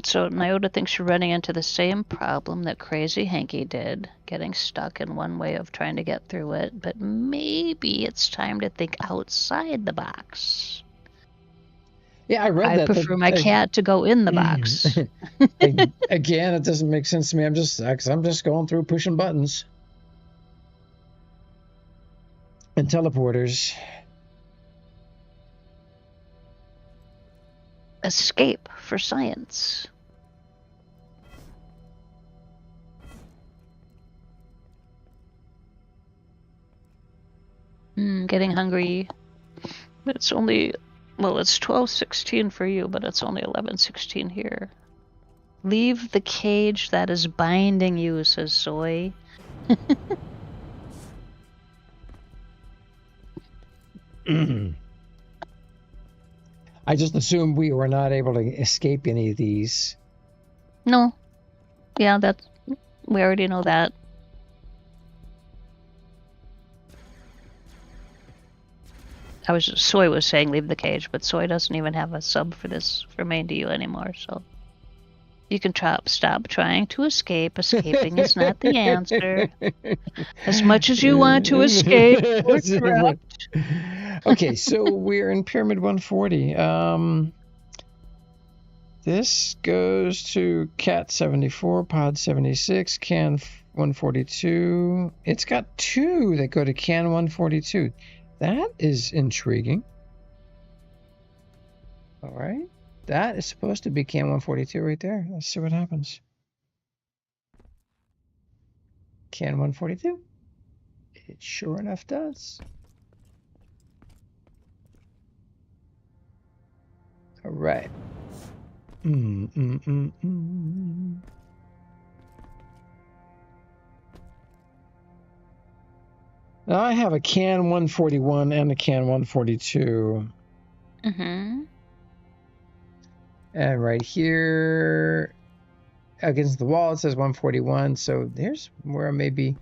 A: So Nyota thinks you're running into the same problem that Crazy Hanky did, getting stuck in one way of trying to get through it, but maybe it's time to think outside the box.
B: Yeah, I read that.
A: I prefer my cat to go in the box.
B: Again, it doesn't make sense to me. I'm just going through pushing buttons and teleporters.
A: Escape for science. Getting hungry. It's only, well, it's 12:16 for you, but it's only 11:16 here. Leave the cage that is binding you, says Zoe.
B: I just assumed we were not able to escape any of these.
A: No. Yeah, we already know that. Soy was saying leave the cage, but Soy doesn't even have a sub for this for main to you anymore, so you can stop trying to escape. Escaping is not the answer. As much as you want to escape or corrupt.
B: Okay, so we're in Pyramid 140. This goes to Cat 74, Pod 76, Can 142. It's got 2 that go to Can 142. That is intriguing. All right. That is supposed to be Can 142 right there. Let's see what happens. Can 142. It sure enough does. All right. Now I have a Can 141 and a Can 142.
A: Mm-hmm.
B: And right here against the wall it says 141. So there's where maybe.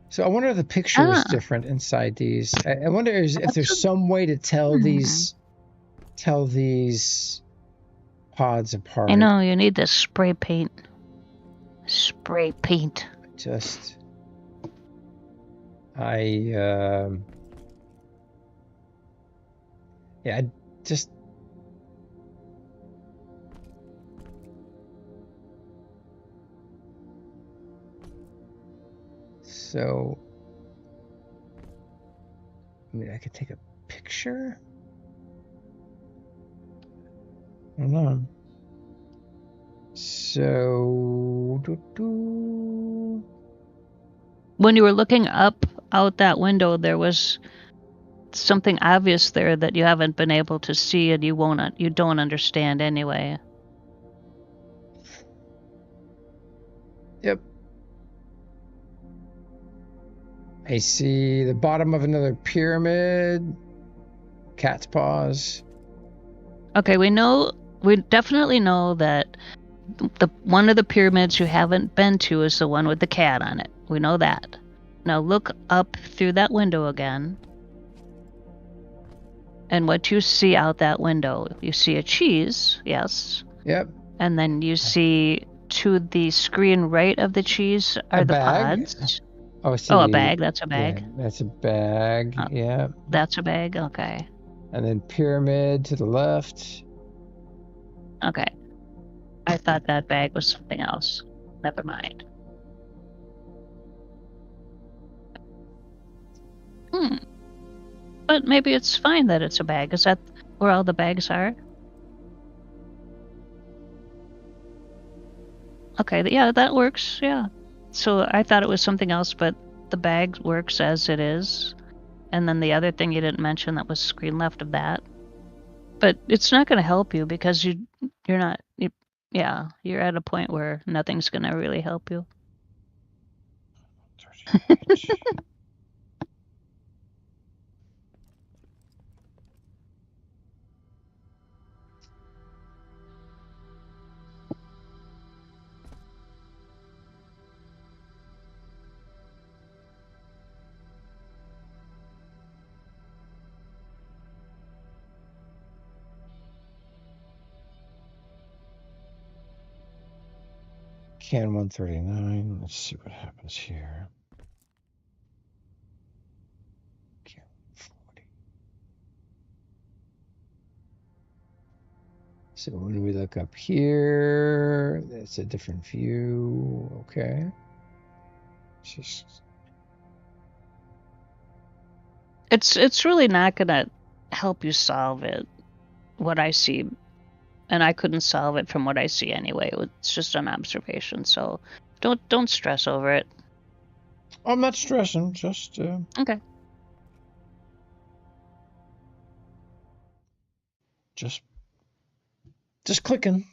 B: So I wonder if the picture is different inside these. I wonder if there's some way to tell these pods apart.
A: I know you need this spray paint. Spray paint.
B: So, I mean, I could take a picture. Hold on. So,
A: when you were looking up out that window, there was something obvious there that you haven't been able to see and you don't understand anyway.
B: Yep. I see the bottom of another pyramid. Cat's paws.
A: Okay, we definitely know that the one of the pyramids you haven't been to is the one with the cat on it. We know that. Now look up through that window again. And what you see out that window, you see a cheese, yes.
B: Yep.
A: And then you see to the screen right of the cheese are the pods.
B: Oh,
A: a bag. That's a bag.
B: Yeah, that's a bag. Yeah.
A: That's a bag. Okay.
B: And then pyramid to the left.
A: Okay. I thought that bag was something else. Never mind. But maybe it's fine that it's a bag. Is that where all the bags are? Okay, yeah, that works, yeah. So I thought it was something else, but the bag works as it is. And then the other thing you didn't mention that was screen left of that. But it's not going to help you because you're at a point where nothing's going to really help you.
B: Can 139. Let's see what happens here. Can 40. So when we look up here, it's a different view. Okay.
A: It's really not gonna help you solve it. What I see, and I couldn't solve it from what I see anyway. It's just an observation, so don't stress over it.
B: I'm not stressing. Just
A: okay.
B: Just clicking.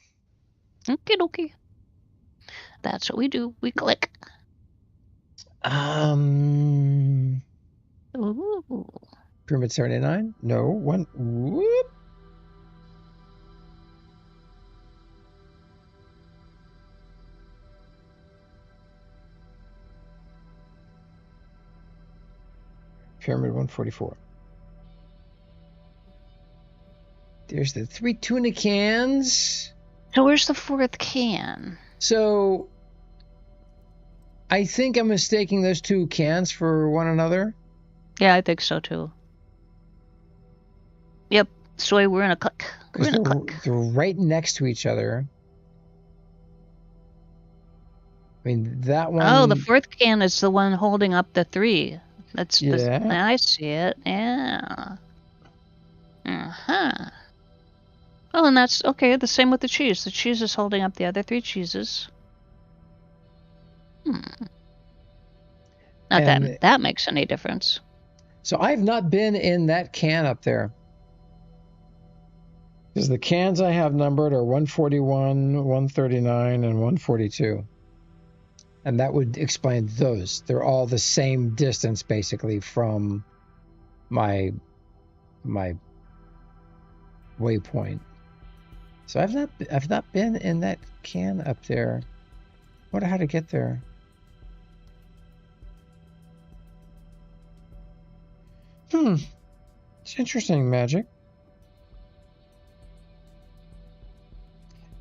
A: Okay. That's what we do. We click.
B: Ooh. Pyramid 79? No. One. Whoop. Pyramid 144. There's the 3 tuna cans.
A: So where's the 4th can?
B: So I think I'm mistaking those 2 cans for one another.
A: Yeah, I think so too. Yep. Soy, we're in a click. We're in a click.
B: They're right next to each other. I mean, that one...
A: Oh, the 4th can is the one holding up the 3. That's
B: yeah.
A: I see it. Yeah. Uh-huh. Oh, and that's okay. The same with the cheese. The cheese is holding up the other 3 cheeses. Not that makes any difference.
B: So I've not been in that can up there. Because the cans I have numbered are 141, 139, and 142. And that would explain those. They're all the same distance, basically, from my waypoint. So I've not been in that can up there. I wonder how to get there. It's interesting, Mhaijik.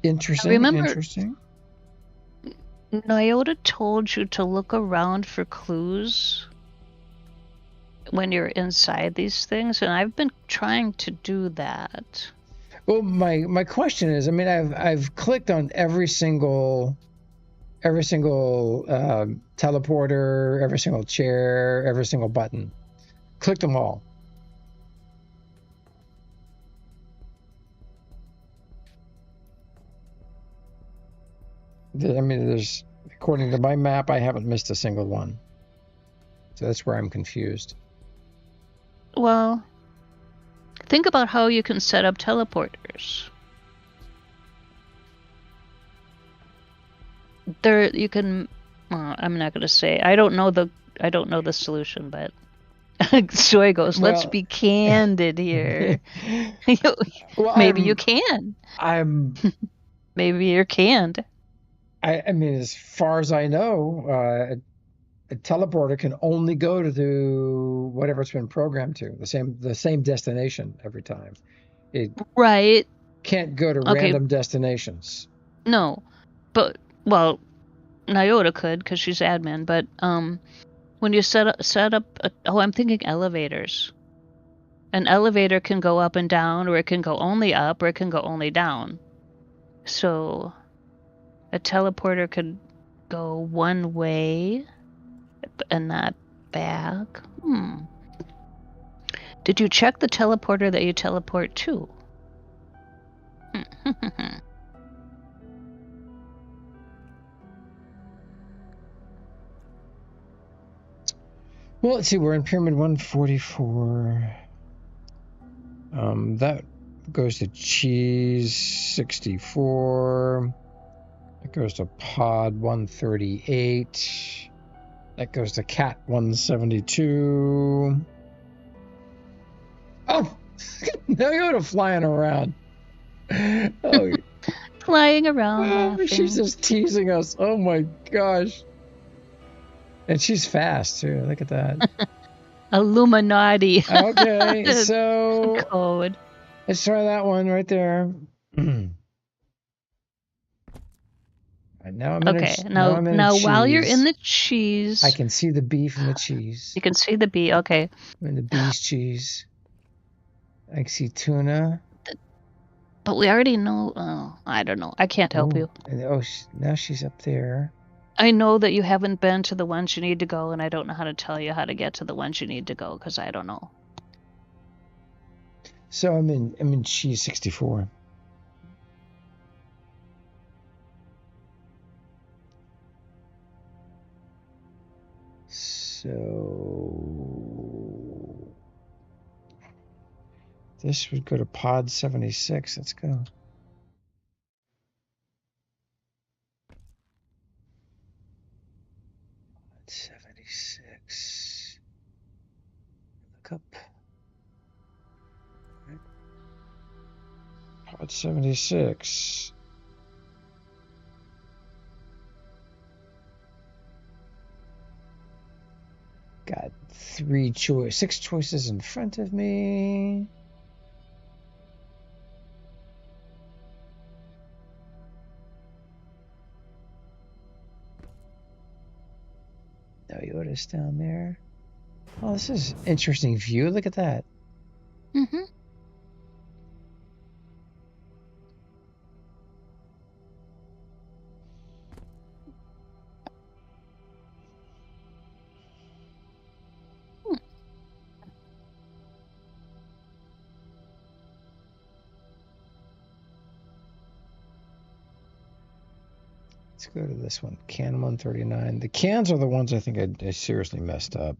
B: Interesting.
A: Nyota told you to look around for clues when you're inside these things, and I've been trying to do that.
B: Well, my question is, I mean, I've clicked on every single teleporter, every single chair, every single button. Clicked them all. I mean, there's, according to my map, I haven't missed a single one. So that's where I'm confused.
A: Well, think about how you can set up teleporters. There, you can. Well, I'm not going to say. I don't know the solution, but Soy goes, let's be candid here.
B: Well,
A: maybe you can. Maybe you're canned.
B: I mean, as far as I know, a teleporter can only go to whatever it's been programmed to, the same destination every time. It can't go to random destinations.
A: No, but well, Nyota could because she's admin. But when you set up, I'm thinking elevators. An elevator can go up and down, or it can go only up, or it can go only down. So a teleporter could go one way and not back. Did you check the teleporter that you teleport to?
B: Well, let's see. We're in Pyramid 144. That goes to Cheese 64. That goes to Pod 138. That goes to Cat 172. Oh, now you're flying around. Oh,
A: flying around.
B: Oh, she's just teasing us. Oh my gosh. And she's fast too. Look at that.
A: Illuminati.
B: Okay, so
A: code.
B: Let's try that one right there. Now I'm
A: now while you're in the cheese,
B: I can see the beef and the cheese.
A: You can see the bee. Okay.
B: I'm in the bee's cheese. I can see tuna.
A: But we already know. Oh, I don't know. I can't help you.
B: And, now she's up there.
A: I know that you haven't been to the ones you need to go, and I don't know how to tell you how to get to the ones you need to go because I don't know.
B: So I'm in cheese 64. So this would go to Pod 76. Let's go. Pod 76. Look up. Pod 76. Got 6 choices in front of me. Toyota's down there. Oh, this is interesting view. Look at that.
A: Mm-hmm.
B: Let's go to this one, can 139. The cans are the ones I think I seriously messed up.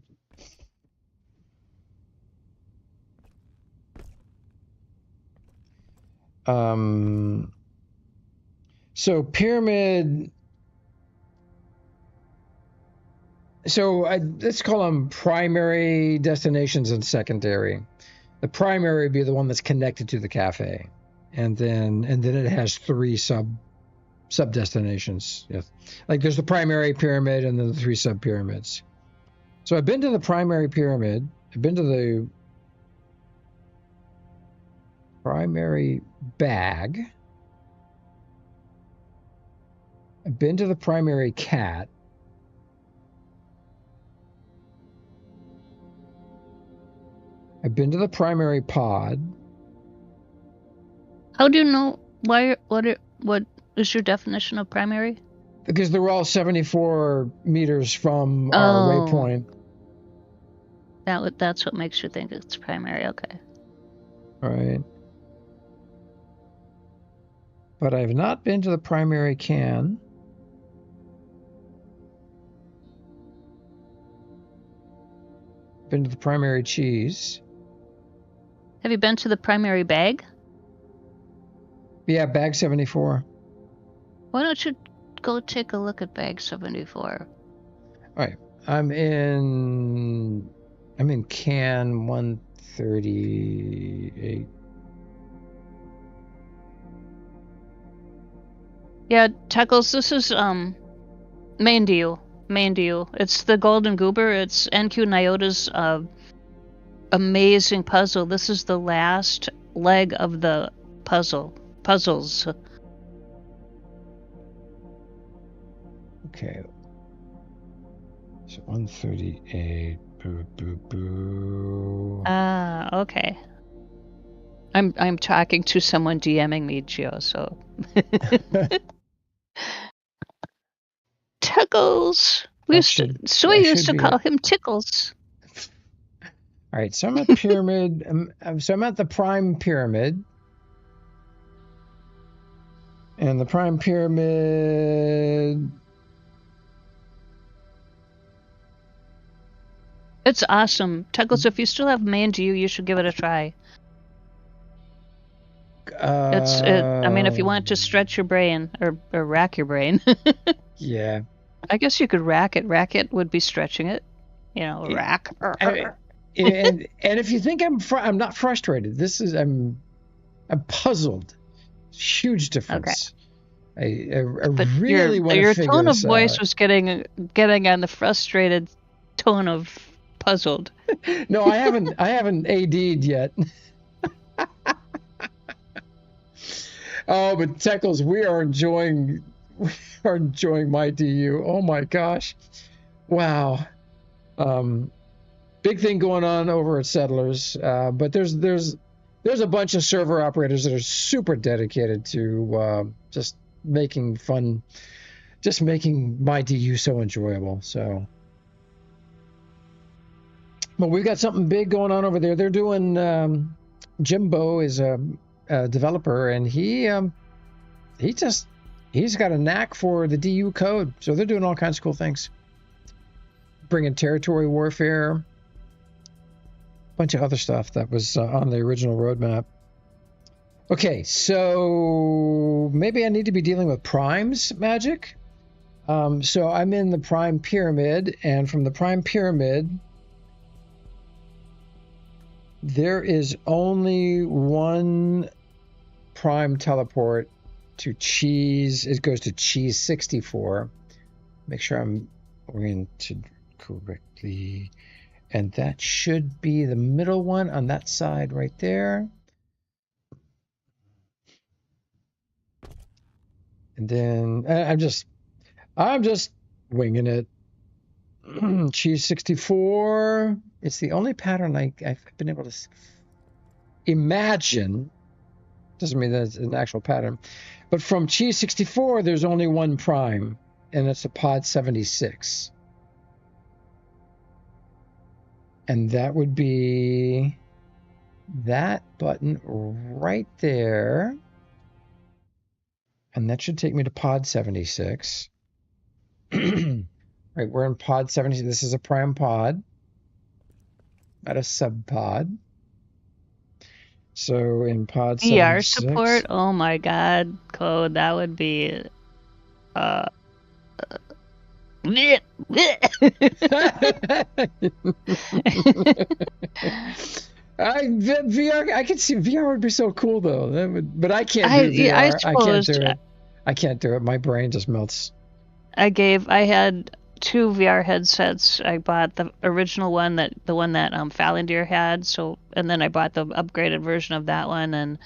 B: So pyramid. So let's call them primary destinations and secondary. The primary would be the one that's connected to the cafe, and then it has 3 sub destinations. Yes. Like there's the primary pyramid and then the 3 sub pyramids. So I've been to the primary pyramid. I've been to the primary bag. I've been to the primary cat. I've been to the primary pod.
A: How do you know what is your definition of primary?
B: Because they're all 74 meters from our waypoint.
A: That's what makes you think it's primary. Okay.
B: All right. But I've not been to the primary can. Been to the primary cheese.
A: Have you been to the primary bag?
B: Yeah, bag 74.
A: Why don't you go take a look at bag 74?
B: All right. I'm in can 138.
A: Yeah, Tuckles, this is main deal. It's the Golden Goober. It's NQ Nyota's amazing puzzle. This is the last leg of the puzzles.
B: Okay. So 138. Boo boo boo.
A: Okay. I'm talking to someone DMing me, Gio, so Tuckles. We used to call him Tickles.
B: All right, so I'm at pyramid. So I'm at the prime pyramid, and the prime pyramid.
A: It's awesome, Tuckles. If you still have Mandu, you should give it a try. I mean, if you want to stretch your brain or rack your brain.
B: Yeah.
A: I guess you could rack it. Rack it would be stretching it. You know, rack.
B: and if you think I'm not frustrated, I'm puzzled. Huge difference. Okay. I really want to figure this out. Your
A: tone of voice was getting on the frustrated tone of puzzled.
B: No, I haven't AD'd yet. Oh, but Teckles, we are enjoying my DU. Oh my gosh. Wow. Big thing going on over at Settlers. But there's a bunch of server operators that are super dedicated to just making my DU so enjoyable. So, but we've got something big going on over there. They're doing Jimbo is a developer, and he's got a knack for the DU code. So they're doing all kinds of cool things. Bringing territory warfare, a bunch of other stuff that was on the original roadmap. Okay, so maybe I need to be dealing with primes, Mhaijik. So I'm in the prime pyramid, and from the prime pyramid, there is only one prime teleport to cheese. It goes to cheese 64. Make sure I'm oriented correctly. And that should be the middle one on that side right there. And then I'm just winging it. Cheese 64. It's the only pattern I've been able to imagine. Doesn't mean that it's an actual pattern. But from Cheese 64, there's only one prime, and it's a pod 76. And that would be that button right there. And that should take me to pod 76. Right, we're in pod 76. This is a prime pod, not a sub pod. So in pod
A: VR
B: 76,
A: support? Oh my god, Code, that would be
B: VR. I could see VR would be so cool though. But I can't do VR. I can't do it. I can't do it. My brain just melts.
A: I had 2 VR headsets. I bought the original one, the one that Fallendeer had. And then I bought the upgraded version of that one, and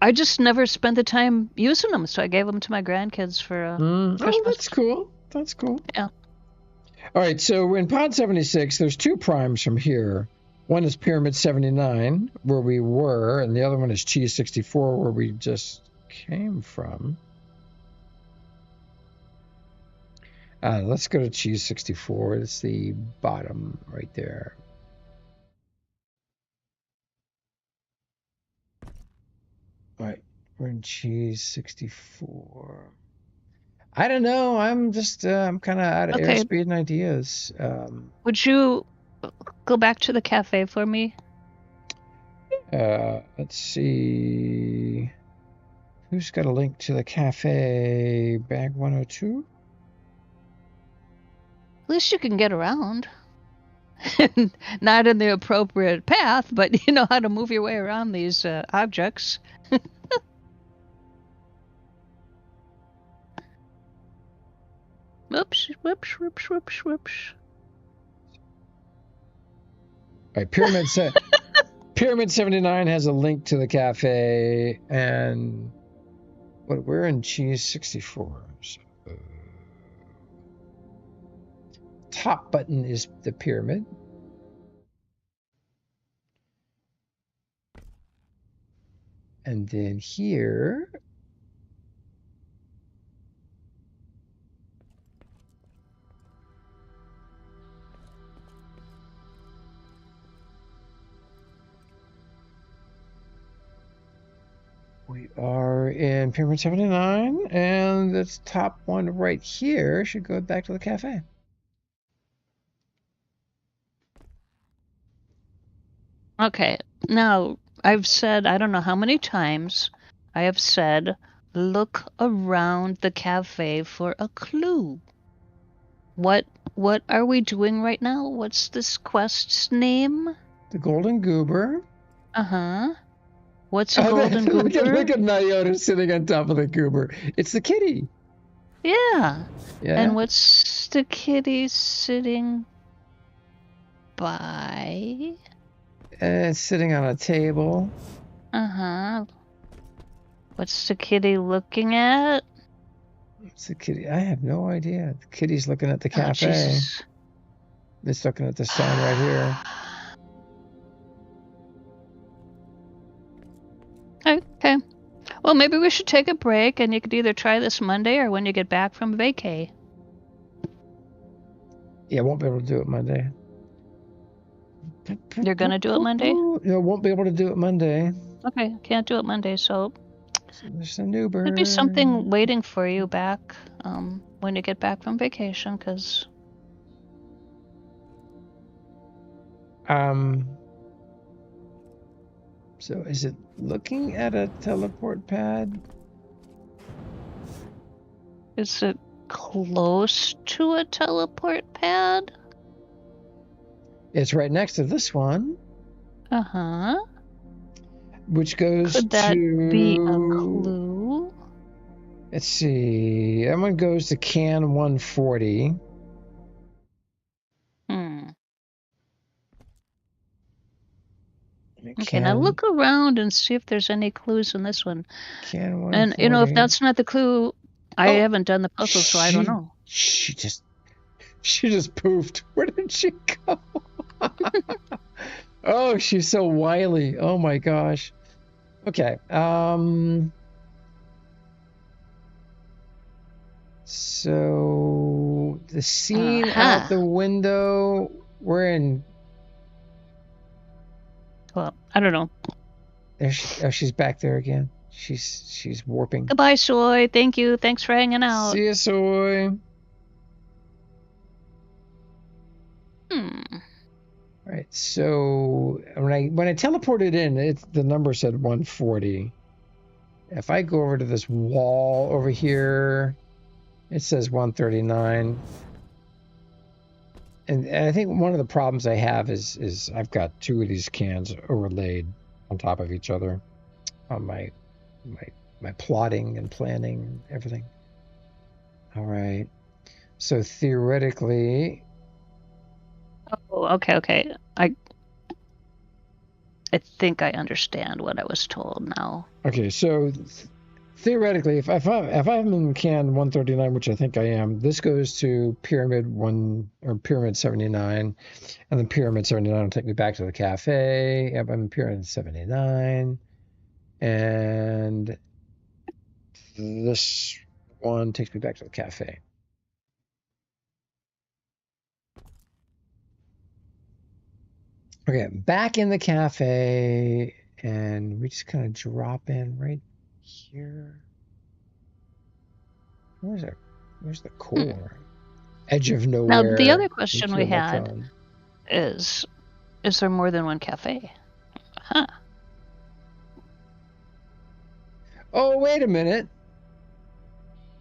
A: I just never spent the time using them. So I gave them to my grandkids for Christmas.
B: Oh, that's cool. That's cool.
A: Yeah.
B: All right, so in pod 76, there's 2 primes from here. One is Pyramid 79, where we were, and the other one is Cheese 64, where we just came from. Let's go to Cheese 64. It's the bottom right there. All right, we're in Cheese 64. I don't know. I'm just, I'm kind of out of airspeed and ideas.
A: Would you go back to the cafe for me?
B: Let's see. Who's got a link to the cafe? Bag 102?
A: At least you can get around. Not in the appropriate path, but you know how to move your way around these objects. Whoops, whoops, whoops, whoops, whoops.
B: All right, Pyramid 79 has a link to the cafe, and we're in Cheese 64. So, top button is the pyramid. And then here, we are in Pyramid 79, and this top one right here should go back to the cafe.
A: Okay, now I've said, I don't know how many times I have said, look around the cafe for a clue. What are we doing right now? What's this quest's name?
B: The Golden Goober.
A: Uh-huh. What's a golden goober?
B: Look at Nyota sitting on top of the goober. It's the kitty.
A: Yeah. And what's the kitty sitting by?
B: Sitting on a table.
A: Uh-huh. What's the kitty looking at?
B: What's the kitty? I have no idea. The kitty's looking at the cafe.
A: Jesus.
B: It's looking at the sign right here.
A: Okay. Well, maybe we should take a break, and you could either try this Monday or when you get back from vacay.
B: Yeah, I won't be able to do it Monday.
A: You're going to do it Monday?
B: No, won't be able to do it Monday.
A: Okay, can't do it Monday, so
B: there's an Uber.
A: There'd be something waiting for you back when you get back from vacation, because...
B: So is it looking at a teleport pad?
A: Is it close to a teleport pad?
B: It's right next to this one.
A: Uh-huh.
B: Which goes
A: Could that
B: to...
A: be a clue?
B: Let's see. That one goes to can 140.
A: Okay, now look around and see if there's any clues in this one.
B: Can 140.
A: And, you know, if that's not the clue, I haven't done the puzzle, so I don't know.
B: She She just poofed. Where did she go? Oh, she's so wily. Oh my gosh. Okay. So the scene out the window. We're in.
A: Well, I don't know.
B: There she's back there again. She's warping.
A: Goodbye, Soy. Thank you. Thanks for hanging out.
B: See ya, Soy. All right. So when I teleported in, the number said 140. If I go over to this wall over here, it says 139. And I think one of the problems I have is I've got two of these cans overlaid on top of each other on my plotting and planning and everything. All right. So theoretically.
A: Oh, okay. I think I understand what I was told now.
B: Okay, so theoretically, if I'm in can 139, which I think I am, this goes to Pyramid 1 or Pyramid 79, and then Pyramid 79 will take me back to the cafe. Yep, I'm in Pyramid 79, and this one takes me back to the cafe. Okay, back in the cafe, and we just kind of drop in right here. Where's the core? Edge of nowhere.
A: Now, the other question we had is there more than one cafe? Huh.
B: Oh, wait a minute.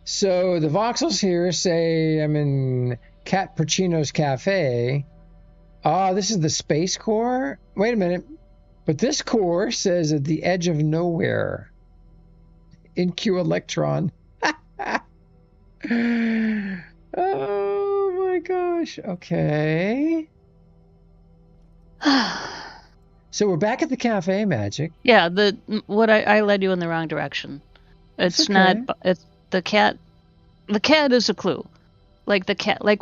B: So the voxels here say I'm in Cat Puccino's cafe. This is the space core? Wait a minute. But this core says at the edge of nowhere. InQ Electron. Oh my gosh. Okay. So we're back at the cafe, Mhaijik.
A: Yeah, I led you in the wrong direction. It's not. It's the cat. The cat is a clue. Like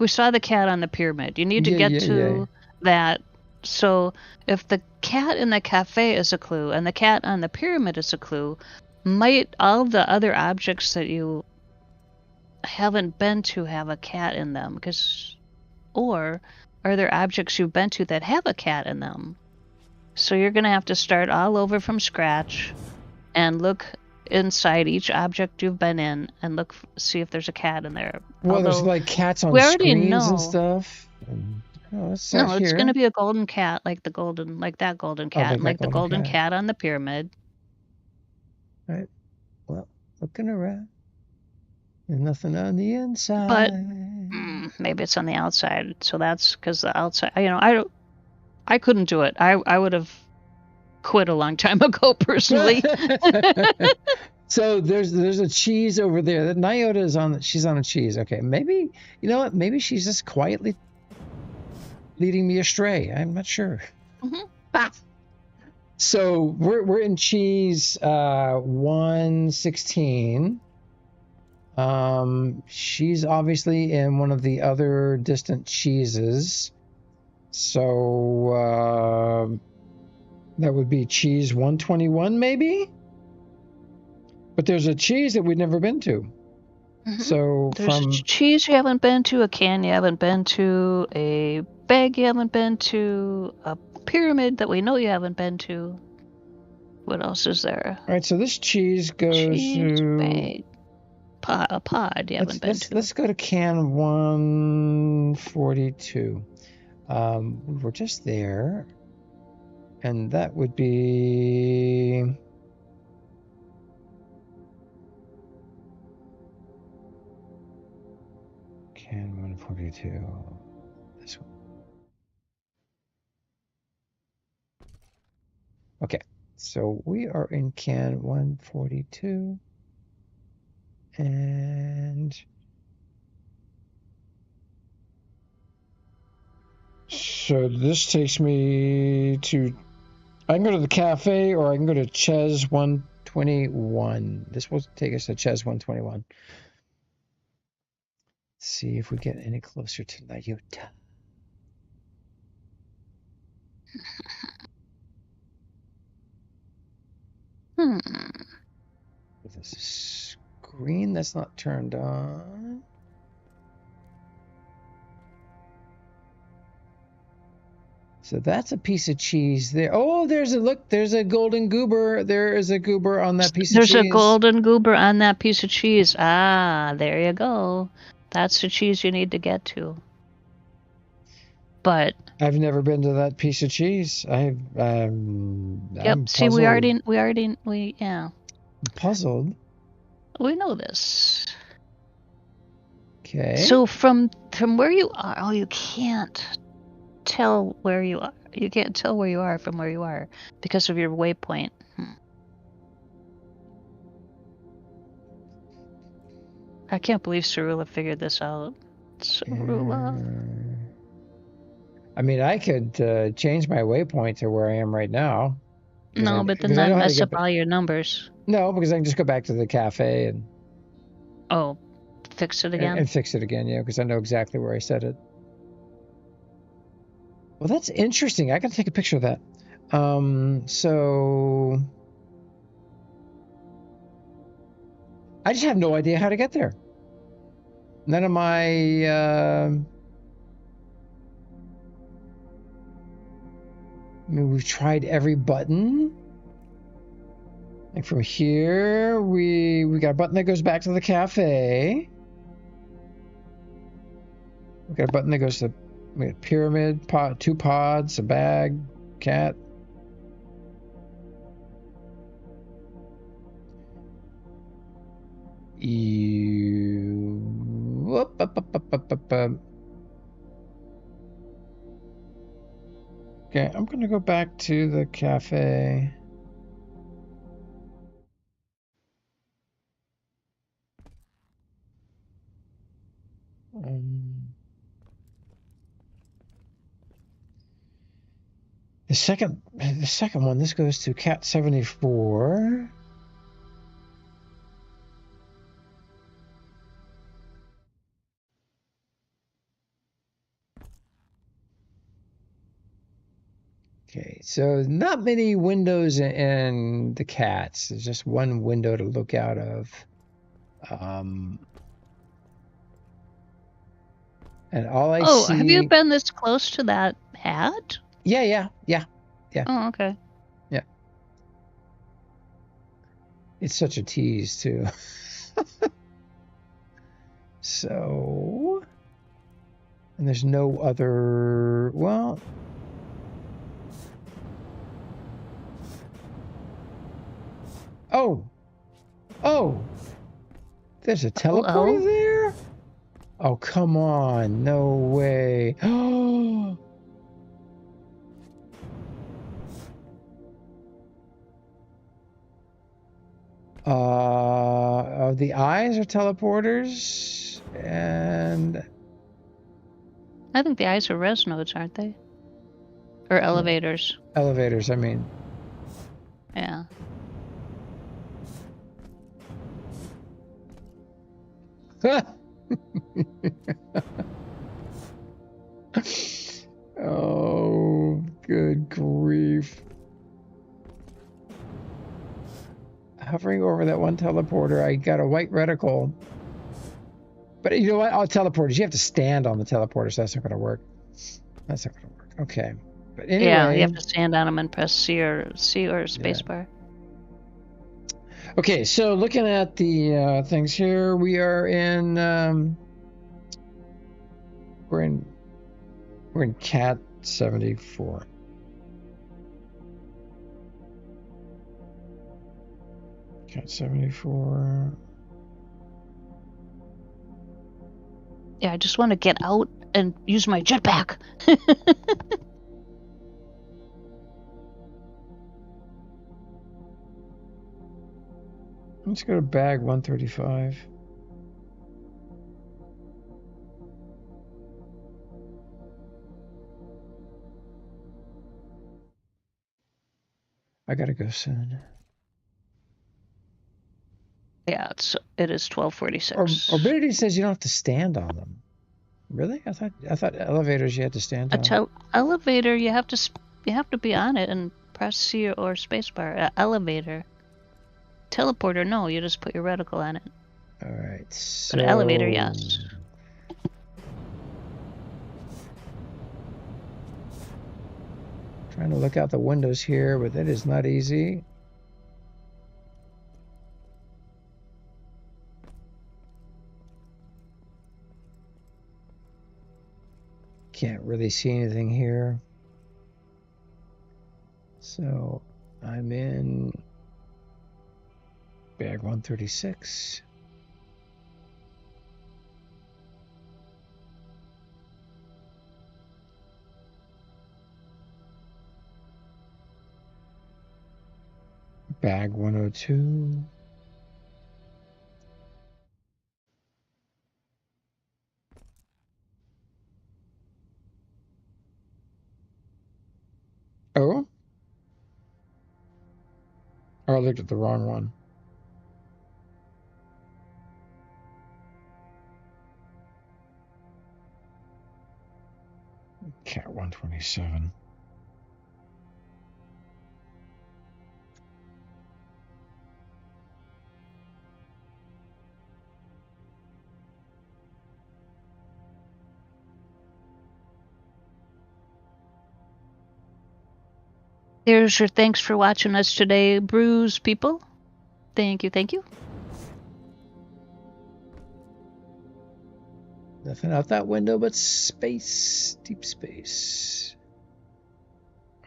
A: we saw the cat on the pyramid. You need to get to that. So if the cat in the cafe is a clue and the cat on the pyramid is a clue, might all the other objects that you haven't been to have a cat in them? Or are there objects you've been to that have a cat in them? So you're going to have to start all over from scratch and look inside each object you've been in and see if there's a cat in there.
B: Well, there's like cats on screens and stuff.
A: It's going to be a golden cat, like that golden cat, like the golden cat on the pyramid.
B: Right. Well, looking around, there's nothing on the inside.
A: But maybe it's on the outside. So that's because the outside. I couldn't do it. I would have quit a long time ago, personally.
B: So there's a cheese over there. That Nyota she's on a cheese. Okay, maybe you know what? Maybe she's just quietly leading me astray. I'm not sure. Mm-hmm. So we're in cheese 116. She's obviously in one of the other distant cheeses. So that would be cheese 121 maybe? But there's a cheese that we've never been to. Mm-hmm. So
A: there's a cheese you haven't been to, a can you haven't been to, a bag you haven't been to, a pyramid that we know you haven't been to. What else is there?
B: All right, so this cheese goes to
A: bag. A pod you haven't been to.
B: Let's go to can 142. We're just there, and that would be can 142. This one. Okay, so we are in can 142, and so this takes me to, I can go to the cafe or I can go to Ches 121. This will take us to Ches 121. see if we get any closer to Nyota. There's a screen that's not turned on. So that's a piece of cheese there. Oh, there's a golden goober. There is a goober on that piece of cheese.
A: There's a golden goober on that piece of cheese. Ah, there you go. That's the cheese you need to get to. But
B: I've never been to that piece of cheese.
A: Yep.
B: I'm
A: See,
B: puzzled.
A: yeah.
B: I'm puzzled.
A: We know this.
B: Okay.
A: So from where you are, you can't tell where you are. You can't tell where you are from where you are because of your waypoint. I can't believe Cerula figured this out. Cerula.
B: I mean, I could change my waypoint to where I am right now.
A: No, but then that mess up all your numbers.
B: No, because I can just go back to the cafe and...
A: Oh, fix it again?
B: And fix it again, yeah, because I know exactly where I set it. Well, that's interesting. I gotta take a picture of that. So... I just have no idea how to get there. None of my... I mean, we've tried every button. Like from here, we got a button that goes back to the cafe. We got a button that goes to the pyramid, pod, 2 pods, a bag, cat. Okay, I'm gonna go back to the cafe. The second one, this goes to Cat 74. Okay, so not many windows in the cats. There's just one window to look out of. And all I see...
A: Oh, have you been this close to that hat?
B: Yeah.
A: Oh, okay.
B: Yeah. It's such a tease, too. So... And there's no other... Well... Oh! There's a teleporter there? Oh, come on. No way. The eyes are teleporters, and...
A: I think the eyes are res nodes, aren't they? Or elevators.
B: Elevators, I mean.
A: Yeah.
B: Oh, good grief. Hovering over that one teleporter, I got a white reticle. But you know what? All teleporters, you have to stand on the teleporter, so that's not going to work. That's not going to work. Okay. But anyway.
A: Yeah, you have to stand on them and press C or spacebar.
B: Okay, so looking at the things here, we are in we're in Cat 74. Cat 74.
A: Yeah, I just want to get out and use my jetpack.
B: Let's go to bag 135. I gotta go soon.
A: Yeah, It is 12:46.
B: Orbidity says you don't have to stand on them. Really? I thought elevators you had to stand on.
A: Elevator, you have to be on it and press C or spacebar. Elevator. Teleporter, no, you just put your reticle on it.
B: All right. So...
A: But elevator, yes.
B: Trying to look out the windows here, but that is not easy. Can't really see anything here. So I'm in bag 136. Bag 102. Oh? Oh, I looked at the wrong one. Cat 127.
A: Here's your thanks for watching us today, Brews people. Thank you, thank you.
B: Nothing out that window but space, deep space.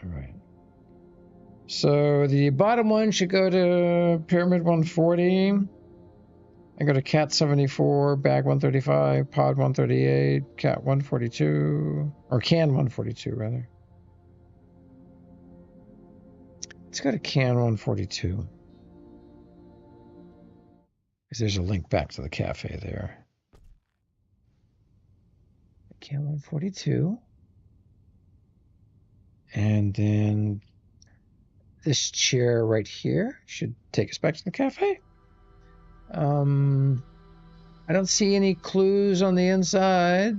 B: All right. So the bottom one should go to Pyramid 140. I go to Cat 74, Bag 135, Pod 138, Cat 142, or Can 142 rather. Let's go to Can 142. Because there's a link back to the cafe there. Can 142. And then this chair right here should take us back to the cafe. I don't see any clues on the inside.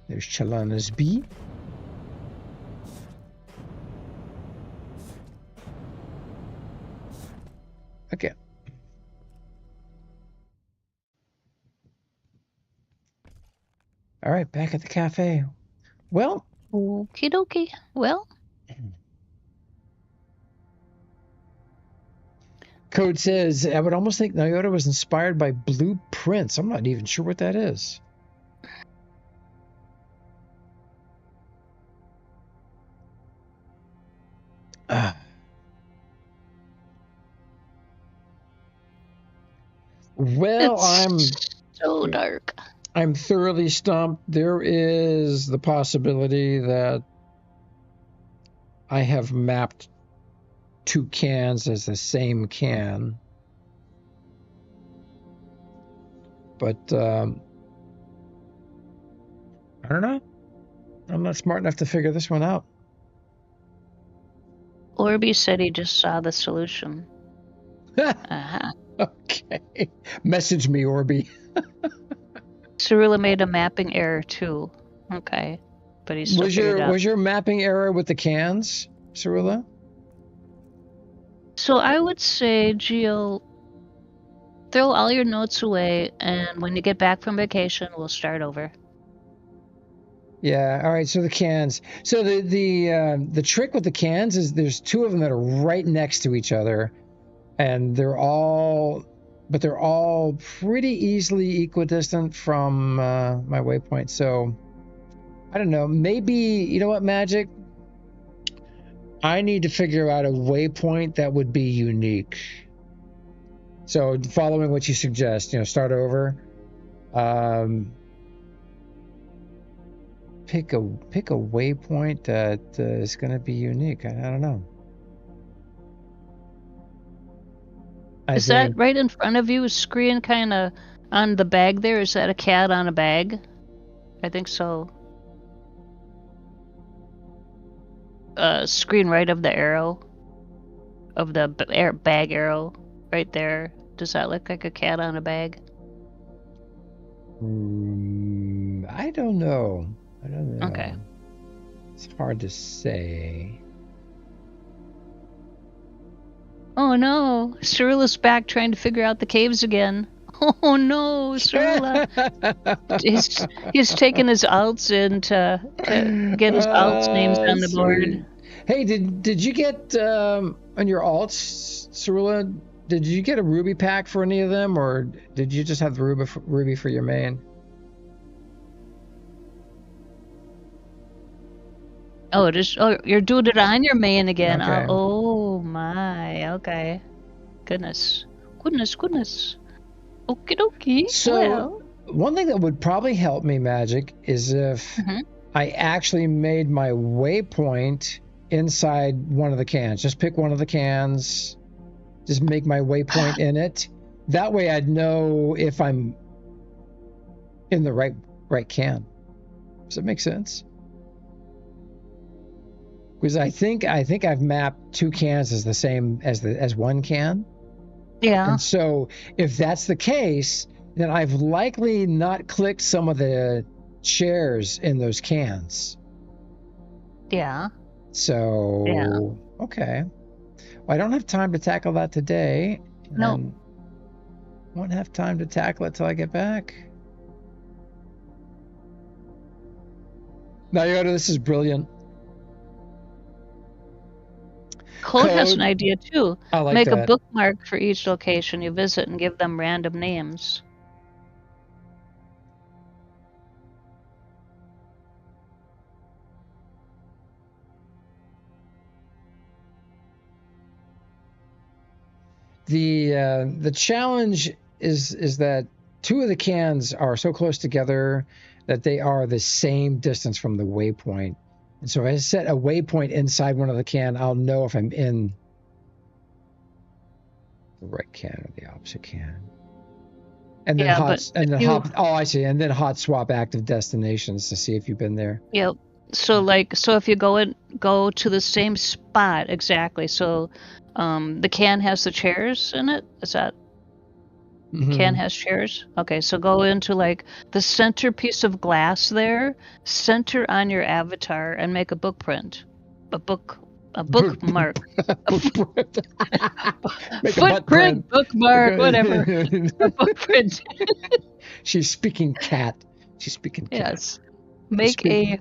B: There's Chalana's bee. Okay. All right, back at the cafe. Well.
A: Okie dokie. Well.
B: Code says, I would almost think Nyota was inspired by blueprints. I'm not even sure what that is. Well,
A: it's so dark.
B: I'm thoroughly stumped. There is the possibility that I have mapped two cans as the same can. But I don't know. I'm not smart enough to figure this one out.
A: Orby said he just saw the solution.
B: Okay. Message me, Orby.
A: Cerula made a mapping error too. Okay. But he's still
B: was your mapping error with the cans, Cerula?
A: So I would say, Gio, throw all your notes away, and when you get back from vacation, we'll start over.
B: Yeah. All right. So the cans. So the trick with the cans is there's two of them that are right next to each other, and they're all pretty easily equidistant from my waypoint. So I don't know. Maybe, you know what, Mhaijik? I need to figure out a waypoint that would be unique. So following what you suggest, start over. Pick a waypoint that is going to be unique. I don't know.
A: Is that right in front of you, screen kind of on the bag there? Is that a cat on a bag? I think so. screen right of the arrow, of the bag arrow, right there. Does that look like a cat on a bag?
B: I don't know.
A: Okay.
B: It's hard to say.
A: Oh no, Cerula's back trying to figure out the caves again. Oh no, Cerula. he's taking his alts in to get his alts names on the board.
B: Hey, did you get on your alts, Cerula? Did you get a ruby pack for any of them, or did you just have the ruby for your main?
A: Oh, you're doing it on your main again.
B: Okay.
A: Oh my, okay. Goodness. Okie dokie.
B: So, one thing that would probably help me, Mhaijik, is if I actually made my waypoint inside one of the cans. Just pick one of the cans, just make my waypoint in it. That way I'd know if I'm in the right can. Does that make sense? Because I think I've mapped 2 cans as the same as one can.
A: Yeah.
B: And so if that's the case, then I've likely not clicked some of the chairs in those cans.
A: Yeah.
B: So,
A: yeah.
B: Okay. Well, I don't have time to tackle that today.
A: No.
B: Won't have time to tackle it till I get back. Now, Yoda, this is brilliant.
A: Code has an idea too.
B: I like
A: Make
B: that.
A: a bookmark for each location you visit and give them random names.
B: The challenge is that 2 of the cans are so close together that they are the same distance from the waypoint. And so if I set a waypoint inside one of the can, I'll know if I'm in the right can or the opposite can. And then I see. And then hot swap active destinations to see if you've been there.
A: Yep. So if you go to the same spot exactly. So the can has the chairs in it. Is that can has chairs? Okay, so go into like the center piece of glass there, center on your avatar, and make a bookprint, a bookmark, footprint, bookmark, whatever, a bookprint.
B: She's speaking cat.
A: Yes, make a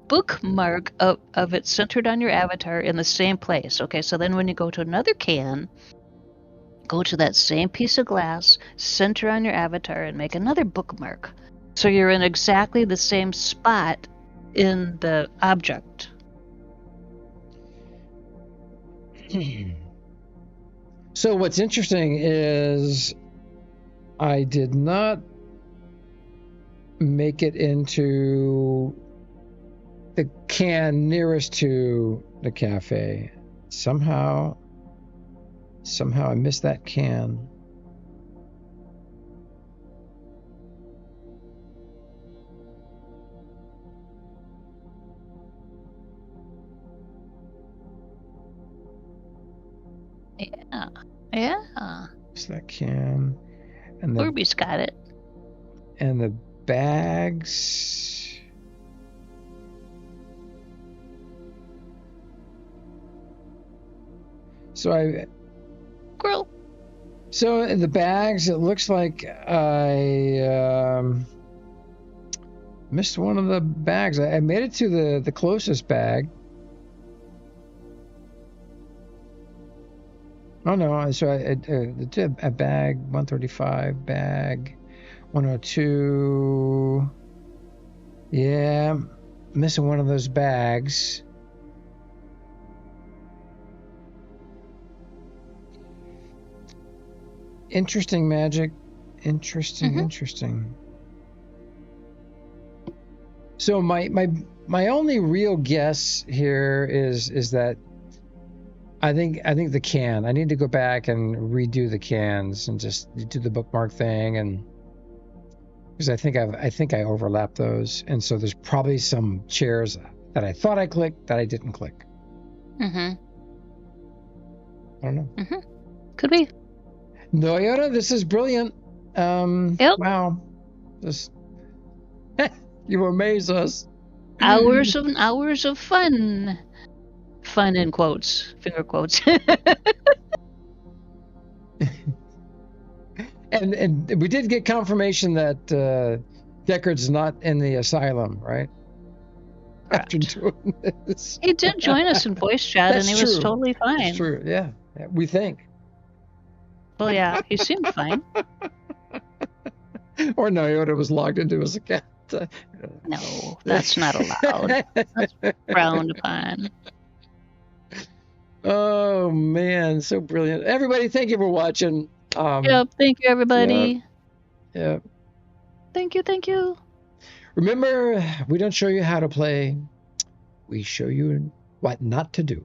A: bookmark of it centered on your avatar in the same place. Okay, so then when you go to another can, go to that same piece of glass, center on your avatar, and make another bookmark. So you're in exactly the same spot in the object.
B: So what's interesting is I did not make it into the can nearest to the cafe. Somehow I missed that can.
A: Yeah.
B: Missed that can. And
A: Orbeez got it.
B: And the bags.
A: Grill.
B: So in the bags, it looks like I missed one of the bags. I made it to the closest bag. Oh no! So I did a bag 135, bag 102. Yeah, missing one of those bags. Interesting, Mhaijik. Interesting. So my only real guess here is that I think the can. I need to go back and redo the cans and just do the bookmark thing, and because I think I overlapped those, and so there's probably some chairs that I thought I clicked that I didn't click.
A: Mm-hmm.
B: I don't know.
A: Mm-hmm. Could be.
B: Noyota, this is brilliant.
A: Yep.
B: Wow. Just you amaze us.
A: Hours of fun. Fun in quotes, finger quotes.
B: And we did get confirmation that Deckard's not in the asylum, right?
A: Correct.
B: After doing this.
A: He did join us in voice chat, and he was
B: true.
A: totally fine.
B: That's true. Yeah, we think.
A: Well, yeah, he seemed fine.
B: Or Noyota was logged into his account.
A: No, that's not allowed. That's frowned upon.
B: Oh man, so brilliant! Everybody, thank you for watching.
A: Yep, thank you, everybody.
B: Yeah.
A: Thank you.
B: Remember, we don't show you how to play. We show you what not to do.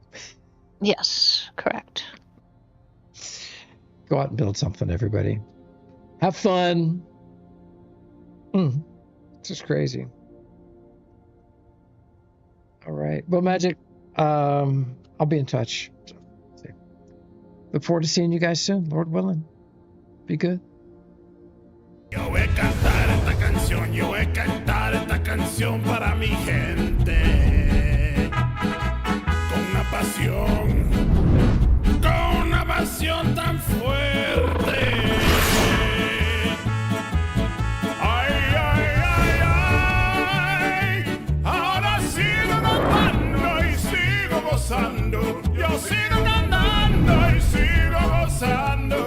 A: Yes, correct.
B: Go out and build something, everybody. Have fun. This is crazy. All right. Well, Mhaijik, I'll be in touch. Look forward to seeing you guys soon, Lord willing. Be good.
C: Yo voy a cantar esta canción para mi gente. Con una pasión tan fuerte. Ay, ay, ay, ay. Ahora sigo cantando y sigo gozando. Yo sigo cantando y sigo gozando.